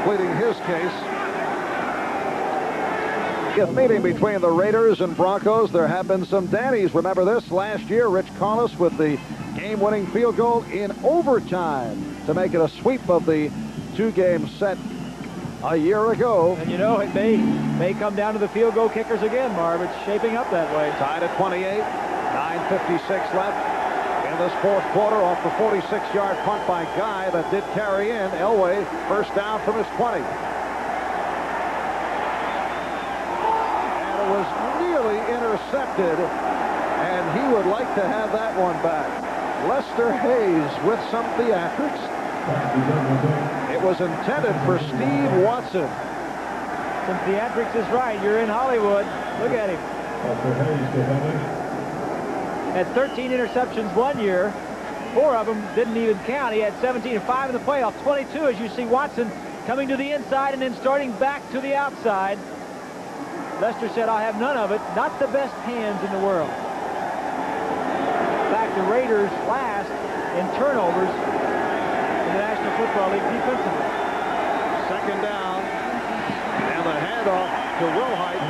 Speaker 1: pleading his case. A meeting between the Raiders and Broncos. There have been some Dannies. Remember this? Last year, Rich Carlos with the game-winning field goal in overtime to make it a sweep of the 2-game set a year ago.
Speaker 2: And you know, it may come down to the field goal kickers again, Marv. It's shaping up that way.
Speaker 1: Tied at 28. 9:56 left in this 4th quarter off the 46-yard punt by Guy that did carry in. Elway, 1st down from his 20. Was nearly intercepted, and he would like to have that one back. Lester Hayes with some theatrics It was intended for Steve Watson.
Speaker 2: Some theatrics is right. You're in Hollywood. Look at him. Had 13 interceptions one year. 4 of them didn't even count. He had 17 and 5 in the playoffs. 22 as you see Watson coming to the inside and then starting back to the outside. Lester said, I'll have none of it. Not the best hands in the world. In fact, the Raiders last in turnovers in the National Football League defensively.
Speaker 1: Second down. And the handoff to Wilhite.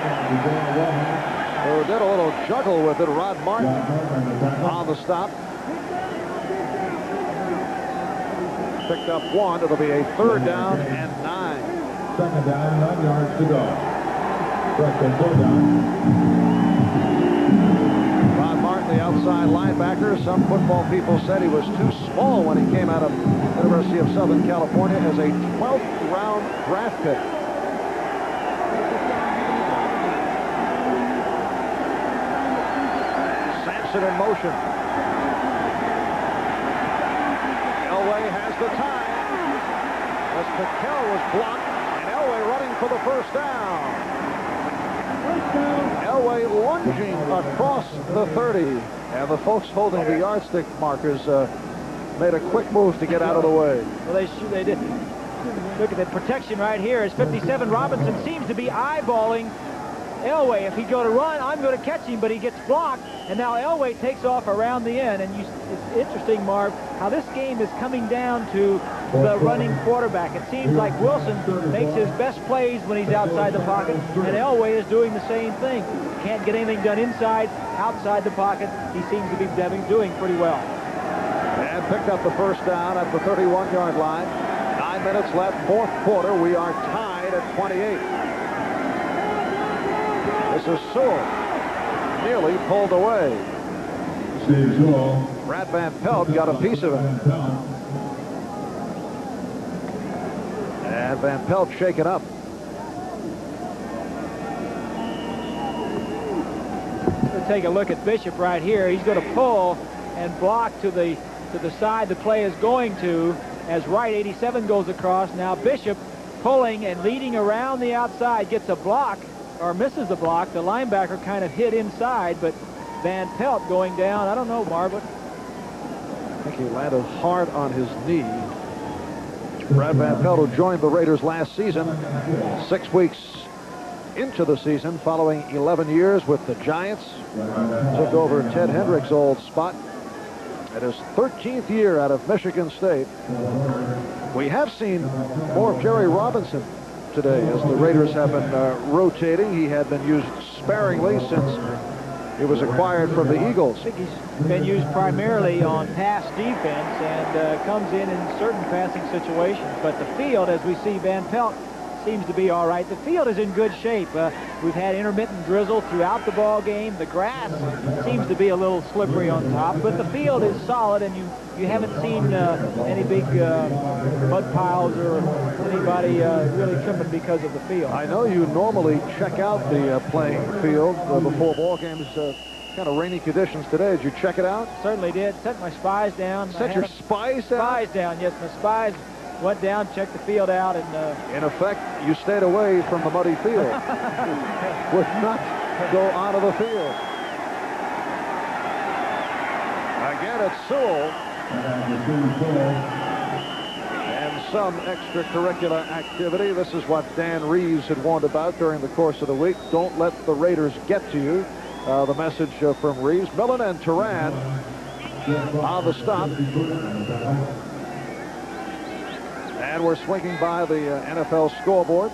Speaker 1: Who did a little juggle with it. Rod Martin on the stop. Picked up 1. It'll be a 3rd down and 9.
Speaker 3: Second down, 9 yards to go. Second, 4 down.
Speaker 1: Rod Martin, the outside linebacker. Some football people said he was too small when he came out of University of Southern California as a 12th round draft pick. Sampson in motion. Elway has the time. As Piquel was blocked, and Elway running for the first down. Elway lunging across the 30. And the folks holding the yardstick markers made a quick move to get out of the way.
Speaker 2: Well, they did. Look at the protection right here. As 57, Robinson seems to be eyeballing Elway. If he go to run, I'm going to catch him, but he gets blocked. And now Elway takes off around the end. And it's interesting, Marv, how this game is coming down to the running quarterback. It seems like Wilson makes his best plays when he's outside the pocket, and Elway is doing the same thing. Can't get anything done inside, outside the pocket. He seems to be doing pretty well.
Speaker 1: And picked up the first down at the 31-yard line. 9 minutes left, 4th quarter. We are tied at 28. This is Sewell. Nearly pulled away.
Speaker 3: Steve Sewell.
Speaker 1: Brad Van Pelt got a piece of it. And Van Pelt shaken up.
Speaker 2: Let's take a look at Bishop right here. He's going to pull and block to the side the play is going to as right 87 goes across. Now Bishop pulling and leading around the outside, gets a block or misses the block. The linebacker kind of hit inside, but Van Pelt going down. I don't know, Marvin.
Speaker 1: I think he landed hard on his knee. Brad Van Pelt, who joined the Raiders last season, 6 weeks into the season, following 11 years with the Giants, took over Ted Hendricks' old spot at his 13th year out of Michigan State. We have seen more of Jerry Robinson today as the Raiders have been rotating. He had been used sparingly since he was acquired from the Eagles.
Speaker 2: I think he's been used primarily on pass defense and comes in certain passing situations. But the field, as we see, Van Pelt seems to be all right. The field is in good shape. We've had intermittent drizzle throughout the ball game. The grass seems to be a little slippery on top, but the field is solid, and you haven't seen any big mud piles or anybody really tripping because of the field.
Speaker 1: I know you normally check out the playing field before ball games. Kind of rainy conditions today. Did you check it out?
Speaker 2: Certainly did. Set my spies down.
Speaker 1: Set your spies down?
Speaker 2: Spies down, yes. My spies went down, checked the field out, and
Speaker 1: in effect, you stayed away from the muddy field. Would not go onto the field. Again, it's Sewell. And some extracurricular activity. This is what Dan Reeves had warned about during the course of the week. Don't let the Raiders get to you. The message from Reeves. Millen and Turan on the stop. And we're swinging by the NFL scoreboard.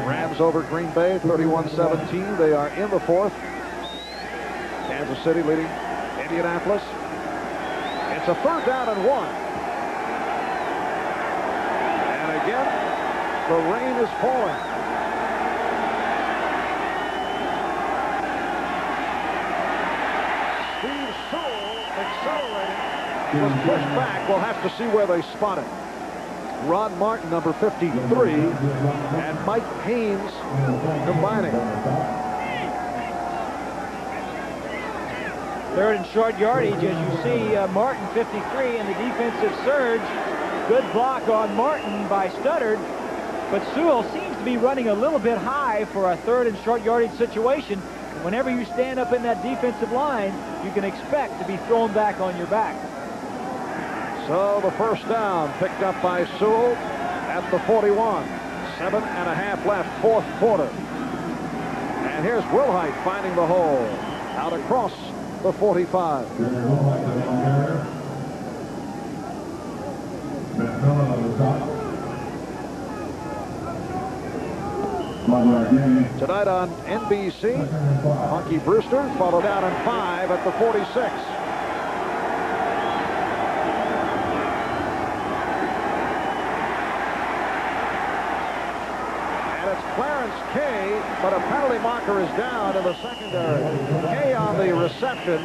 Speaker 1: Rams over Green Bay, 31-17. They are in the 4th. Kansas City leading Indianapolis. It's a 3rd down and 1. And again, the rain is falling. Steve Sewell accelerating. Was pushed back. We'll have to see where they spot it. Rod Martin, number 53, and Mike Haynes combining.
Speaker 2: 3rd and short yardage, as you see Martin 53 and the defensive surge Good block on Martin by Studdard, but Sewell seems to be running a little bit high for a third and short yardage situation. Whenever you stand up in that defensive line, you can expect to be thrown back on your back.
Speaker 1: So the first down picked up by Sewell at the 41. 7.5 left, fourth quarter. And here's Wilhite finding the hole out across the 45. Tonight on NBC, Punky Brewster followed down in 5 at the 46. And it's Clarence Kay, but a penalty marker is down in the secondary. Kay on the reception,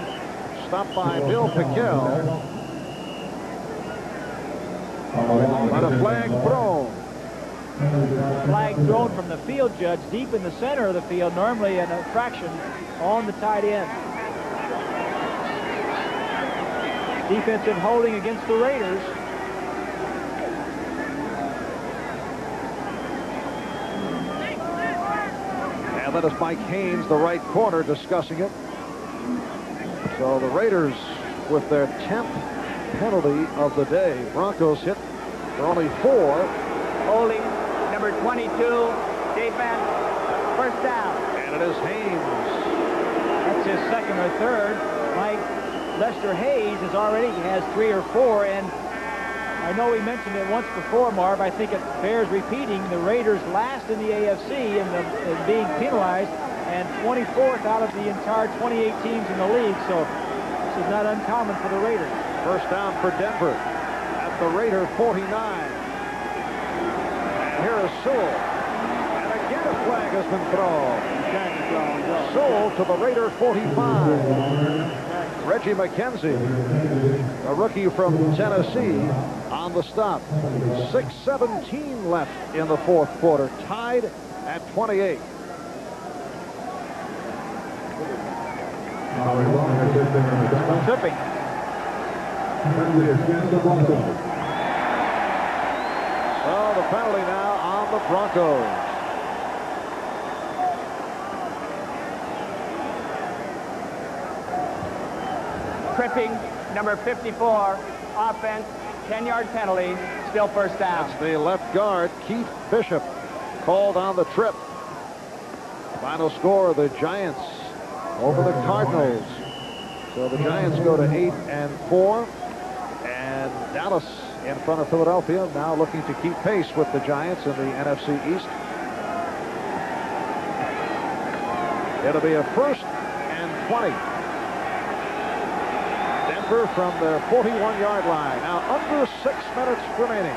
Speaker 1: stopped by Bill Piquel. But a flag thrown.
Speaker 2: Flag thrown from the field judge deep in the center of the field, normally an infraction on the tight end. Defensive holding against the Raiders.
Speaker 1: And that is Mike Haynes, the right corner, discussing it. So the Raiders with their 10th penalty of the day. Broncos hit for only 4.
Speaker 4: Holding, number 22, defense, first down.
Speaker 1: And it is Haynes.
Speaker 2: That's his second or third. Mike Lester Hayes has 3 or 4, and I know we mentioned it once before, Marv. I think it bears repeating. The Raiders last in the AFC in being penalized, and 24th out of the entire 28 teams in the league. So this is not uncommon for the Raiders.
Speaker 1: First down for Denver at the Raider 49. Here is Sewell. And again a flag has been thrown. Sewell to the Raider 45. Reggie McKenzie, a rookie from Tennessee, on the stop. 6:17 left in the fourth quarter. Tied at 28.
Speaker 2: Tripping.
Speaker 1: So the penalty now on the Broncos.
Speaker 4: Tripping, number 54, offense, 10-yard penalty, still first down.
Speaker 1: That's the left guard, Keith Bishop, called on the trip. Final score, the Giants over the Cardinals. So the Giants go to 8-4, and Dallas in front of Philadelphia, now looking to keep pace with the Giants in the NFC East. It'll be a 1st and 20. Denver from their 41-yard line. Now under 6 minutes remaining.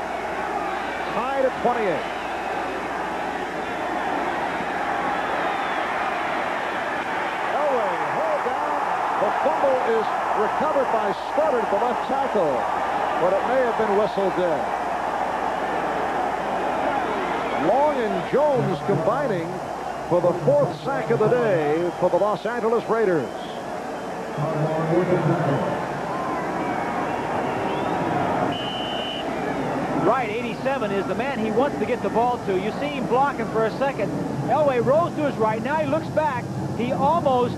Speaker 1: Tied at 28. Elway hauled down. The fumble is recovered by Studdard, the left tackle, but it may have been whistled dead. Long and Jones combining for the 4th sack of the day for the Los Angeles Raiders.
Speaker 2: Right, 87 is the man he wants to get the ball to. You see him blocking for a second. Elway rose to his right. Now he looks back. He almost,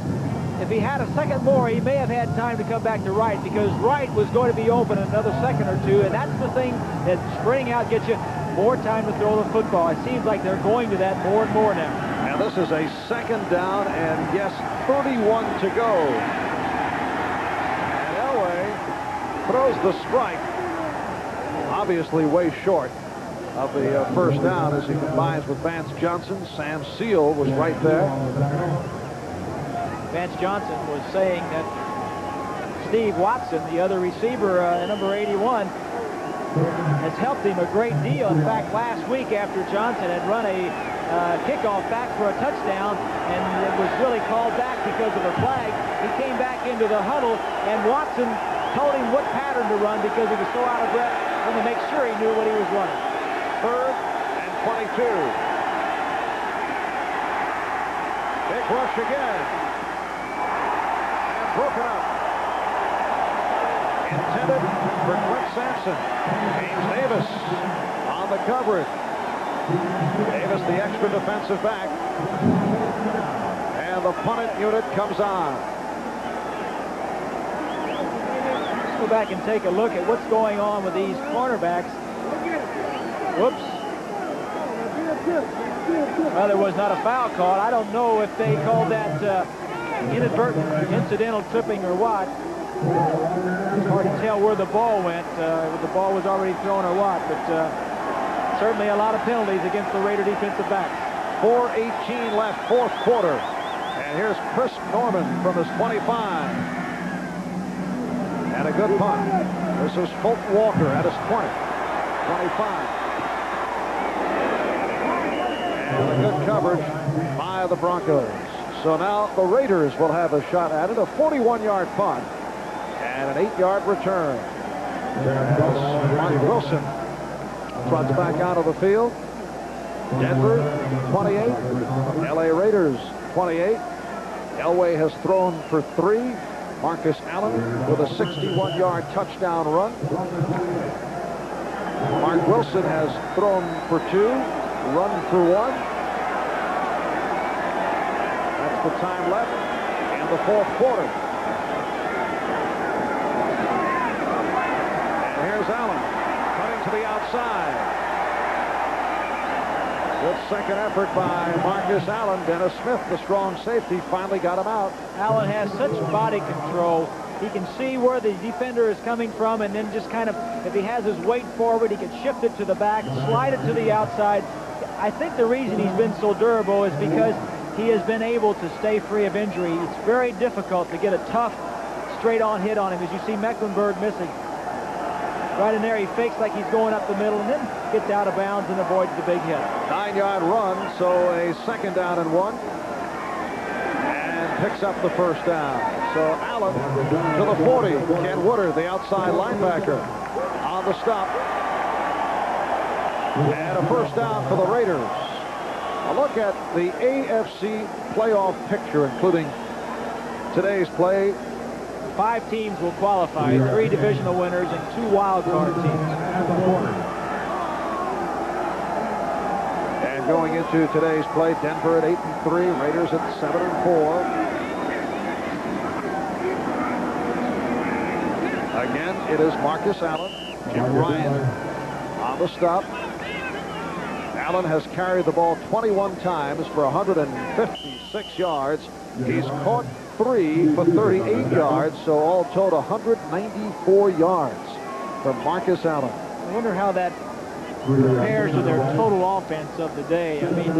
Speaker 2: if he had a second more, he may have had time to come back to right, because right was going to be open another second or two, and that's the thing that spreading out gets you more time to throw the football. It seems like they're going to that more and more now.
Speaker 1: Now this is a 2nd down, and yes, 31 to go. And Elway throws the strike, obviously way short of the first down as he combines with Vance Johnson. Sam Seal was right there.
Speaker 2: Vance Johnson was saying that Steve Watson, the other receiver, number 81, has helped him a great deal. In fact, last week after Johnson had run a kickoff back for a touchdown, and it was really called back because of a flag, he came back into the huddle, and Watson told him what pattern to run because he was so out of breath, and to make sure he knew what he was running.
Speaker 1: 3rd and 22. Big rush again. And broken up. intended for Clint Sampson. James Davis on the coverage. Davis, the extra defensive back. And the punt unit comes on.
Speaker 2: Let's go back and take a look at what's going on with these cornerbacks. Whoops. Well, there was not a foul call. I don't know if they called that inadvertent, incidental tripping or what. It's hard to tell where the ball went. The ball was already thrown or what, but certainly a lot of penalties against the Raider defensive backs.
Speaker 1: 4:18 left, fourth quarter. And here's Chris Norman from his 25. And a good punt. This is Fulton Walker at his 20. 25. And a good coverage by the Broncos. So now the Raiders will have a shot at it. A 41-yard punt and an 8-yard return. Mark Wilson trots back out of the field. Denver, 28. L.A. Raiders, 28. Elway has thrown for 3. Marcus Allen with a 61-yard touchdown run. Mark Wilson has thrown for 2, run for 1. That's the time left in the fourth quarter. And here's Allen coming to the outside. Good second effort by Marcus Allen. Dennis Smith, the strong safety, finally got him out.
Speaker 2: Allen has such body control. He can see where the defender is coming from, and then just kind of, if he has his weight forward, he can shift it to the back, slide it to the outside. I think the reason he's been so durable is because he has been able to stay free of injury. It's very difficult to get a tough, straight-on hit on him, as you see Mecklenburg missing. Right in there, he fakes like he's going up the middle and then gets out of bounds and avoids the big hit.
Speaker 1: 9-yard run, so a second down and 1. And picks up the first down. So Allen to the 40. Ken Woodard, the outside linebacker, on the stop. And a first down for the Raiders. A look at the AFC playoff picture, including today's play.
Speaker 2: 5 teams will qualify, 3 divisional winners and 2 wild card teams.
Speaker 1: And going into today's play, Denver at 8-3, Raiders at 7-4. Again, it is Marcus Allen, Jim Ryan on the stop. Allen has carried the ball 21 times for 156 yards. He's caught 3 for 38 yards, so all told 194 yards from Marcus Allen.
Speaker 2: I wonder how that compares to their total offense of the day. I mean,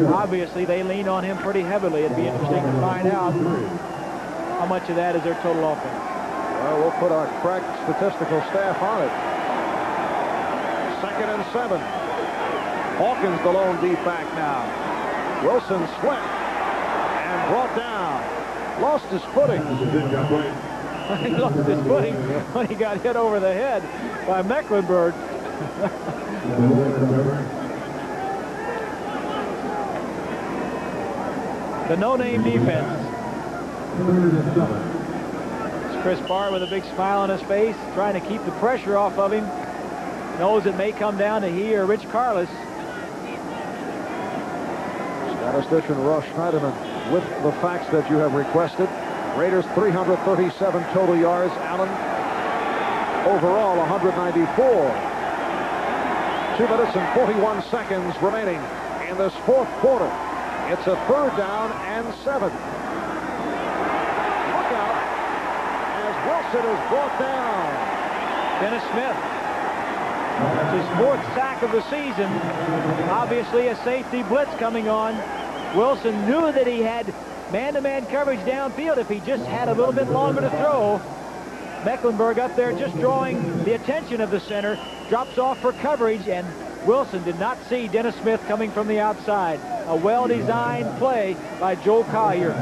Speaker 2: obviously they lean on him pretty heavily. It'd be interesting to find out how much of that is their total offense.
Speaker 1: Well, we'll put our crack statistical staff on it. 2nd and 7. Hawkins, the lone deep back now. Wilson slipped and brought down. Lost his footing.
Speaker 2: He lost his footing when he got hit over the head by Mecklenburg. The no-name defense. It's Chris Barr with a big smile on his face, trying to keep the pressure off of him. Knows it may come down to he or Rich Karlis.
Speaker 1: Statistician Ross Schneiderman with the facts that you have requested. Raiders 337 total yards. Allen overall 194. 2 minutes and 41 seconds remaining in this fourth quarter. It's a 3rd down and 7. Look out as Wilson is brought down.
Speaker 2: Dennis Smith. It's his 4th sack of the season. Obviously a safety blitz coming on. Wilson knew that he had man-to-man coverage downfield if he just had a little bit longer to throw. Mecklenburg up there just drawing the attention of the center. Drops off for coverage, and Wilson did not see Dennis Smith coming from the outside. A well-designed play by Joe Collier.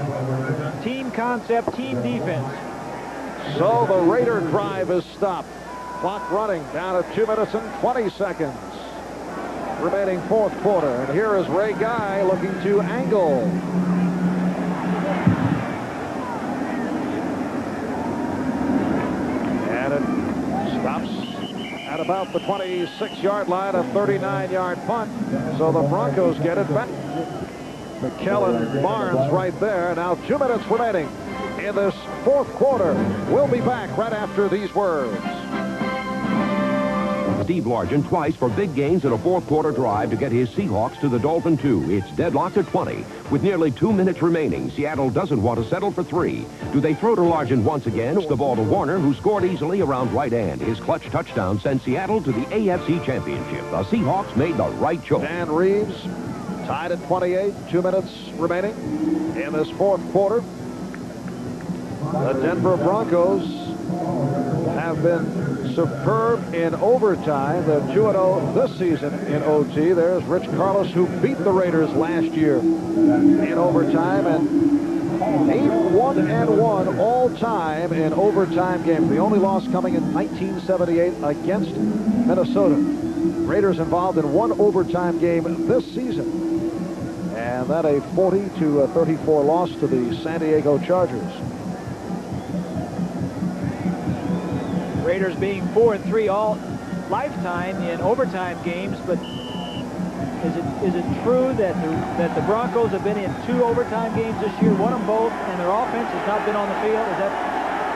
Speaker 2: Team concept, team defense.
Speaker 1: So the Raider drive is stopped. Clock running down to 2 minutes and 20 seconds. Remaining fourth quarter. And here is Ray Guy looking to angle. And it about the 26-yard line, a 39-yard punt. So the Broncos get it back. McKellen Barnes right there. Now 2 minutes remaining in this fourth quarter. We'll be back right after these words.
Speaker 7: Steve Largent twice for big gains in a fourth quarter drive to get his Seahawks to the Dolphin 2. It's deadlocked at 20. With nearly 2 minutes remaining, Seattle doesn't want to settle for 3. Do they throw to Largent once again? It's the ball to Warner, who scored easily around right hand. His clutch touchdown sent Seattle to the AFC Championship. The Seahawks made the right choice.
Speaker 1: Dan Reeves tied at 28. 2 minutes remaining in this fourth quarter. The Denver Broncos have been superb in overtime. They're 2-0 this season in OT. There's Rich Carlos, who beat the Raiders last year in overtime, and 8-1-1 all time in overtime games. The only loss coming in 1978 against Minnesota. Raiders involved in one overtime game this season, and that a 40-34 loss to the San Diego Chargers.
Speaker 2: Raiders being 4-3 all lifetime in overtime games, but is it true that the Broncos have been in 2 overtime games this year, won them both, and their offense has not been on the field? Is that?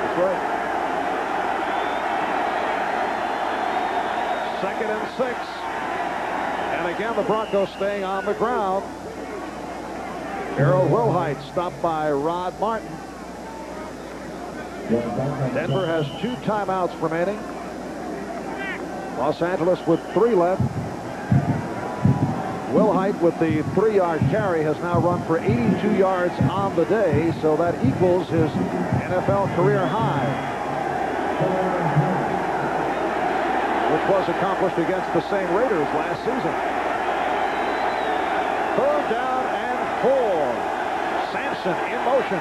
Speaker 2: That's right.
Speaker 1: 2nd and 6, and again the Broncos staying on the ground. Harold Wilhite stopped by Rod Martin. Denver has 2 timeouts remaining. Los Angeles with 3 left. Wilhite with the 3-yard carry has now run for 82 yards on the day, so that equals his NFL career high, which was accomplished against the same Raiders last season. 3rd down and 4. Sampson in motion.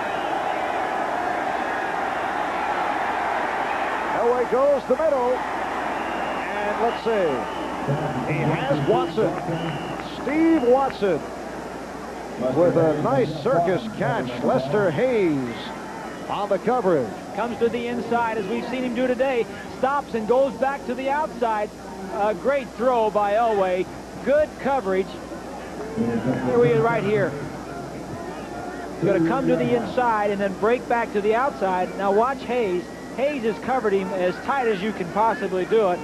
Speaker 1: Elway goes the middle, and let's see, he has Watson. Steve Watson with a nice circus catch. Lester Hayes on the coverage.
Speaker 2: Comes to the inside, as we've seen him do today. Stops and goes back to the outside. A great throw by Elway. Good coverage. Here we are right here. He's going to come to the inside and then break back to the outside. Now watch Hayes. Hayes has covered him as tight as you can possibly do it.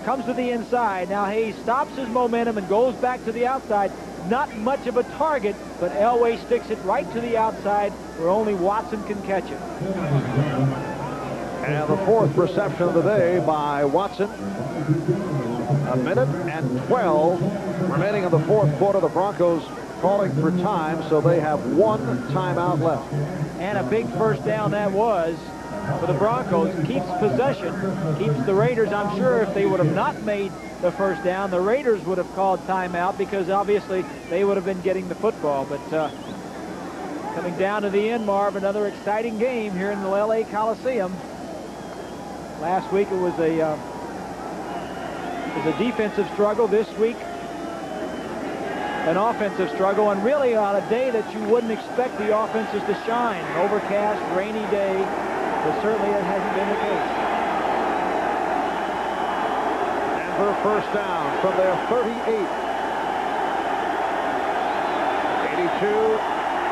Speaker 2: Comes to the inside. Now Hayes stops his momentum and goes back to the outside. Not much of a target, but Elway sticks it right to the outside where only Watson can catch it.
Speaker 1: And the 4th reception of the day by Watson. 1 minute and 12 remaining in the fourth quarter. The Broncos calling for time, so they have 1 timeout left.
Speaker 2: And a big first down that was for the Broncos. Keeps possession, keeps the Raiders. I'm sure if they would have not made the first down, the Raiders would have called timeout because obviously they would have been getting the football. But coming down to the end, Marv, another exciting game here in the LA Coliseum. Last week it was a defensive struggle. This week an offensive struggle, and really on a day that you wouldn't expect the offenses to shine. Overcast, rainy day, but certainly it hasn't been the case.
Speaker 1: Denver first down from their 38. 82.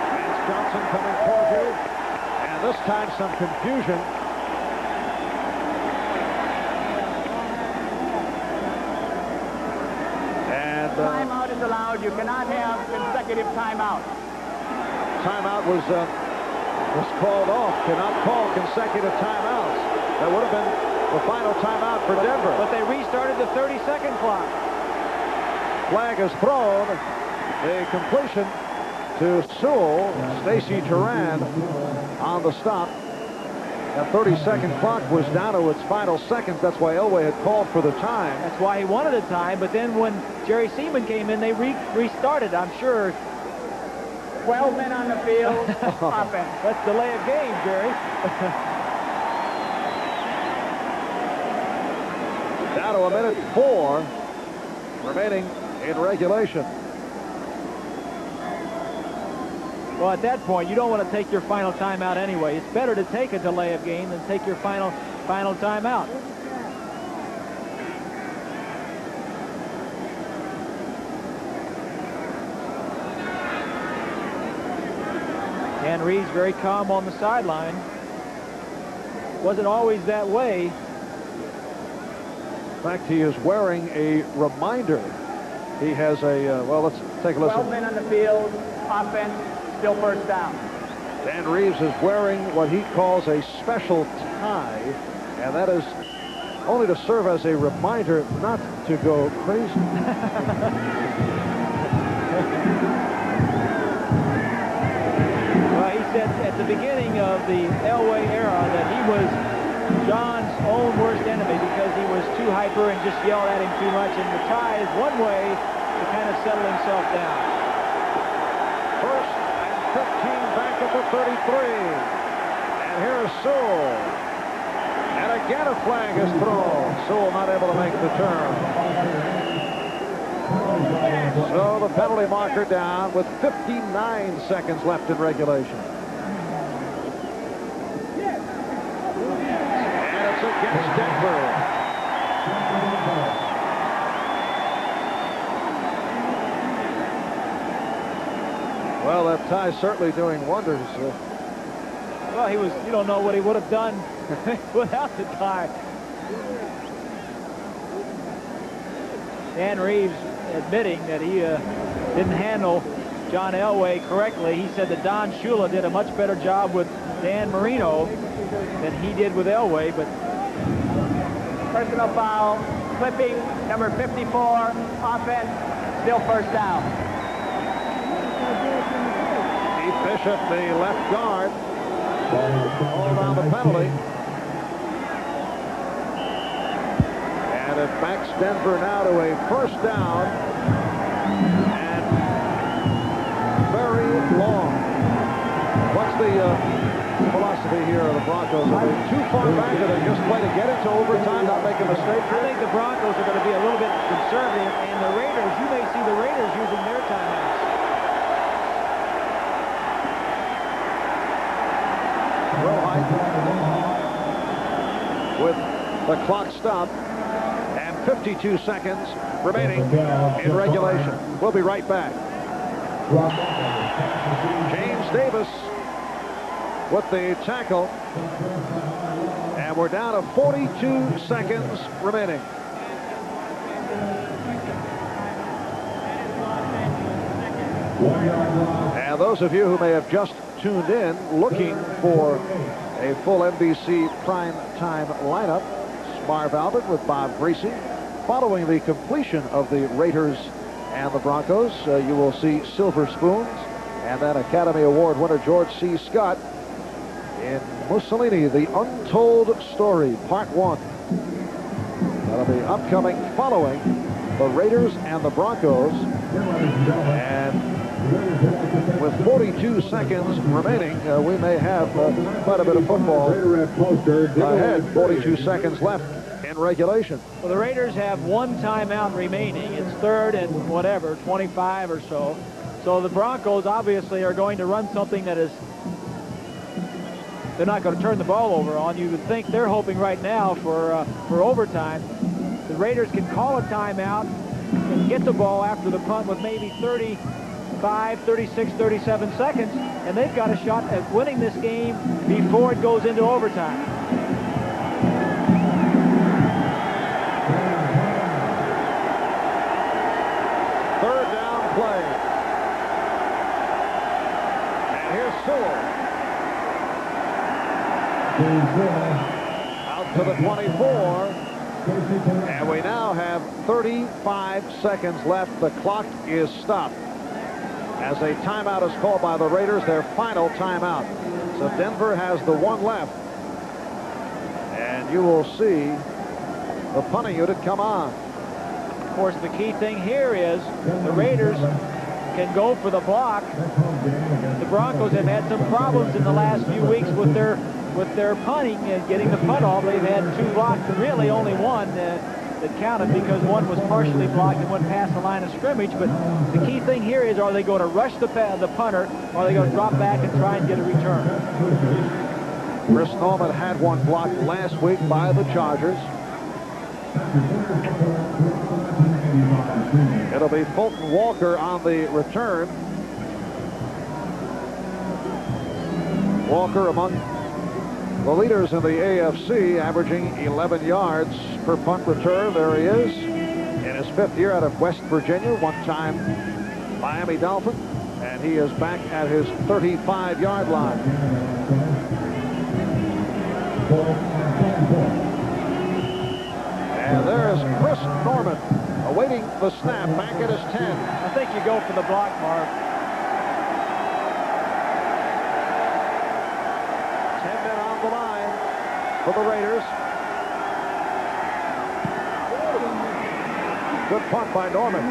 Speaker 1: Vance Johnson coming toward you, and this time some confusion.
Speaker 4: Timeout is allowed. You cannot have consecutive timeouts.
Speaker 1: Timeout was called off. Cannot call consecutive timeouts. That would have been the final timeout for Denver.
Speaker 2: But they restarted the 30-second clock.
Speaker 1: Flag is thrown. The completion to Sewell. Stacy Turan on the stop. That 30-second clock was down to its final seconds. That's why Elway had called for the time.
Speaker 2: That's why he wanted a time, but then when Jerry Seaman came in, they restarted, I'm sure.
Speaker 4: 12 men on the field. Offense.
Speaker 2: Let's delay a game, Jerry.
Speaker 1: Down to 1:04 remaining in regulation.
Speaker 2: Well, at that point, you don't want to take your final timeout anyway. It's better to take a delay of game than take your final timeout. Dan Reeves very calm on the sideline. Wasn't always that way.
Speaker 1: In fact, he is wearing a reminder. He has a, well, let's take a listen.
Speaker 4: 12 men on the field, offense, still first down.
Speaker 1: Dan Reeves is wearing what he calls a special tie, and that is only to serve as a reminder not to go crazy.
Speaker 2: Well, he said at the beginning of the Elway era that he was John's own worst enemy because he was too hyper and just yelled at him too much, and the tie is one way to kind of settle himself down.
Speaker 1: First and 15 back at the 33. And here's Sewell. And again a flag is thrown. Sewell not able to make the turn. So the penalty marker down with 59 seconds left in regulation. And it's against Denver. Well, that tie's certainly doing wonders.
Speaker 2: Well, he was, you don't know what he would have done without the tie. Dan Reeves admitting that he didn't handle John Elway correctly. He said that Don Shula did a much better job with Dan Marino than he did with Elway, but
Speaker 4: Personal foul, clipping, number 54, offense, still first down.
Speaker 1: Keith Bishop, the left guard, called on the penalty. And it backs Denver now to a first down. And very long. What's the philosophy here of the Broncos? Are they too far back? Do they just play to get into overtime, not make a mistake?
Speaker 2: I think the Broncos are going to be a little bit conservative, and the Raiders, you may see the Raiders using their timeouts. With
Speaker 1: the clock stopped and 52 seconds remaining in regulation. We'll be right back. James Davis with the tackle, and we're down to 42 seconds remaining. And those of you who may have just tuned in looking for a full NBC prime time lineup, Marv Albert with Bob Greasy. Following the completion of the Raiders and the Broncos, you will see Silver Spoons and then Academy Award winner George C. Scott in Mussolini, The Untold Story, Part 1. That'll be upcoming following the Raiders and the Broncos. And with 42 seconds remaining, we may have quite a bit of football ahead. 42 seconds left in regulation.
Speaker 2: Well, the Raiders have one timeout remaining. It's third and whatever, 25 or so. So the Broncos obviously are going to run something that is, they're not going to turn the ball over on. You would think they're hoping right now for overtime. The Raiders can call a timeout and get the ball after the punt with maybe 35, 36, 37 seconds, and they've got a shot at winning this game before it goes into overtime.
Speaker 1: Third down play. And here's Sewell. Out to the 24. And we now have 35 seconds left. The clock is stopped as a timeout is called by the Raiders, their final timeout. So Denver has the one left. And you will see the punting unit come on.
Speaker 2: Of course, the key thing here is the Raiders can go for the block. The Broncos have had some problems in the last few weeks with their punting and getting the punt off. They've had two blocks, really only one that counted because one was partially blocked and went past the line of scrimmage. But the key thing here is, are they going to rush the punter, or are they going to drop back and try and get a return?
Speaker 1: Chris Norman had one blocked last week by the Chargers. It'll be Fulton Walker on the return. Walker among the leaders in the AFC, averaging 11 yards per punt return. There he is in his 5th year out of West Virginia, one-time Miami Dolphin, and he is back at his 35-yard line. And there's Chris Norman awaiting the snap back at his 10.
Speaker 2: I think you go for the block, Marv.
Speaker 1: 10 men on the line for the Raiders. Good punt by Norman.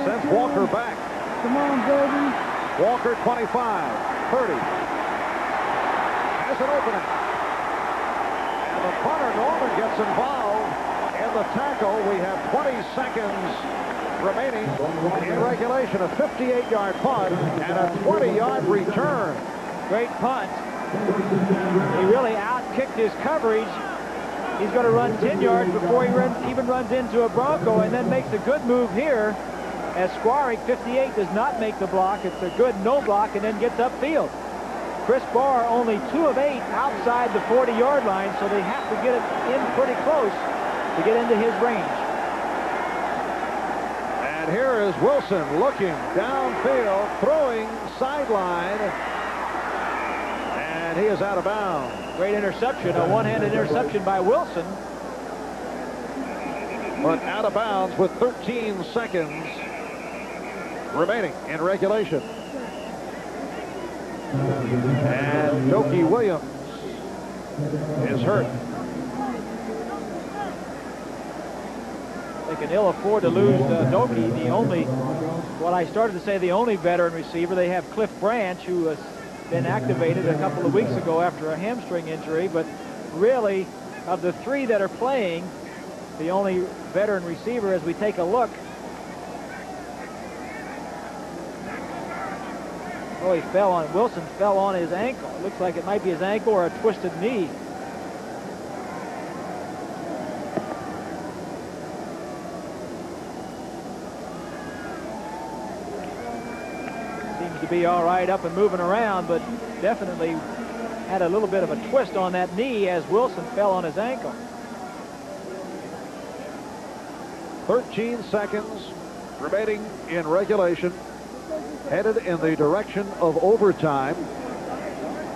Speaker 1: Sends Walker back.
Speaker 6: Come on, baby.
Speaker 1: Walker 25, 30. Has an opening. And the punter, Norman, gets involved in the tackle. We have 20 seconds remaining in regulation. A 58-yard punt and a 20-yard return.
Speaker 2: Great punt. He really out-kicked his coverage. He's going to run 10 yards before he even runs into a Bronco, and then makes a good move here as Squarick, 58, does not make the block. It's a good no block and then gets upfield. Chris Barr only 2 of 8 outside the 40-yard line, so they have to get it in pretty close to get into his range.
Speaker 1: And here is Wilson looking downfield, throwing sideline, and he is out of bounds.
Speaker 2: Great interception, a one-handed interception by Wilson.
Speaker 1: But out of bounds with 13 seconds remaining in regulation. And Doki Williams is hurt.
Speaker 2: They can ill afford to lose Doki, the only, what I started to say, the only veteran receiver. They have Cliff Branch, who has been activated a couple of weeks ago after a hamstring injury, but really, of the 3 that are playing, the only veteran receiver, as we take a look. Oh, Wilson fell on his ankle. It looks like it might be his ankle or a twisted knee. Seems to be all right up and moving around, but definitely had a little bit of a twist on that knee as Wilson fell on his ankle.
Speaker 1: 13 seconds remaining in regulation. Headed in the direction of overtime.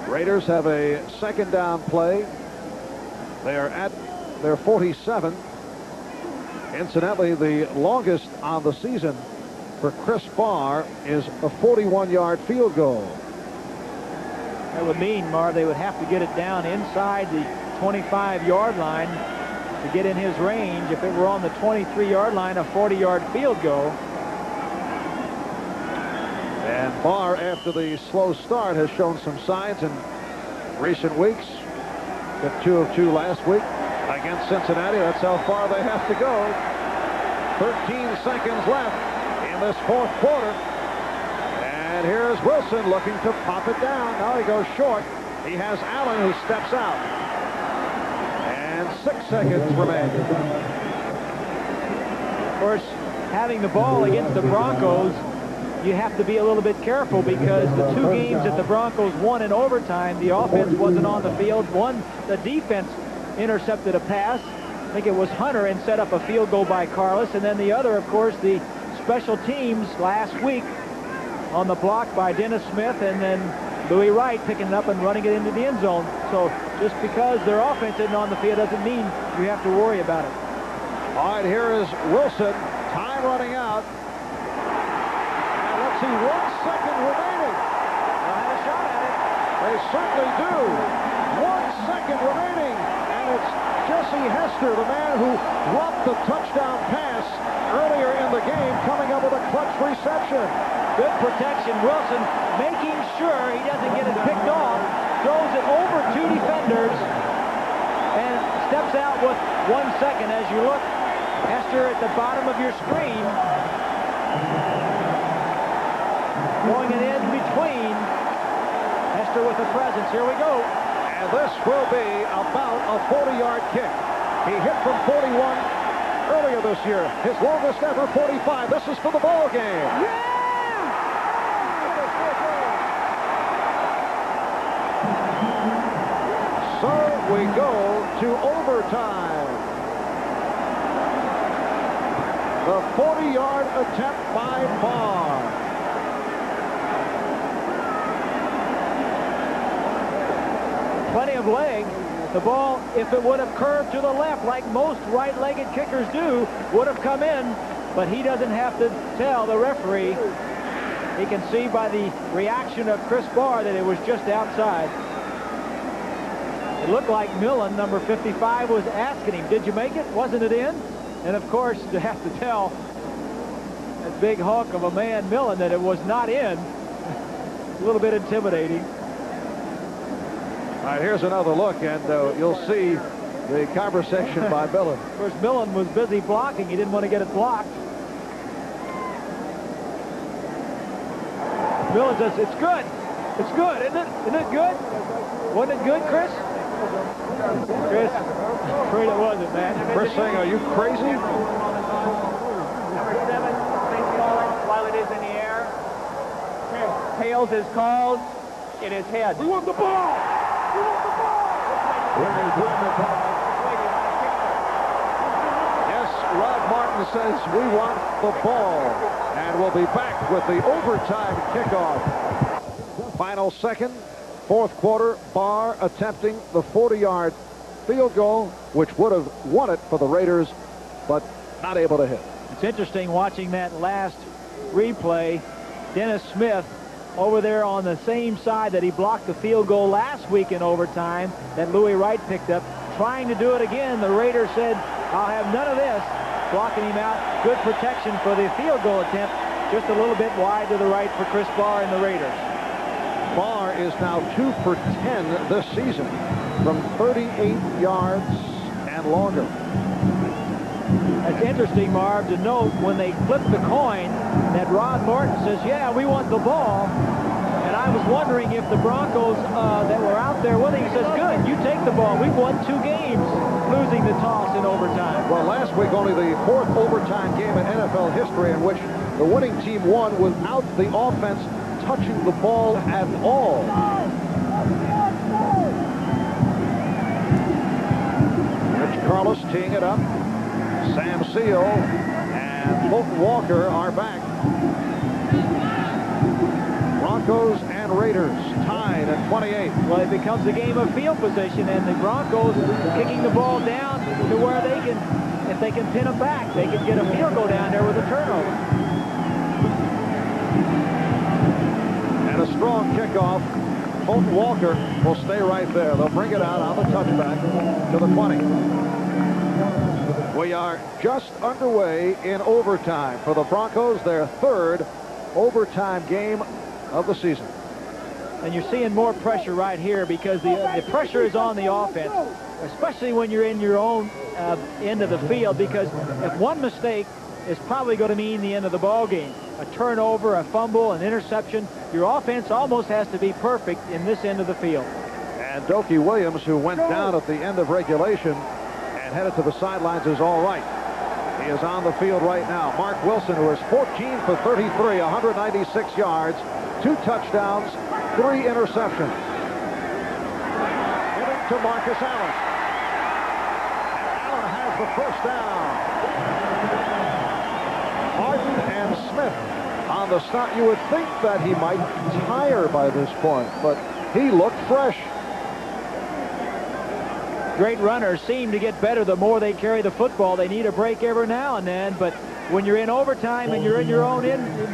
Speaker 1: Raiders have a 2nd down play. They are at their 47. Incidentally, the longest on the season for Chris Barr is a 41-yard field goal.
Speaker 2: That would mean, Marv, they would have to get it down inside the 25-yard line to get in his range. If it were on the 23-yard line, a 40-yard field goal.
Speaker 1: And Barr, after the slow start, has shown some signs in recent weeks. Got 2 of 2 last week against Cincinnati. That's how far they have to go. 13 seconds left in this 4th quarter. And here's Wilson looking to pop it down. Now he goes short. He has Allen, who steps out. And 6 seconds remain.
Speaker 2: Of course, having the ball against the Broncos, you have to be a little bit careful, because the 2 games that the Broncos won in overtime, the offense wasn't on the field. One, the defense intercepted a pass. I think it was Hunter, and set up a field goal by Carlos. And then the other, of course, the special teams last week on the block by Dennis Smith, and then Louis Wright picking it up and running it into the end zone. So just because their offense isn't on the field doesn't mean you have to worry about it.
Speaker 1: All right, here is Wilson. Time running out. See, 1 second remaining.
Speaker 2: They'll have a shot at it.
Speaker 1: They certainly do. 1 second remaining. And it's Jesse Hester, the man who dropped the touchdown pass earlier in the game, coming up with a clutch reception.
Speaker 2: Good protection. Wilson making sure he doesn't get it picked off. Throws it over 2 defenders and steps out with 1 second. As you look, Hester at the bottom of your screen, throwing it in between. Hester with a presence. Here we go.
Speaker 1: And this will be about a 40-yard kick. He hit from 41 earlier this year. His longest ever, 45. This is for the ball game. we go to overtime. The 40-yard attempt by Barr.
Speaker 2: Plenty of leg. The ball, if it would have curved to the left like most right-legged kickers do, would have come in, but he doesn't have to tell the referee. He can see by the reaction of Chris Barr that it was just outside. It looked like Millen, number 55, was asking him, did you make it? Wasn't it in? And of course, to have to tell that big hunk of a man, Millen, that it was not in, a little bit intimidating.
Speaker 1: All right, here's another look, and you'll see the conversation by Millen.
Speaker 2: Of course, Millen was busy blocking. He didn't want to get it blocked. Millen says, it's good. It's good, isn't it? Isn't it good? Wasn't it good, Chris? Chris, I'm afraid it wasn't, man.
Speaker 1: Chris saying, are you crazy?
Speaker 4: Number 7, please call it while it is in the air. Tails is called. It is head.
Speaker 1: We want the ball! We want the ball! Yes, Rod Martin says we want the ball. And we'll be back with the overtime kickoff. Final second, fourth quarter, Barr attempting the 40-yard field goal, which would have won it for the Raiders, but not able to hit.
Speaker 2: It's interesting watching that last replay. Dennis Smith over there on the same side that he blocked the field goal last week in overtime that Louis Wright picked up, trying to do it again. The Raiders said, I'll have none of this, blocking him out. Good protection for the field goal attempt, just a little bit wide to the right for Chris Barr and the Raiders.
Speaker 1: Barr is now 2 for 10 this season from 38 yards and longer.
Speaker 2: It's interesting, Marv, to note when they flipped the coin that Rod Martin says, yeah, we want the ball. And I was wondering if the Broncos that were out there with him, he says, good, you take the ball. We've won 2 games losing the toss in overtime.
Speaker 1: Well, last week only the 4th overtime game in NFL history in which the winning team won without the offense touching the ball at all. Rich Carlos teeing it up. Sam Seal and Fulton Walker are back. Broncos and Raiders tied at 28.
Speaker 2: Well, it becomes a game of field position, and the Broncos kicking the ball down to where they can, if they can pin them back, they can get a field goal down there with a turnover.
Speaker 1: And a strong kickoff. Fulton Walker will stay right there. They'll bring it out on the touchback to the 20. We are just underway in overtime for the Broncos, their 3rd overtime game of the season.
Speaker 2: And you're seeing more pressure right here because the pressure is on the offense, especially when you're in your own end of the field, because if one mistake is probably going to mean the end of the ball game. A turnover, a fumble, an interception. Your offense almost has to be perfect in this end of the field.
Speaker 1: And Dokie Williams, who went down at the end of regulation and headed to the sidelines, is all right. He is on the field right now. Mark Wilson, who is 14 for 33, 196 yards, 2 touchdowns, 3 interceptions. Giving to Marcus Allen. And Allen has the first down. Martin and Smith on the stop. You would think that he might tire by this point, but he looked fresh.
Speaker 2: Great runners seem to get better the more they carry the football. They need a break every now and then, but when you're in overtime and you're in your own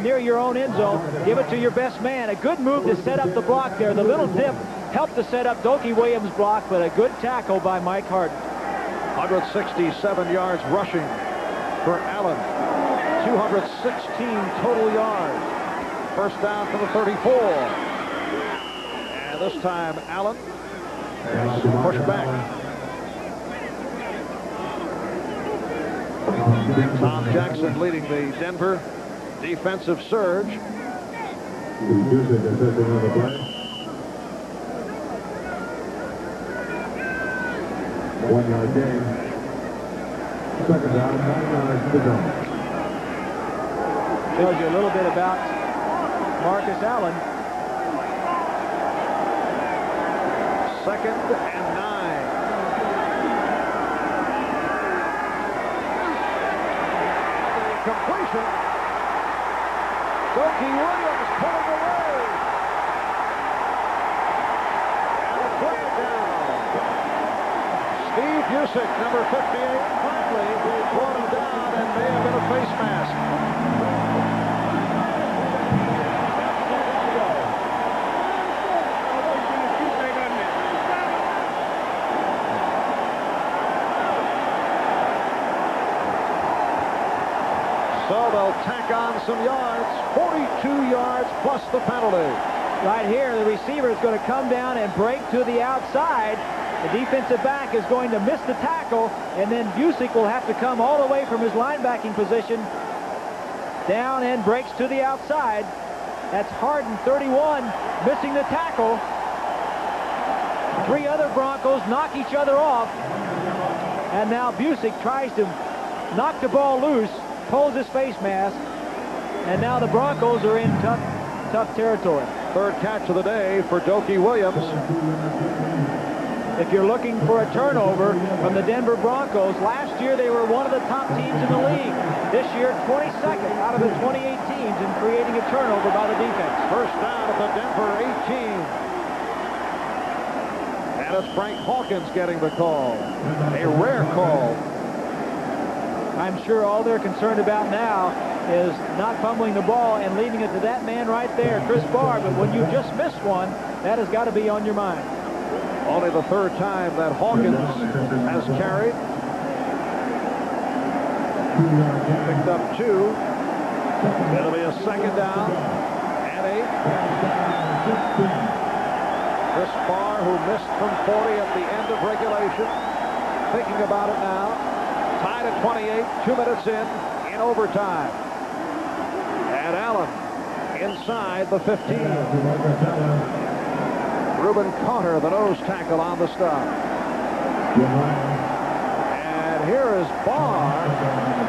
Speaker 2: near your own end zone, give it to your best man. A good move to set up the block there. The little dip helped to set up Dokie Williams' block, but a good tackle by Mike Harden.
Speaker 1: 167 yards rushing for Allen. 216 total yards. First down for the 34. And this time Allen is pushed back. Tom Jackson leading the Denver defensive surge.
Speaker 3: 1 yard gain. Second down, 9 yards to go.
Speaker 2: Tells you a little bit about Marcus Allen.
Speaker 1: 2nd and 9. motion. Doki Williams pulling away. And a flag down. Steve Busick, number 58, finally brought him down and may have been a face mask. So they'll tack on some yards, 42 yards plus the penalty.
Speaker 2: Right here, the receiver is going to come down and break to the outside. The defensive back is going to miss the tackle, and then Busick will have to come all the way from his linebacking position down and breaks to the outside. That's Harden, 31, missing the tackle. Three other Broncos knock each other off, and now Busick tries to knock the ball loose, pulls his face mask, and now the Broncos are in tough territory.
Speaker 1: Third catch of the day for Doki Williams.
Speaker 2: If you're looking for a turnover from the Denver Broncos, last year they were one of the top teams in the league. This year, 22nd out of the 28 teams in creating a turnover by the defense.
Speaker 1: First down at the Denver 18. And it's Frank Hawkins getting the call. A rare call.
Speaker 2: I'm sure all they're concerned about now is not fumbling the ball and leaving it to that man right there, Chris Barr. But when you just missed one, that has got to be on your mind.
Speaker 1: Only the third time that Hawkins has carried. Picked up 2. It'll be a second down and 8. Chris Barr, who missed from 40 at the end of regulation, thinking about it now. Tied at 28, 2 minutes in overtime. And Allen inside the 15. Reuben Carter, the nose tackle on the stop. And here is Barr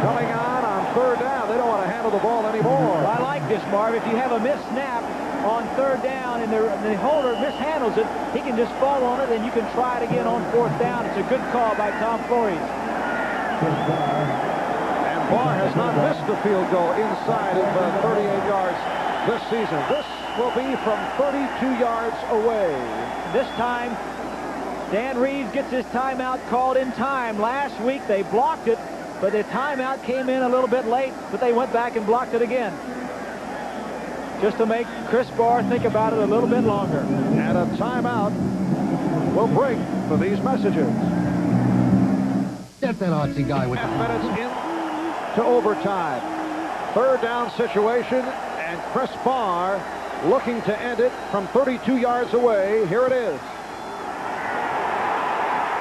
Speaker 1: coming on third down. They don't want to handle the ball anymore.
Speaker 2: I like this, Marv. If you have a missed snap on third down and the holder mishandles it, he can just fall on it and you can try it again on fourth down. It's a good call by Tom Flores.
Speaker 1: And Barr has not missed a field goal inside of 38 yards this season. This will be from 32 yards away.
Speaker 2: This time, Dan Reeves gets his timeout called in time. Last week they blocked it, but the timeout came in a little bit late, but they went back and blocked it again. Just to make Chris Barr think about it a little bit longer.
Speaker 1: And a timeout will break for these messages.
Speaker 8: Get that artsy guy with
Speaker 1: 10 minutes in to overtime. Third down situation, and Chris Barr looking to end it from 32 yards away. Here it is.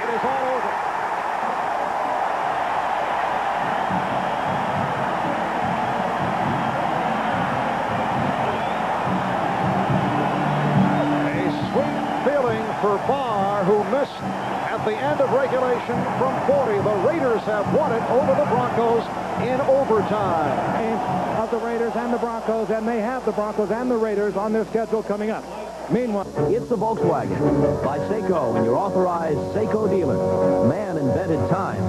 Speaker 1: It is all over. A sweet feeling for Barr, who missed at the end of regulation from 40. The Raiders have won it over the Broncos in overtime.
Speaker 6: Of the Raiders and the Broncos, and they have the Broncos and the Raiders on their schedule coming up. Meanwhile,
Speaker 5: It's the Volkswagen by Seiko and your authorized Seiko dealer. Man invented time.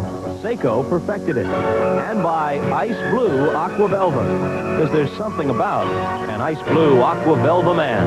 Speaker 5: Seiko perfected it. And by Ice Blue Aqua Velva, because there's something about an Ice Blue Aqua Velva man.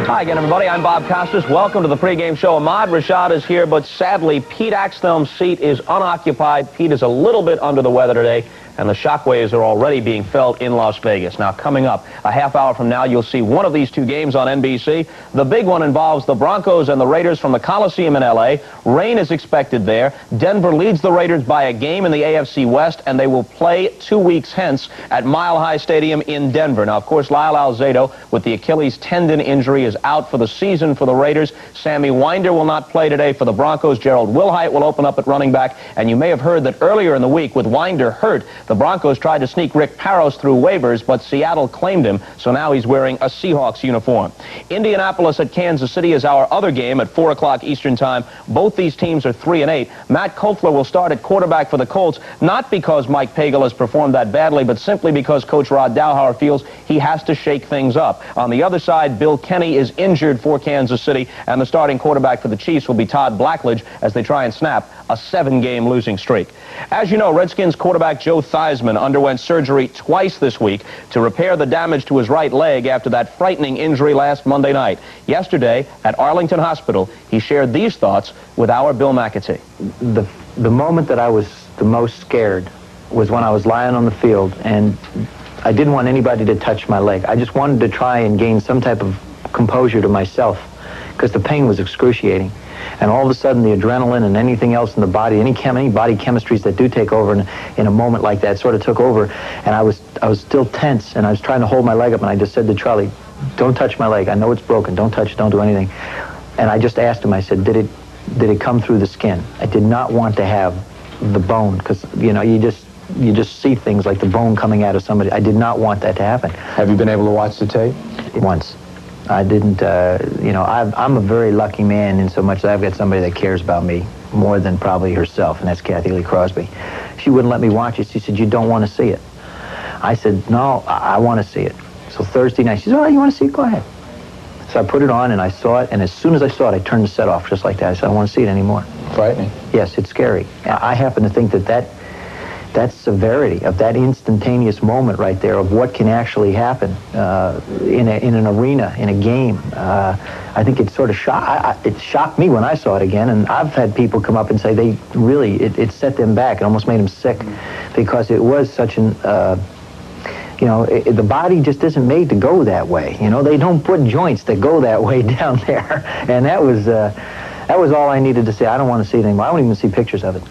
Speaker 5: Hi again, everybody. I'm Bob Costas. Welcome to the pregame show. Ahmad Rashad is here, but sadly, Pete Axthelm's seat is unoccupied. Pete is a little bit under the weather today, and the shockwaves are already being felt in Las Vegas. Now, coming up a half hour from now, you'll see one of these two games on NBC. The big one involves the Broncos and the Raiders from the Coliseum in L.A. Rain is expected there. Denver leads the Raiders by a game in the AFC West, and they will play 2 weeks hence at Mile High Stadium in Denver. Now, of course, Lyle Alzado, with the Achilles tendon injury, is out for the season for the Raiders. Sammy Winder will not play today for the Broncos. Gerald Wilhite will open up at running back. And you may have heard that earlier in the week, with Winder hurt, the Broncos tried to sneak Rick Parros through waivers, but Seattle claimed him, so now he's wearing a Seahawks uniform. Indianapolis at Kansas City is our other game at 4 o'clock Eastern Time. Both these teams are 3-8. Matt Koeffler will start at quarterback for the Colts, not because Mike Pagel has performed that badly, but simply because Coach Rod Dowhauer feels he has to shake things up. On the other side, Bill Kenny is injured for Kansas City, and the starting quarterback for the Chiefs will be Todd Blackledge as they try and snap a 7-game losing streak. As you know, Redskins quarterback Joe Theismann underwent surgery twice this week to repair the damage to his right leg after that frightening injury last Monday night. Yesterday, at Arlington Hospital, he shared these thoughts with our Bill McAtee.
Speaker 8: The moment that I was the most scared was when I was lying on the field, and I didn't want anybody to touch my leg. I just wanted to try and gain some type of composure to myself, because the pain was excruciating. And all of a sudden, the adrenaline and anything else in the body, any body chemistries that do take over in a moment like that sort of took over, and I was still tense, and I was trying to hold my leg up, and I just said to Charlie, "Don't touch my leg. I know it's broken. Don't touch it. Don't do anything." And I just asked him, I said, did it come through the skin? I did not want to have the bone, because, you know, you just see things like the bone coming out of somebody. I did not want that to happen.
Speaker 9: Have you been able to watch the tape?
Speaker 8: Once. I didn't, you know, I'm a very lucky man in so much that I've got somebody that cares about me more than probably herself, and that's Kathy Lee Crosby. She wouldn't let me watch it. She said, "You don't want to see it." I said, "No, I want to see it." So Thursday night, she said, "Oh, you want to see it? Go ahead." So I put it on, and I saw it, and as soon as I saw it, I turned the set off just like that. I said, "I don't want to see it anymore."
Speaker 9: Frightening.
Speaker 8: Yes, it's scary. I happen to think that severity of that instantaneous moment right there of what can actually happen in an arena, in a game, I think it sort of it shocked me when I saw it again, and I've had people come up and say they really, it set them back. It almost made them sick, because it was such an, you know, the body just isn't made to go that way. You know, they don't put joints that go that way down there, and that was all I needed to say. I don't want to see it anymore. I don't even see pictures of it.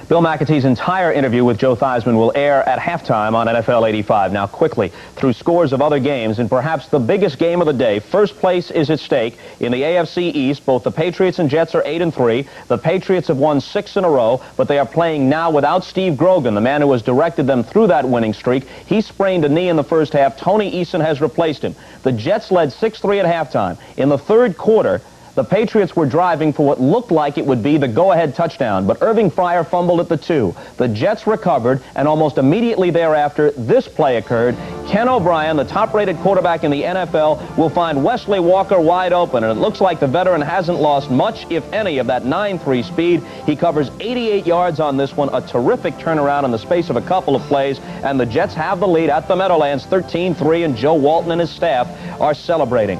Speaker 5: Bill McAtee's entire interview with Joe Theismann will air at halftime on NFL 85. Now, quickly, through scores of other games, and perhaps the biggest game of the day, first place is at stake in the AFC East. Both the Patriots and Jets are 8-3. The Patriots have won 6 in a row, but they are playing now without Steve Grogan, the man who has directed them through that winning streak. He sprained a knee in the first half. Tony Eason has replaced him. The Jets led 6-3 at halftime. In the third quarter, the Patriots were driving for what looked like it would be the go-ahead touchdown, but Irving Fryer fumbled at the 2. The Jets recovered, and almost immediately thereafter, this play occurred. Ken O'Brien, the top-rated quarterback in the NFL, will find Wesley Walker wide open, and it looks like the veteran hasn't lost much, if any, of that 9.3 speed. He covers 88 yards on this one, a terrific turnaround in the space of a couple of plays, and the Jets have the lead at the Meadowlands, 13-3, and Joe Walton and his staff are celebrating.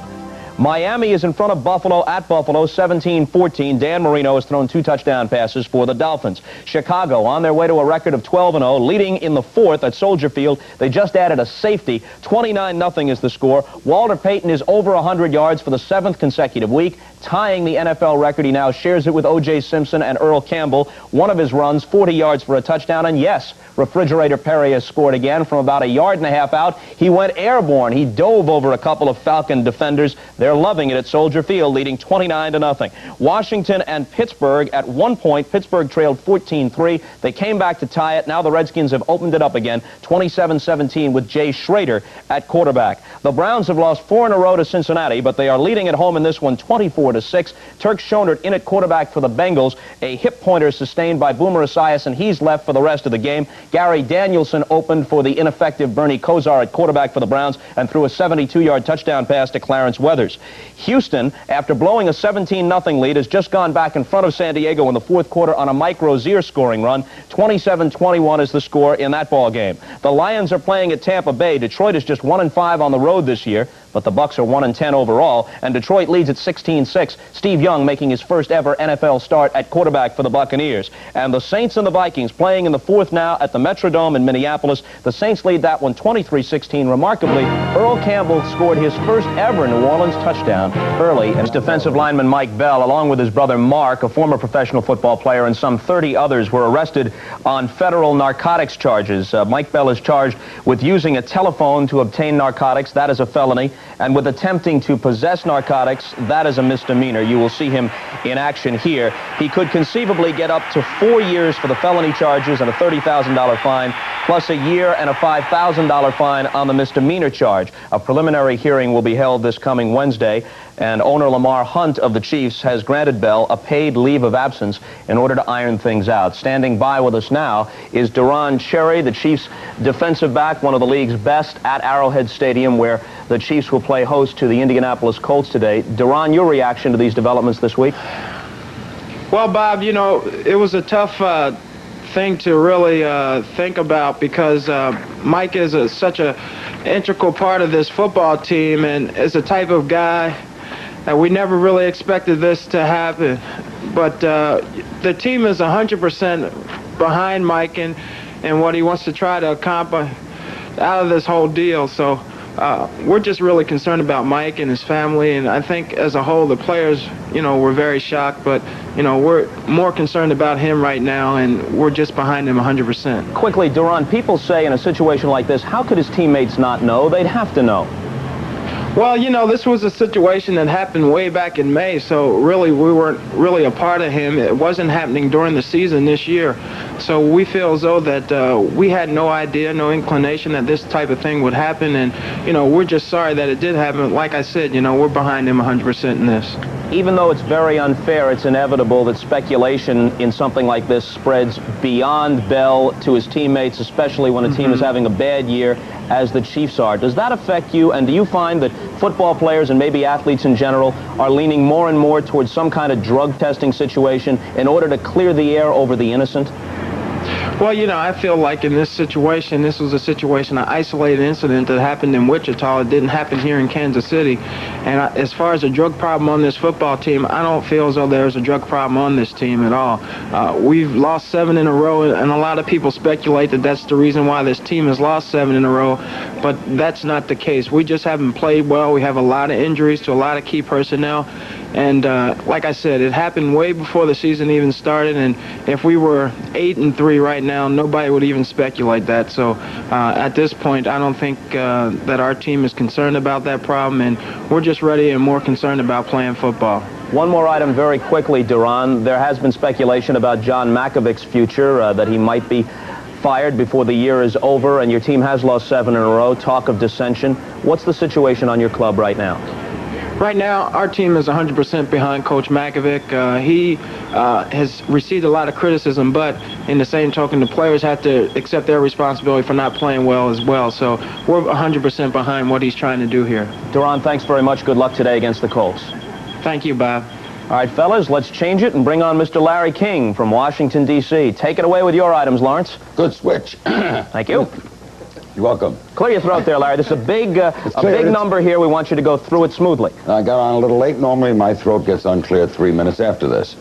Speaker 5: Miami is in front of Buffalo at Buffalo, 17-14. Dan Marino has thrown 2 touchdown passes for the Dolphins. Chicago on their way to a record of 12-0, leading in the 4th at Soldier Field. They just added a safety. 29-0 is the score. Walter Payton is over 100 yards for the 7th consecutive week, tying the NFL record. He now shares it with O.J. Simpson and Earl Campbell. One of his runs, 40 yards for a touchdown, and yes, Refrigerator Perry has scored again from about 1.5 yards out. He went airborne. He dove over a couple of Falcon defenders. They're loving it at Soldier Field, leading 29-0. Washington and Pittsburgh at one point. Pittsburgh trailed 14-3. They came back to tie it. Now the Redskins have opened it up again, 27-17 with Jay Schrader at quarterback. The Browns have lost 4 in a row to Cincinnati, but they are leading at home in this one, 24-6. Turk Schonert in at quarterback for the Bengals. A hip pointer sustained by Boomer Esiason, and he's left for the rest of the game. Gary Danielson opened for the ineffective Bernie Kosar at quarterback for the Browns and threw a 72-yard touchdown pass to Clarence Weathers. Houston, after blowing a 17-0 lead, has just gone back in front of San Diego in the 4th quarter on a Mike Rozier scoring run. 27-21 is the score in that ball game. The Lions are playing at Tampa Bay. Detroit is just 1-5 on the road this year, but the Bucs are 1-10 overall, and Detroit leads at 16-6. Steve Young making his first ever NFL start at quarterback for the Buccaneers. And the Saints and the Vikings playing in the 4th now at the Metrodome in Minneapolis. The Saints lead that one 23-16. Remarkably, Earl Campbell scored his first ever New Orleans touchdown early. And defensive lineman Mike Bell, along with his brother Mark, a former professional football player, and some 30 others were arrested on federal narcotics charges. Mike Bell is charged with using a telephone to obtain narcotics. That is a felony. And with attempting to possess narcotics, that is a misdemeanor. You will see him in action here. He could conceivably get up to 4 years for the felony charges and a $30,000 fine, plus a year and a $5,000 fine on the misdemeanor charge. A preliminary hearing will be held this coming Wednesday, and owner Lamar Hunt of the Chiefs has granted Bell a paid leave of absence in order to iron things out. Standing by with us now is Duron Cherry, the Chiefs defensive back, one of the league's best, at Arrowhead Stadium, where the Chiefs will play host to the Indianapolis Colts today. Duron, your reaction to these developments this week?
Speaker 10: Well, Bob, you know, it was a tough thing to really think about because Mike is such an integral part of this football team and is a type of guy that we never really expected this to happen. But the team is 100% behind Mike and what he wants to try to accomplish out of this whole deal. So we're just really concerned about Mike and his family, and I think as a whole the players, you know, were very shocked, but you know, we're more concerned about him right now, and we're just behind him 100%.
Speaker 5: Quickly, Duran, people say in a situation like this, how could his teammates not know? They'd have to know.
Speaker 10: Well, you know, this was a situation that happened way back in May, so really we weren't really a part of him. It wasn't happening during the season this year. So we feel as though that we had no idea, no inclination that this type of thing would happen, and, you know, we're just sorry that it did happen. Like I said, you know, we're behind him 100% in this.
Speaker 5: Even though it's very unfair, it's inevitable that speculation in something like this spreads beyond Bell to his teammates, especially when a team is having a bad year, as the Chiefs are. Does that affect you, and do you find that football players and maybe athletes in general are leaning more and more towards some kind of drug testing situation in order to clear the air over the innocent?
Speaker 10: Well, you know, I feel like in this situation, this was a situation, an isolated incident that happened in Wichita. It didn't happen here in Kansas City. And as far as a drug problem on this football team, I don't feel as though there's a drug problem on this team at all. We've lost 7 in a row, and a lot of people speculate that that's the reason why this team has lost 7 in a row. But that's not the case. We just haven't played well. We have a lot of injuries to a lot of key personnel. And like I said, it happened way before the season even started, and if we were 8-3 right now, nobody would even speculate that. So at this point, I don't think that our team is concerned about that problem, and we're just ready and more concerned about playing football.
Speaker 5: One more item very quickly, Duran. There has been speculation about John Makovic's future, that he might be fired before the year is over, and your team has lost 7 in a row, talk of dissension. What's the situation on your club right now?
Speaker 10: Right now, our team is 100% behind Coach Makovic. He has received a lot of criticism, but in the same token, the players have to accept their responsibility for not playing well as well. So we're 100% behind what he's trying to do here.
Speaker 5: Duran, thanks very much. Good luck today against the Colts.
Speaker 10: Thank you, Bob.
Speaker 5: All right, fellas, let's change it and bring on Mr. Larry King from Washington, D.C. Take it away with your items, Lawrence.
Speaker 11: Good switch.
Speaker 5: Thank you.
Speaker 11: You're welcome.
Speaker 5: Clear your throat there, Larry. This is a big number here. We want you to go through it smoothly.
Speaker 11: I got on a little late. Normally, my throat gets uncleared 3 minutes after this.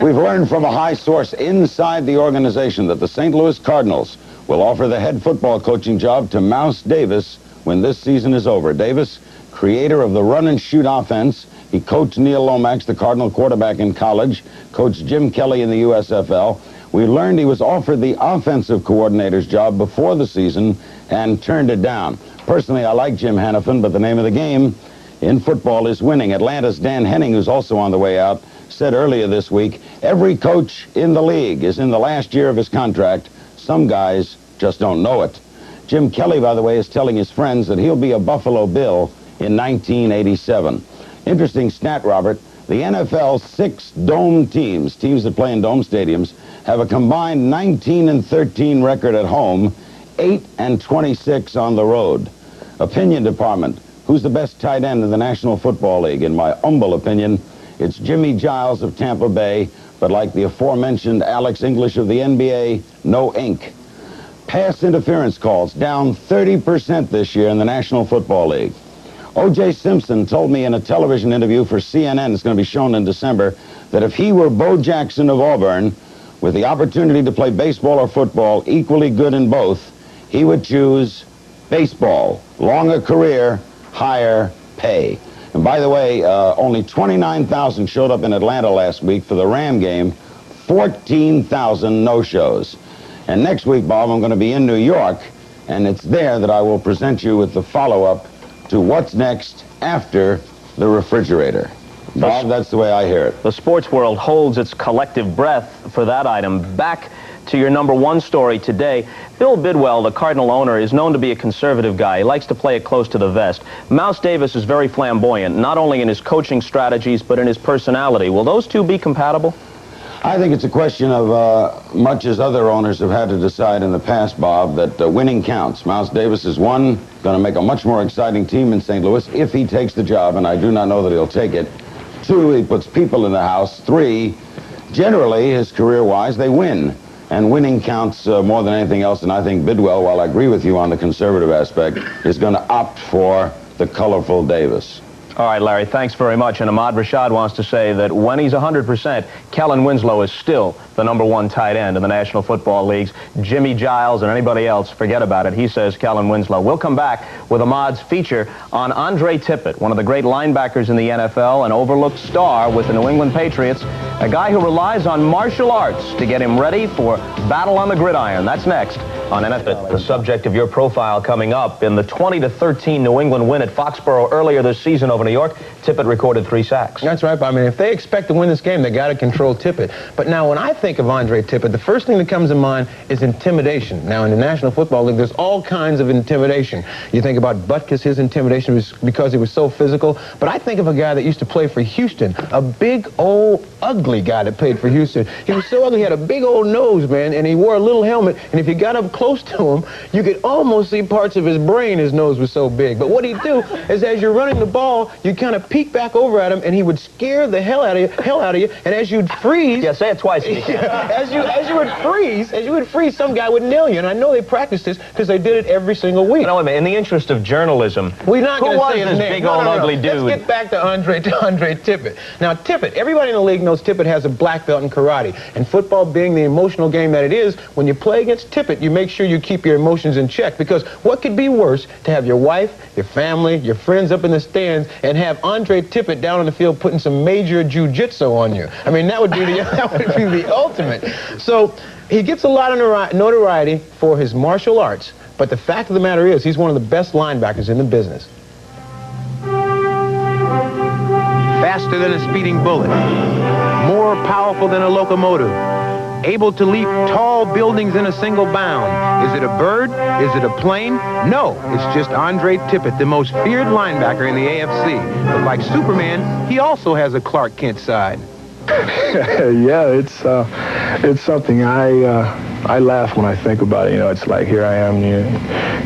Speaker 11: We've learned from a high source inside the organization that the St. Louis Cardinals will offer the head football coaching job to Mouse Davis when this season is over. Davis, creator of the run-and-shoot offense. He coached Neil Lomax, the Cardinal quarterback in college, coached Jim Kelly in the USFL. We learned he was offered the offensive coordinator's job before the season and turned it down. Personally, I like Jim Hannafin, but the name of the game in football is winning. Atlanta's Dan Henning, who's also on the way out, said earlier this week, every coach in the league is in the last year of his contract. Some guys just don't know it. Jim Kelly, by the way, is telling his friends that he'll be a Buffalo Bill in 1987. Interesting stat, Robert. The NFL's 6 dome teams that play in dome stadiums, have a combined 19-13 record at home, 8-26 on the road. Opinion department. Who's the best tight end in the National Football League? In my humble opinion, it's Jimmy Giles of Tampa Bay, but like the aforementioned Alex English of the NBA, no ink. Pass interference calls down 30% this year in the National Football League. O.J. Simpson told me in a television interview for CNN, it's going to be shown in December, that if he were Bo Jackson of Auburn, with the opportunity to play baseball or football, equally good in both, he would choose baseball. Longer career, higher pay. And by the way, only 29,000 showed up in Atlanta last week for the Ram game, 14,000 no-shows. And next week, Bob, I'm going to be in New York, and it's there that I will present you with the follow-up to what's next after the refrigerator. Bob, that's the way I hear it.
Speaker 5: The sports world holds its collective breath for that item. Back to your number 1 story today. Bill Bidwell, the Cardinal owner, is known to be a conservative guy. He likes to play it close to the vest. Mouse Davis is very flamboyant, not only in his coaching strategies, but in his personality. Will those two be compatible?
Speaker 11: I think it's a question of, much as other owners have had to decide in the past, Bob, that winning counts. Mouse Davis is, 1, going to make a much more exciting team in St. Louis if he takes the job, and I do not know that he'll take it. 2, he puts people in the house. 3, generally, his career-wise, they win. And winning counts more than anything else, and I think Bidwell, while I agree with you on the conservative aspect, is going to opt for the colorful Davis.
Speaker 5: All right, Larry, thanks very much. And Ahmad Rashad wants to say that when he's 100%, Kellen Winslow is still the #1 tight end in the National Football Leagues. Jimmy Giles and anybody else, forget about it. He says Kellen Winslow. We'll come back with Ahmad's feature on Andre Tippett, one of the great linebackers in the NFL, an overlooked star with the New England Patriots, a guy who relies on martial arts to get him ready for battle on the gridiron. That's next on NFL. The subject of your profile coming up. In the 20-13 New England win at Foxborough earlier this season over New York, Tippett recorded 3 sacks.
Speaker 12: That's right. I mean, if they expect to win this game, they got to control Tippett. But now, when I think of Andre Tippett, the first thing that comes to mind is intimidation. Now, in the National Football League, there's all kinds of intimidation. You think about Butkus, his intimidation was because he was so physical. But I think of a guy that used to play for Houston, a big, old, ugly guy that played for Houston. He was so ugly, he had a big old nose, man, and he wore a little helmet. And if you got up close to him, you could almost see parts of his brain. His nose was so big. But what he'd do is, as you're running the ball, you kind of peek back over at him, and he would scare the hell out of you. And as you'd freeze,
Speaker 5: yeah, say it twice.
Speaker 12: as you would freeze, some guy would nail you. And I know they practiced this because they did it every single week.
Speaker 5: No, in the interest of journalism,
Speaker 12: we're not
Speaker 5: who was
Speaker 12: say
Speaker 5: this big old ugly dude?
Speaker 12: Let's get back to Andre Tippett. Now, Tippett, everybody in the league knows Tippett has a black belt in karate. And football being the emotional game that it is, when you play against Tippett, you make sure you keep your emotions in check. Because what could be worse to have your wife, your family, your friends up in the stands and have Andre Tippett down on the field putting some major jiu-jitsu on you? I mean, that would be the ultimate. So he gets a lot of notoriety for his martial arts, but the fact of the matter is he's one of the best linebackers in the business. Faster than a speeding bullet, more powerful than a locomotive, able to leap tall buildings in a single bound. Is it a bird? Is it a plane? No, it's just Andre Tippett, the most feared linebacker in the AFC. But like Superman, he also has a Clark Kent side.
Speaker 13: Yeah, it's something I laugh when I think about it. You know, it's like here I am,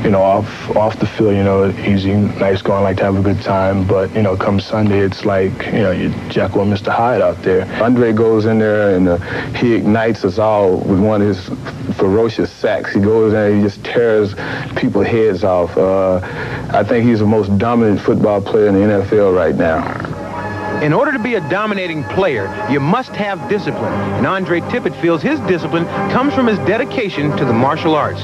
Speaker 13: you know, off the field, you know, easy, nice going, like to have a good time. But you know, come Sunday, it's like, you know, you Jekyll and Mr. Hyde out there. Andre goes in there and he ignites us all with one of his ferocious sacks. He goes in there, he just tears people's heads off. I think he's the most dominant football player in the NFL right now.
Speaker 12: In order to be a dominating player, you must have discipline. And Andre Tippett feels his discipline comes from his dedication to the martial arts.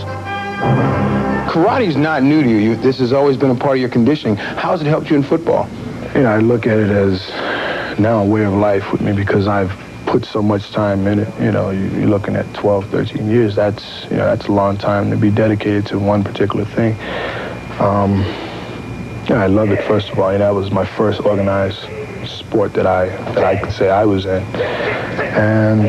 Speaker 13: Karate's not new to you. This has always been a part of your conditioning. How has it helped you in football? You know, I look at it as now a way of life with me because I've put so much time in it. You know, you're looking at 12, 13 years. That's a long time to be dedicated to one particular thing. Yeah, I love it, first of all. You know, that was my first organized sport that I could say I was in. And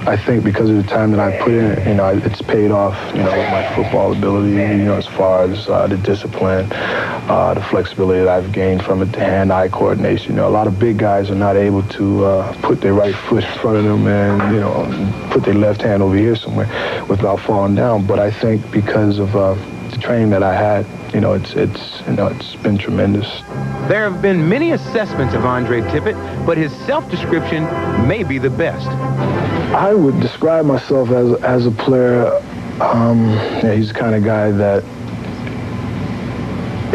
Speaker 13: I think because of the time that I put in it, you know, it's paid off, you know, with my football ability, you know, as far as the discipline, the flexibility that I've gained from it, the hand-eye coordination. You know, a lot of big guys are not able to put their right foot in front of them and, you know, put their left hand over here somewhere without falling down. But I think because of the training that I had, you know, it's been tremendous.
Speaker 12: There have been many assessments of Andre Tippett, but his self-description may be the best.
Speaker 13: I would describe myself as a player. Yeah, he's the kind of guy that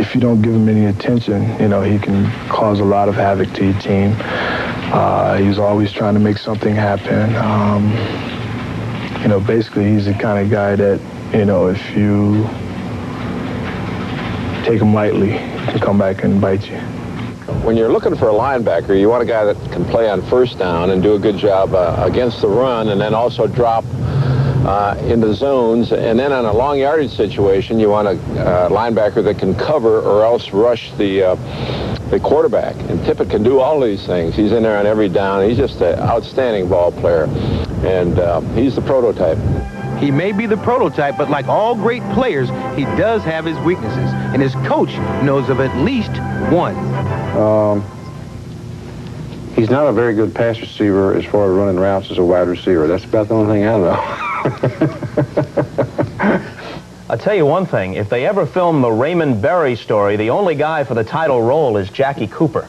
Speaker 13: if you don't give him any attention, you know, he can cause a lot of havoc to your team. He's always trying to make something happen. You know, basically, he's the kind of guy that, you know, if you take him lightly, he'll come back and bite you.
Speaker 14: When you're looking for a linebacker, you want a guy that can play on first down and do a good job against the run, and then also drop into zones. And then on a long yardage situation, you want a linebacker that can cover or else rush the quarterback. And Tippett can do all these things. He's in there on every down. He's just an outstanding ball player, and he's the prototype.
Speaker 12: He may be the prototype, but like all great players, he does have his weaknesses, and his coach knows of at least one.
Speaker 15: He's not a very good pass receiver as far as running routes as a wide receiver. That's about the only thing I know.
Speaker 5: I'll tell you one thing. If they ever film the Raymond Berry story, the only guy for the title role is Jackie Cooper.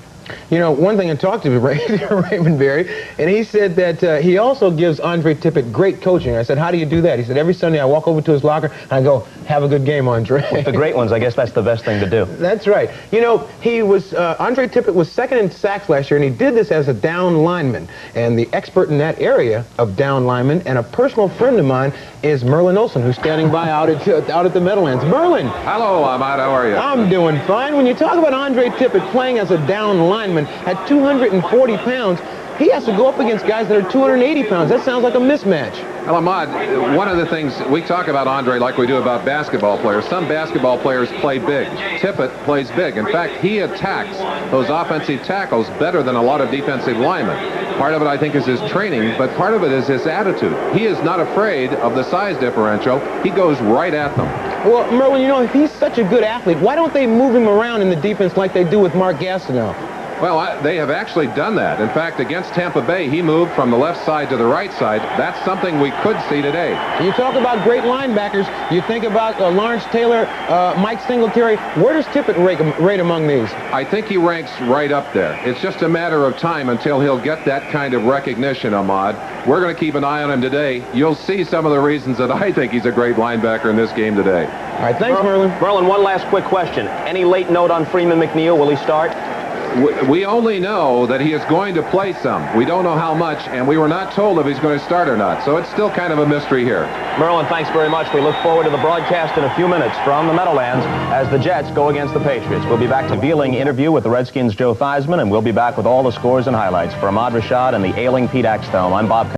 Speaker 12: You know, one thing I talked to Raymond Berry, and he said that he also gives Andre Tippett great coaching. I said, how do you do that? He said, every Sunday I walk over to his locker and I go, have a good game, Andre.
Speaker 5: With the great ones, I guess that's the best thing to do.
Speaker 12: That's right. You know, he was, Andre Tippett was second in sacks last year, and he did this as a down lineman. And the expert in that area of down lineman and a personal friend of mine is Merlin Olsen, who's standing by out at the Meadowlands. Merlin.
Speaker 16: Hello, Ahmad. How are you?
Speaker 12: I'm doing fine. When you talk about Andre Tippett playing as a down lineman at 240 pounds, he has to go up against guys that are 280 pounds. That sounds like a mismatch.
Speaker 16: Well, Ahmad, one of the things we talk about Andre like we do about basketball players. Some basketball players play big. Tippett plays big. In fact, he attacks those offensive tackles better than a lot of defensive linemen. Part of it, I think, is his training, but part of it is his attitude. He is not afraid of the size differential. He goes right at them.
Speaker 12: Well, Merlin, you know, if he's such a good athlete, why don't they move him around in the defense like they do with Mark Gastineau?
Speaker 16: Well, they have actually done that. In fact, against Tampa Bay, he moved from the left side to the right side. That's something we could see today.
Speaker 12: You talk about great linebackers. You think about Lawrence Taylor, Mike Singletary. Where does Tippett rate among these?
Speaker 16: I think he ranks right up there. It's just a matter of time until he'll get that kind of recognition, Ahmad. We're going to keep an eye on him today. You'll see some of the reasons that I think he's a great linebacker in this game today.
Speaker 12: All right, thanks, Merlin.
Speaker 5: Merlin, one last quick question. Any late note on Freeman McNeil? Will he start?
Speaker 16: We only know that he is going to play some. We don't know how much, and we were not told if he's going to start or not. So it's still kind of a mystery here.
Speaker 5: Merlin, thanks very much. We look forward to the broadcast in a few minutes from the Meadowlands as the Jets go against the Patriots. We'll be back to Vealing interview with the Redskins' Joe Theismann, and we'll be back with all the scores and highlights. For Ahmad Rashad and the ailing Pete Axthelm, I'm Bob